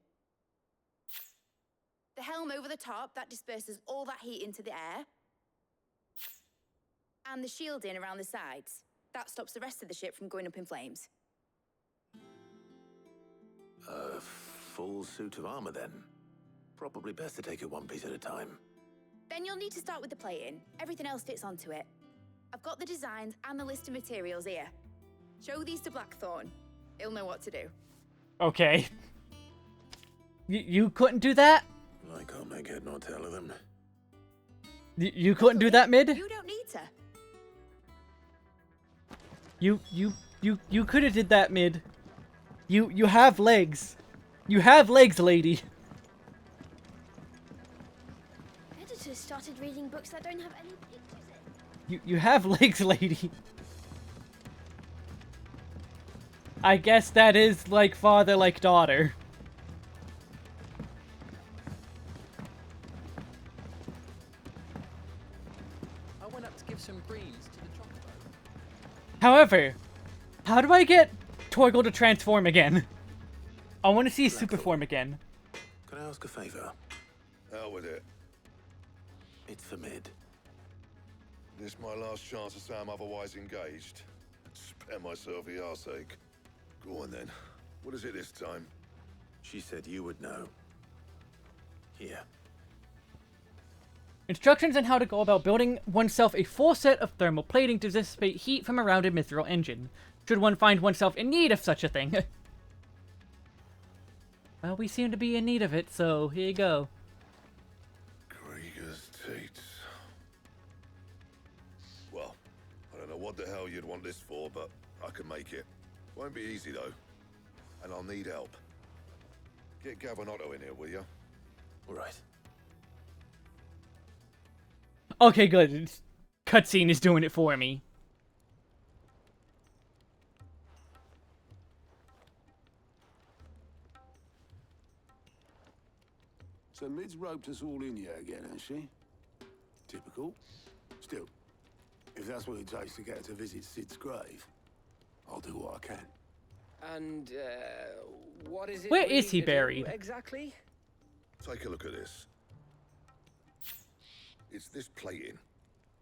The helm over the top, that disperses all that heat into the air. And the shielding around the sides. That stops the rest of the ship from going up in flames. A full suit of armor, then. Probably best to take it one piece at a time. Then you'll need to start with the plating. Everything else fits onto it. I've got the designs and the list of materials here. Show these to Blackthorn. He'll know what to do. Okay. You couldn't do that? I can't make head nor tail of them. You couldn't do that, Mid? You don't need to. You could have did that, Mid. You have legs. You have legs, lady. Editors started reading books that don't have any pictures in. You have legs, lady. I guess that is like father, like daughter. I went up to give some greens to the chocobo. However, how do I get Torgal to transform again? I want to see his super form again. Can I ask a favor? Out with it. It's for Mid. This my last chance to say I'm otherwise engaged. Spare myself the arseache. Go on then. What is it this time? She said you would know. Here. Instructions on how to go about building oneself a full set of thermal plating to dissipate heat from a rounded mithril engine, should one find oneself in need of such a thing. Well, we seem to be in need of it, so here you go. Krieger's Tates. Well, I don't know what the hell you'd want this for, but I can make it. Won't be easy, though. And I'll need help. Get Gav and Otto in here, will you? All right. Okay, good. Cutscene is doing it for me. So Mid's roped us all in here again, has she? Typical. Still, if that's what it takes to get her to visit Sid's grave, I'll do what I can. And, what is it? Where we is he need to do buried? exactly? Take a look at this. It's this plating.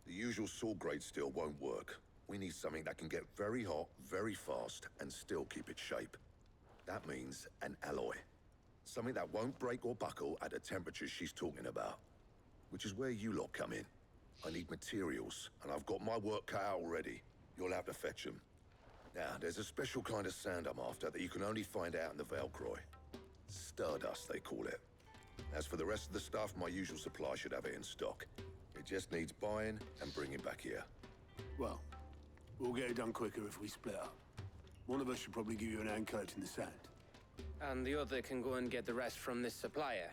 The usual sword grade steel won't work. We need something that can get very hot, very fast, and still keep its shape. That means an alloy. Something that won't break or buckle at the temperatures she's talking about. Which is where you lot come in. I need materials, and I've got my work cut out already. You'll have to fetch them. Now, there's a special kind of sand I'm after that you can only find out in the Velcroy. Stardust, they call it. As for the rest of the stuff, my usual supply should have it in stock. It just needs buying and bringing back here. Well, we'll get it done quicker if we split up. One of us should probably give you an hand collecting the sand. And the other can go and get the rest from this supplier.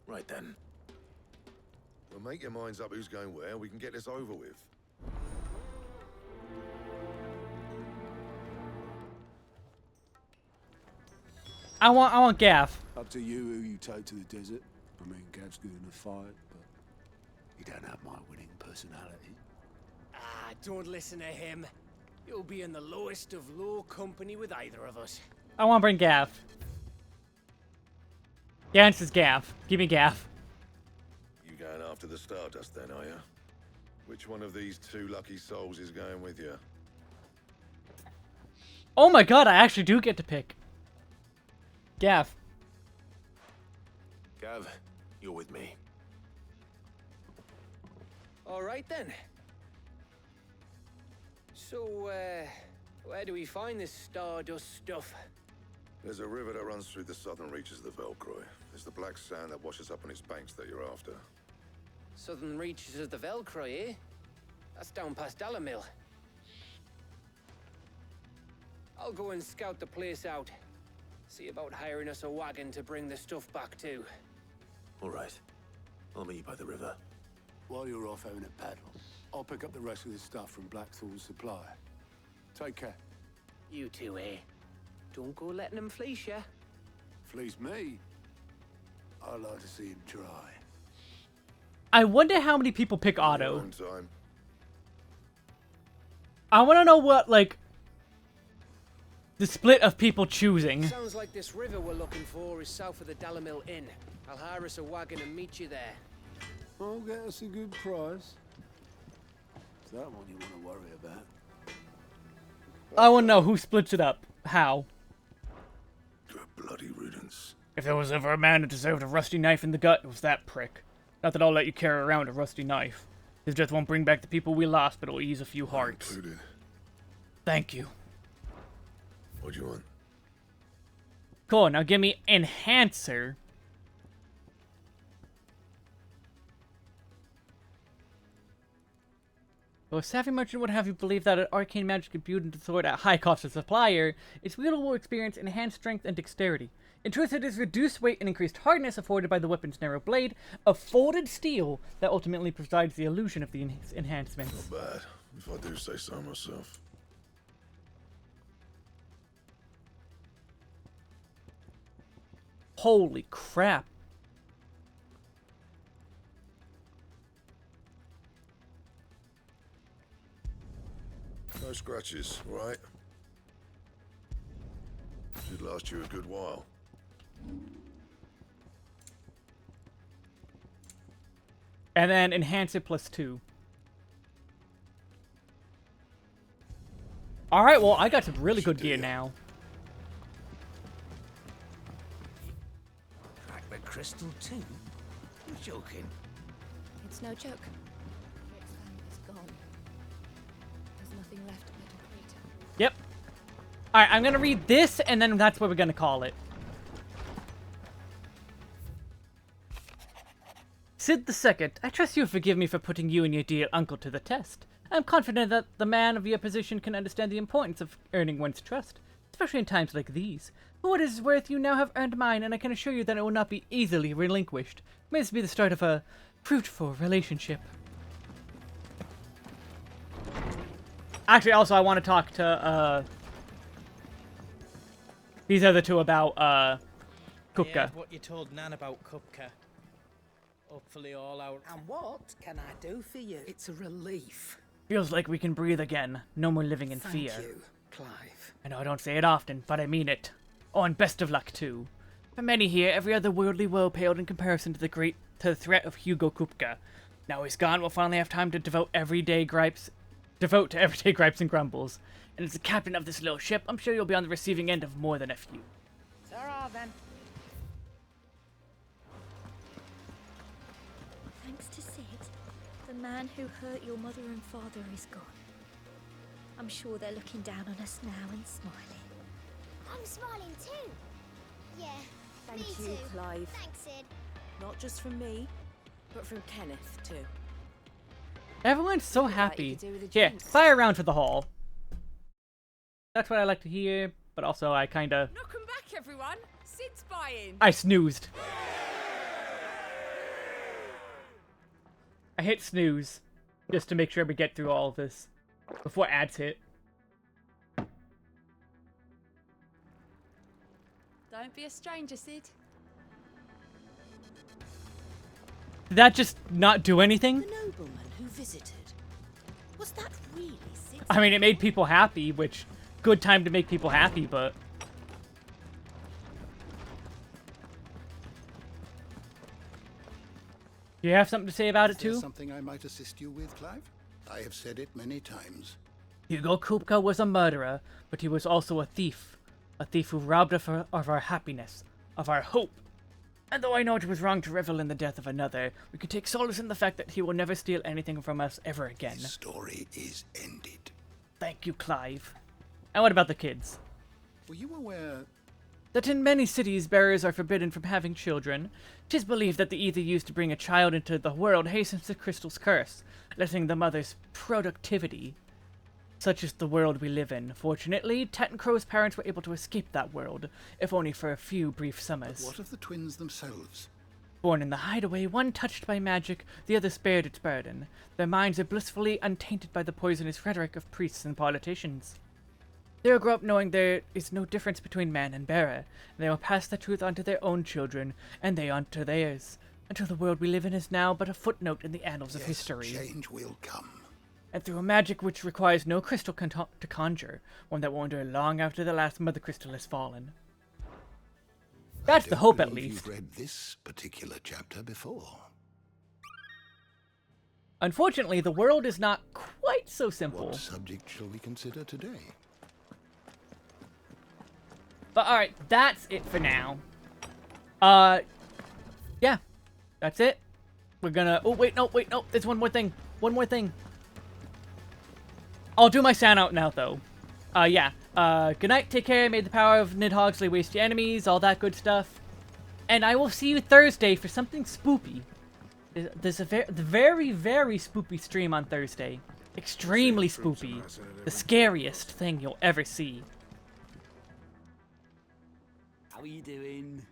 Right then. Well, make your minds up who's going where, we can get this over with. I want Gav. Up to you who you take to the desert. I mean, Gav's good in a fight, but he don't have my winning personality. Ah, don't listen to him. You'll be in the lowest of low company with either of us. I want to bring Gav. The answer is Gav. Give me Gav. You going after the Stardust then, are you? Which one of these 2 lucky souls is going with you? Oh my god, I actually do get to pick. Gav. Gav, you're with me. All right then. So, where do we find this stardust stuff? There's a river that runs through the southern reaches of the Velcroy. It's the black sand that washes up on its banks that you're after. Southern reaches of the Velcroy, eh? That's down past Dalamil. I'll go and scout the place out. See about hiring us a wagon to bring the stuff back to. All right. I'll meet you by the river. While you're off having a paddle, I'll pick up the rest of this stuff from Blackthorn's supply. Take care. You two, eh? Don't go letting them fleece ya. Fleece me? I'd like to see him try. I wonder how many people pick Otto. Time. I want to know what, like, the split of people choosing. Sounds like this river we're looking for is south of the Dalamil Inn. I'll hire us a wagon and meet you there. I'll get us a good price. Is that one you want to worry about? I want to know who splits it up. How? Bloody riddance. If there was ever a man that deserved a rusty knife in the gut, it was that prick. Not that I'll let you carry around a rusty knife. His death won't bring back the people we lost, but it'll ease a few hearts. Included. Thank you. What do you want? Cool, now give me Enhancer. Though a savvy merchant would have you believe that an arcane magic imbued into the sword at high cost to supplier, its wielder will experience enhanced strength and dexterity. In truth, it is reduced weight and increased hardness afforded by the weapon's narrow blade of folded steel that ultimately provides the illusion of the enhancements. Not bad, if I do say so myself. Holy crap. No scratches, right? Should last you a good while. And then enhance it +2. Alright, well, I got some really good gear now. Crack the crystal too? You're joking. It's no joke. Rick's fang is gone. There's nothing left but a crater. Yep. Alright, I'm gonna read this, and then that's what we're gonna call it. Sid II, I trust you'll forgive me for putting you and your dear uncle to the test. I'm confident that the man of your position can understand the importance of earning one's trust, especially in times like these. For what it is worth, you now have earned mine, and I can assure you that it will not be easily relinquished. May this be the start of a fruitful relationship. Actually, also, I want to talk to, these other two about, Kupka. Yeah, what you told Nan about Kupka. Hopefully all out. And what can I do for you? It's a relief. Feels like we can breathe again. No more living in fear. Thank you, Clive. I know I don't say it often, but I mean it. Oh, and best of luck, too. For many here, every other worldly woe paled in comparison to the threat of Hugo Kupka. Now he's gone, we'll finally have time to devote to everyday gripes and grumbles. And as the captain of this little ship, I'm sure you'll be on the receiving end of more than a few. Ta-ra, then. Thanks to Sid, the man who hurt your mother and father is gone. I'm sure they're looking down on us now and smiling. I'm smiling too. Yeah, Thank me you, too. Clive. Thanks, Sid. Not just from me, but from Kenneth, too. Everyone's so Look at what you happy. could do with a Yeah, drink. fire around for the hall. That's what I like to hear, but also I kinda... Knock 'em back, everyone! Sid's buying! I snoozed. I hit snooze, just to make sure we get through all of this, before ads hit. Don't be a stranger, Sid. Did that just not do anything? The nobleman who visited. Was that really Sid? I mean, it made people happy, which, good time to make people happy, but... Do you have something to say about it, Is there too? something I might assist you with, Clive? I have said it many times. Hugo Kupka was a murderer, but he was also a thief. A thief who robbed of our happiness, of our hope. And though I know it was wrong to revel in the death of another, we can take solace in the fact that he will never steal anything from us ever again. This story is ended. Thank you, Clive. And what about the kids? Were you aware that in many cities bearers are forbidden from having children? 'Tis believed that the ether used to bring a child into the world hastens the crystal's curse, letting the mother's productivity. Such is the world we live in. Fortunately, Tet and Crow's parents were able to escape that world, if only for a few brief summers. What of the twins themselves? Born in the hideaway, one touched by magic, the other spared its burden. Their minds are blissfully untainted by the poisonous rhetoric of priests and politicians. They will grow up knowing there is no difference between man and bearer, and they will pass the truth on to their own children, and they on to theirs, until the world we live in is now but a footnote in the annals of history. Change will come. And through a magic which requires no crystal to conjure, one that will endure long after the last mother crystal has fallen. That's the hope, at least. You've read this particular chapter before. Unfortunately, the world is not quite so simple. What subject shall we consider today? But alright, that's it for now. Yeah. That's it. We're gonna... Oh, wait, no, there's one more thing. One more thing. I'll do my sound out now, though. Yeah. Good night, take care, may the power of Nidhoggsley waste your enemies, all that good stuff. And I will see you Thursday for something spoopy. There's a very, very spoopy stream on Thursday. Extremely spoopy. The scariest thing you'll ever see. How are you doing?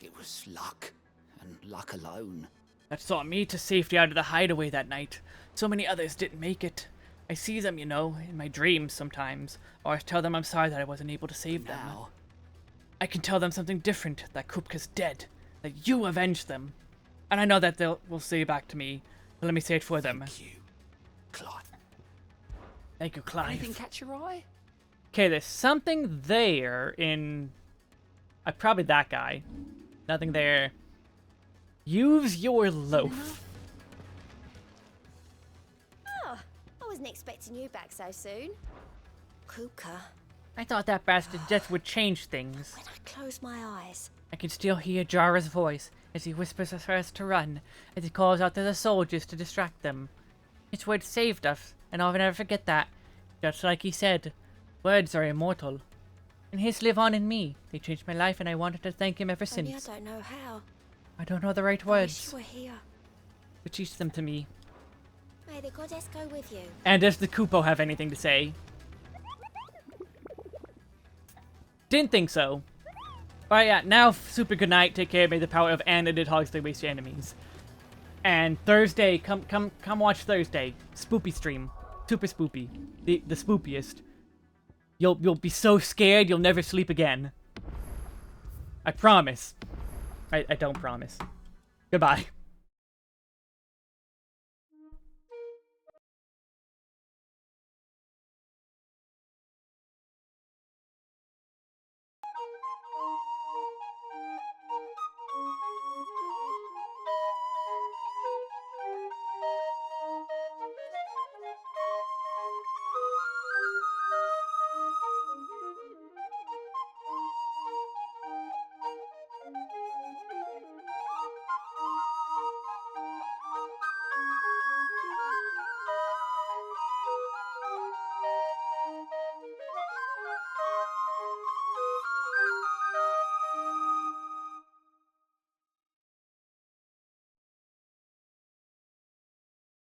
It was luck, and luck alone. That saw me to safety out of the hideaway that night. So many others didn't make it. I see them, you know, in my dreams sometimes, or I tell them I'm sorry that I wasn't able to save them. I can tell them something different, that Kupka's dead, that you avenged them. And I know that will say back to me, but let me say it for them. Thank you, Clive. Thank you, Clive. Anything catch your eye? Okay, there's something there in... probably that guy. Nothing there. Use your loaf. Oh, I wasn't expecting you back so soon. Kupka. I thought that bastard death would change things. When I close my eyes, I can still hear Jara's voice as he whispers for us to run, as he calls out to the soldiers to distract them. His words saved us, and I'll never forget that. Just like he said, words are immortal. And his live on in me. They changed my life, and I wanted to thank him ever only since. I don't know how. I don't know the right I words. wish you were here. But teach them to me. May the goddess go with you. And does the Kupo have anything to say? Didn't think so. But yeah, now super good night. Take care. May the power of Anna did Hogsley waste your enemies. And Thursday, come watch Thursday. Spoopy stream. Super spoopy. The spoopiest. You'll be so scared you'll never sleep again. I promise. I don't promise. Goodbye.